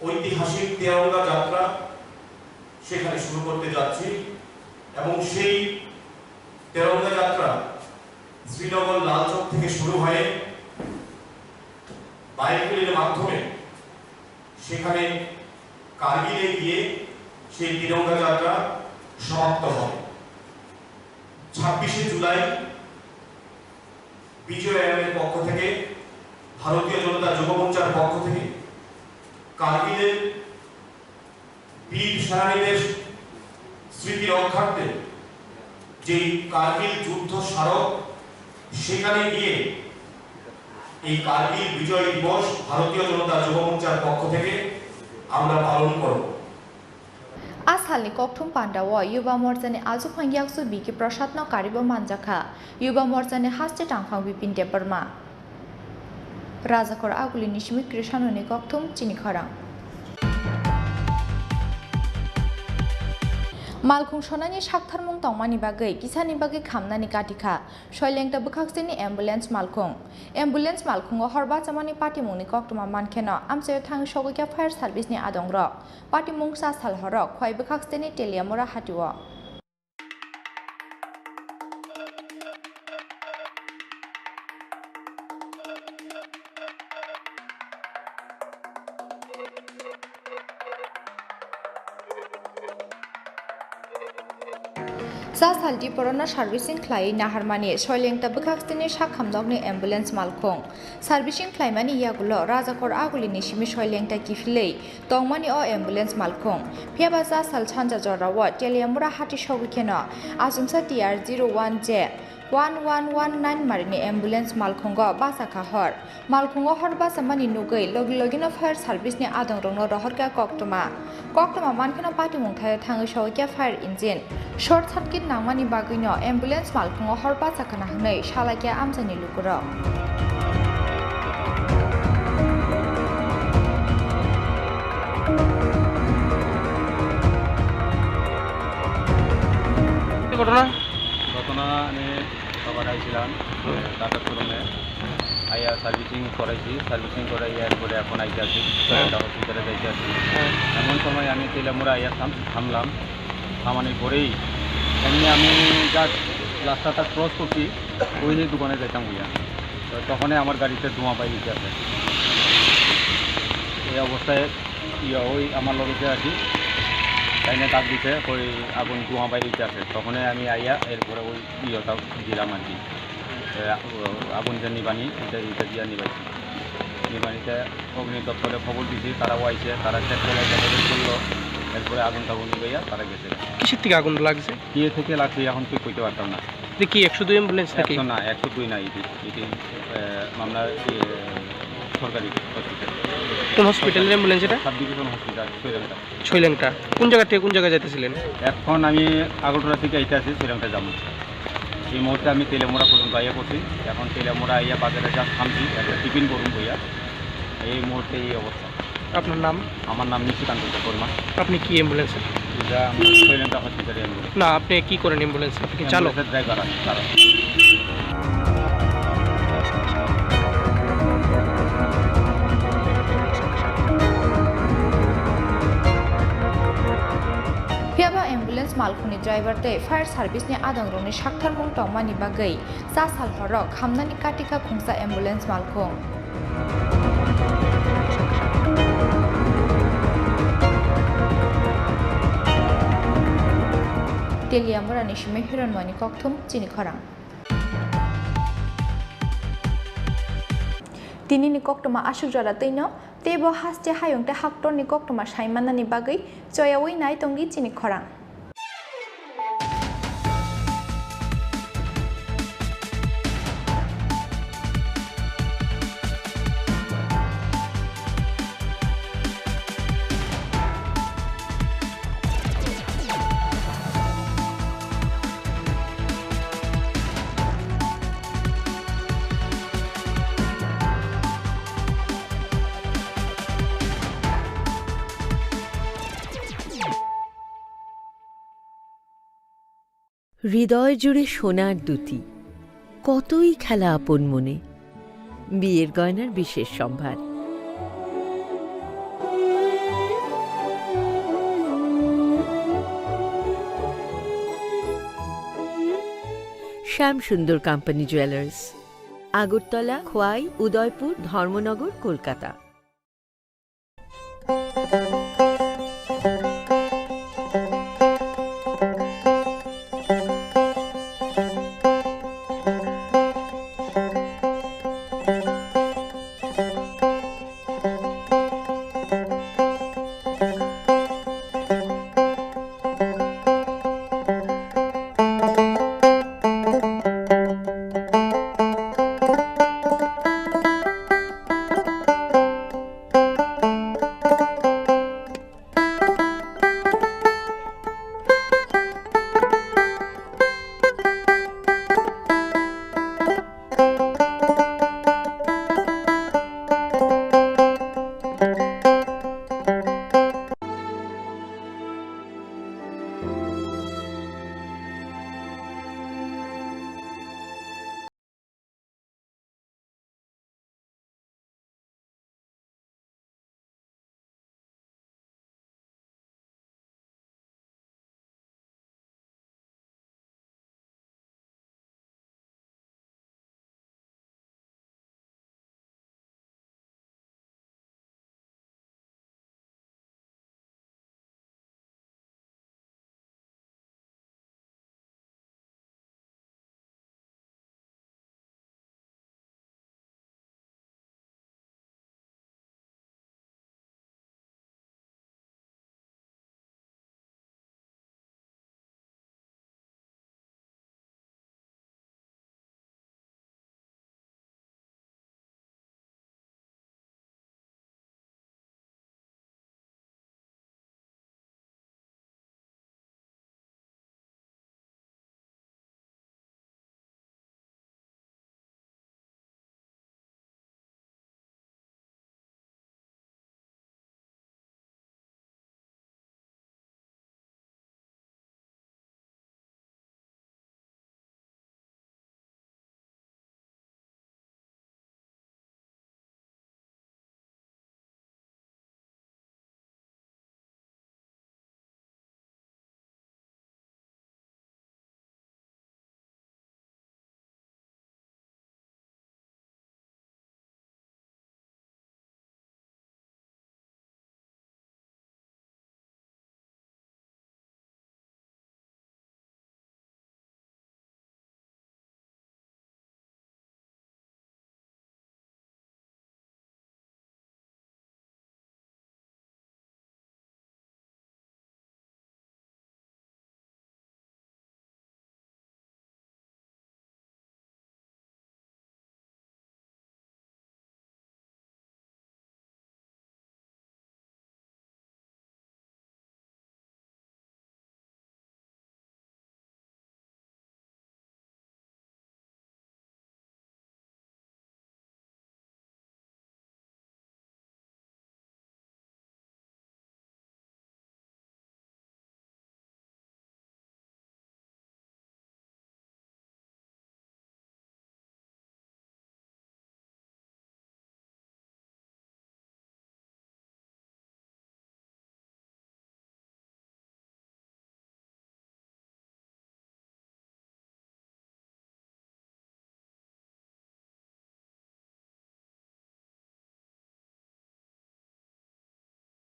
ঐতিহাসিক তেরঙ্গা যাত্রা সেখানে শুরু করতে যাচ্ছি এবং সেই তেরঙ্গা যাত্রা শ্রীনগর লাল চক থেকে শুরু হয়ে বাইকগুলির মাধ্যমে সেখানে কার্গিলে গিয়ে সেই তিরঙ্গা যাত্রা সমাপ্ত হবে। 26শে জুলাই বিজয় আইনের পক্ষ থেকে, ভারতীয় জনতা যুব মোর্চার পক্ষ থেকে কার্গিলের বীর সেনানীদের স্মৃতি রক্ষার্থে যে কার্গিল যুদ্ধ স্মারক, সেখানে গিয়ে এই কার্গিল বিজয় দিবস ভারতীয় জনতা যুব মোর্চার পক্ষ থেকে আমরা পালন করব। आसालनि कक्थुम पान्डाव युवा मोर्चानि आजु फांगियाकसु बिकि प्रसाद न कारिबो मानजाखा युवा मोर्चानि हास्ते टांफां बिपिन देबरमा राजाखर आगुलि निशिमि कृष्णनि कक्थुम चिनि खरां मालखुं सनानि साक्थारमुं तंमानि बागै किसानि बागै खामनानि काटिखा सयलेंटा बुखाक्सेनि एम्बुलेन्स मालखुंगो हरबा चामानि पाटिमुंनि कक्टुमा मानखेनो आमसायाव थाङि सगैया फायार सार्भिसनि आदंग्र पाटिमुं सासाल हरक खय बुखाक्सेनि टेलियामरा हाटिव सासाल डिपरना सार्भिसिं ख्लाय नाहारमानि सयलेंटा बुखाक्सेनि साखामदगनि एम्बुलेन्स मालखुं सार्भिसिं ख्लायमानि यागुलो राजाखर आगुलिनि सिमि सयलेंटा किफिलै तंमानि अ एम्बुलेन्स मालखुं फेबा सासाल सानजा जराव टेलियामरा हाटि सगैखेनो आसुमसा TR 01J 1119 मारिनि एम्बुलेन्स मालखुंगो बासाखा हर मालखुंगो हर बासामानि नुगै लगिनो फायार सार्भिसनि आदंरंनो रहरका कक्टमा मानखेनो पाटिमुंथाय थाङै सगैया फायार इन्जिन शर्ट सार्किट नांमानि बागैनो एम्बुलेन्स मालखुंगो हर बासाखाना हनै सालाकिया आमसानि लुगुरो ঘটনা আমি সবার আইছিলাম টাটা শোরুমে আইয়া সার্ভিসিং করে এরপরে এখন আইতে আছি হসপিটালে যাইতে আছি এমন সময় আমি তেলামুড়া আইয়া থামলাম থামানোর পরেই এমনি আমি জাস্ট রাস্তাটা ক্রস করছি ওই দোকানে যাইতাম হইয়া তখনই আমার গাড়িতে ধোঁয়া পাই দিতে আছে এই অবস্থায় ওই আমার লগে আছি তাইনে ডাক দিতে ওই আগুন ধোঁয়া বাইরে দিতে আছে তখনই আমি আইয়া এরপরে ওই ইয়েটা দিলাম আর কি আগুন যে নিবানি এটা দিয়া নিবাইছি নিবানিতে অগ্নি দপ্তরে খবর দিছি তারাও আইছে তারা চেক করে করলো এরপরে আগুন টাগুন নিবাইয়া তারা গেছে কিসের থেকে আগুন লাগছে কি থেকে লাগছে এখন তুই কইতে পারতাম না কি 102 অ্যাম্বুলেন্স নাকি না 102 না এটি মামলা সরকারি হসপিটাল কোন হসপিটালের অ্যাম্বুলেন্স এটা সাব ডিভিশন হসপিটাল ছয়লেংটা কোন জায়গা থেকে কোন জায়গায় যাইতেছিলেন এখন আমি আগরতলা থেকে আইতে আছি ছয়লেংটা যাবো এই মুহূর্তে আমি তেলেমোড়া পর্যন্ত আইয়া করছি এখন তেলেমোড়া আইয়া বাজারে যা থামছি একটা টিফিন করুন বইয়া এই মুহূর্তে এই অবস্থা আপনার নাম আমার নাম নিশিকান্ত বর্মা আপনি কি অ্যাম্বুলেন্স এটা আমি ছয়লেংটা হসপিটালে অ্যাম্বুলেন্স না আপনি কি করেন অ্যাম্বুলেন্স কি চালক ড্রাইভার আছে তারা फेबा एम्बुलेन्स मालखुनि ड्राइभार ते फायर सार्भिसनि आदंरंनि साक्थारमुं तंमानि बागै सासाल हरक खामनानि काटिखा खुंसा एम्बुलेन्स मालखुं টেলিয়ামরানি সিমে হিরণমণি ককথম চিনি খরাং tinini koktoma asuk jora teino tebo haste hayongte haktorni koktoma saimanani bagai choyawi nai tongi chini khorang হৃদয় জুড়ে সোনার দুটি কতই খেলা আপন মনে বিয়ের গয়নার বিশেষ সম্ভার শ্যামসুন্দর কোম্পানি জুয়েলার্স আগরতলা খোয়াই উদয়পুর ধর্মনগর কলকাতা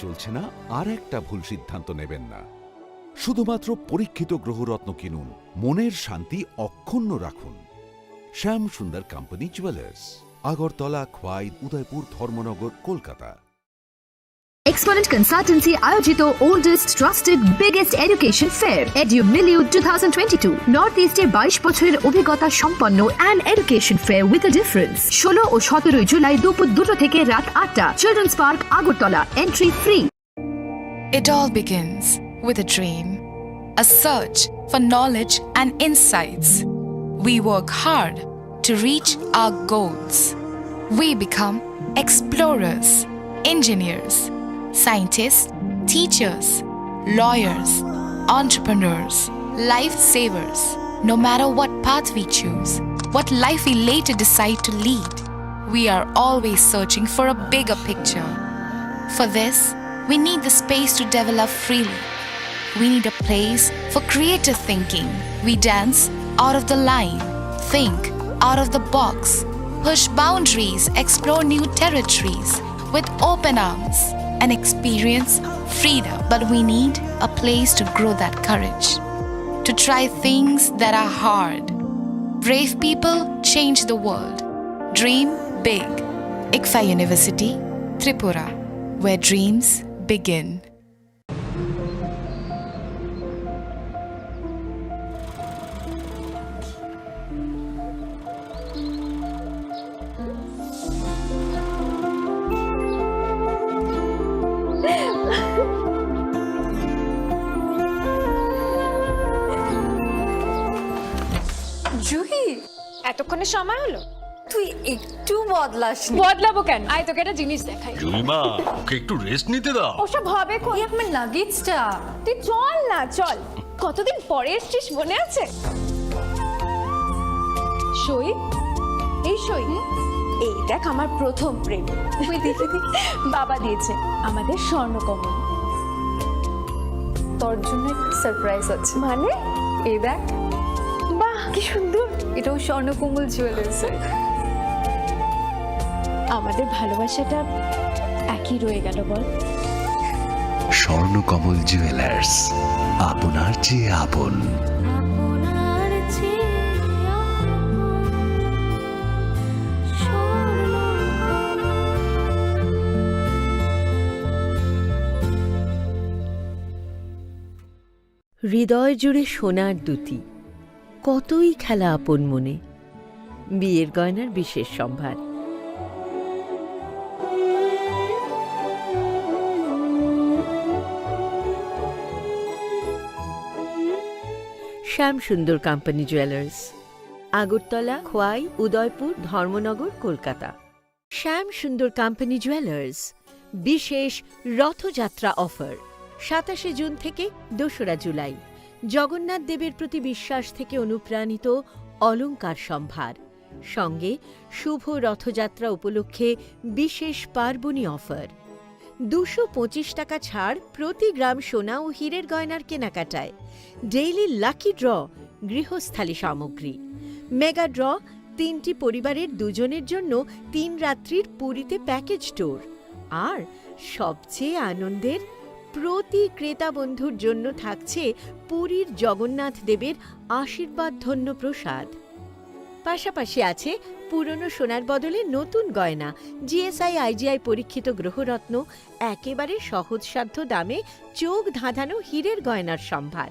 চলছে না আর একটা ভুল সিদ্ধান্ত নেবেন না। শুধুমাত্র পরীক্ষিত গ্রহরত্ন কিনুন, মনের শান্তি অক্ষুণ্ণ রাখুন। শ্যাম সুন্দর company jewellers, Agartala, Khowai, Udaipur, Dharmanagar, Kolkata. Exponent Consultancy আয়োজিত oldest, trusted, biggest education fair EduMillion 2022 north ইস্টে 22 বছরের অভিজ্ঞতা সম্পন্ন and education fair with a difference 16 ও 17 জুলাই দুপুর 2টা থেকে রাত 8টা children's park Agartala entry free It all begins with a dream, a search for knowledge and insights. We work hard to reach our goals. We become explorers, engineers, scientists, teachers, lawyers, entrepreneurs, lifesavers. No matter what path we choose, what life we later decide to lead, we are always searching for a bigger picture. For this, we need the space to develop freely. We need a place for creative thinking. We dance out of the line, think out of the box, push boundaries, explore new territories with open arms and experience freedom. But we need a place to grow that courage, to try things that are hard. Brave people change the world. Dream big. ICFA University, Tripura, where dreams begin. Juhi এতক্ষণে সময় হলো তুই একটু বদলাস বদলাবো কেন আয় তোকে একটা জিনিস দেখাই জুলিমা ওকে একটু রেস্ট নিতে দাও। ওসব হবে কই আমার লাগেজটা তুই চল না চল কতদিন পরে এসছিস মনে আছে সই এই সই এই দেখ আমার প্রথম প্রেম তুই দেখে বাবা দিয়েছে আমাদের স্বর্ণকমল তোর জন্য একটা সারপ্রাইজ আছে মানে এই দেখ বাহ কি সুন্দর এটাও স্বর্ণকমল জুয়েলার্স আমাদের ভালোবাসাটা একই রয়ে গেল বল স্বর্ণকমল জুয়েলার্স, আপনার চেয়ে আপন। হৃদয় জুড়ে সোনার দুটি, কতই খেলা আপন মনে। বিয়ের গয়নার বিশেষ সম্ভার। শ্যাম সুন্দর কোম্পানি জুয়েলার্স, আগরতলা, খোয়াই, উদয়পুর, ধর্মনগর, কলকাতা। শ্যাম সুন্দর কোম্পানি জুয়েলার্স বিশেষ রথযাত্রা অফার 27 জুন থেকে 2রা জুলাই। জগন্নাথ দেবের প্রতি বিশ্বাস থেকে অনুপ্রাণিত অলংকার সম্ভার, সঙ্গে শুভ রথযাত্রা উপলক্ষে বিশেষ পার্বণী অফার। 225 টাকা ছাড় প্রতি গ্রাম সোনা ও হীরের গয়নার কেনাকাটায়। ডেইলি লাকি ড্র গৃহস্থালী সামগ্রী। মেগা ড্র 3টি পরিবারের 2 জনের জন্য 3 রাত্রির পুরীতে প্যাকেজ ট্যুর। আর সবচেয়ে আনন্দের, প্রতি ক্রেতা বন্ধুর জন্য থাকছে পুরীর জগন্নাথ দেবের আশীর্বাদ ধন্য প্রসাদ। পাশাপাশি আছে পুরনো সোনার বদলে নতুন গয়না, জিএসআই আইজিআই পরীক্ষিত গ্রহরত্ন, একেবারে সহজসাধ্য দামে চোখ ধাঁধানো হীরের গয়নার সম্ভার।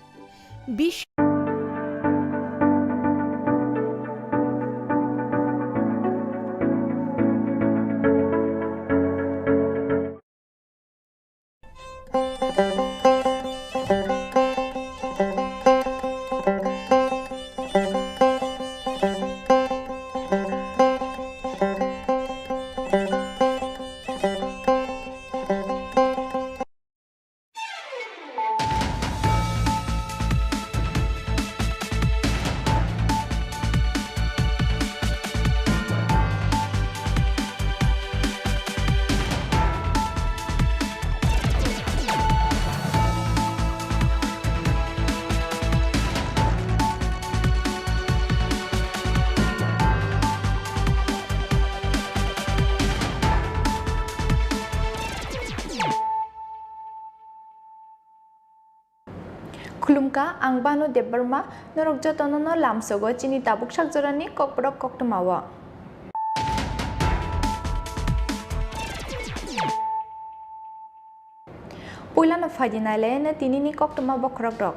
Khulumka ang Banu Debbarma norok jotono lamsogo chini tabuk sakjorani Kokborok koktamawa. Puilano fajinale ne tinini koktama bokrok rok.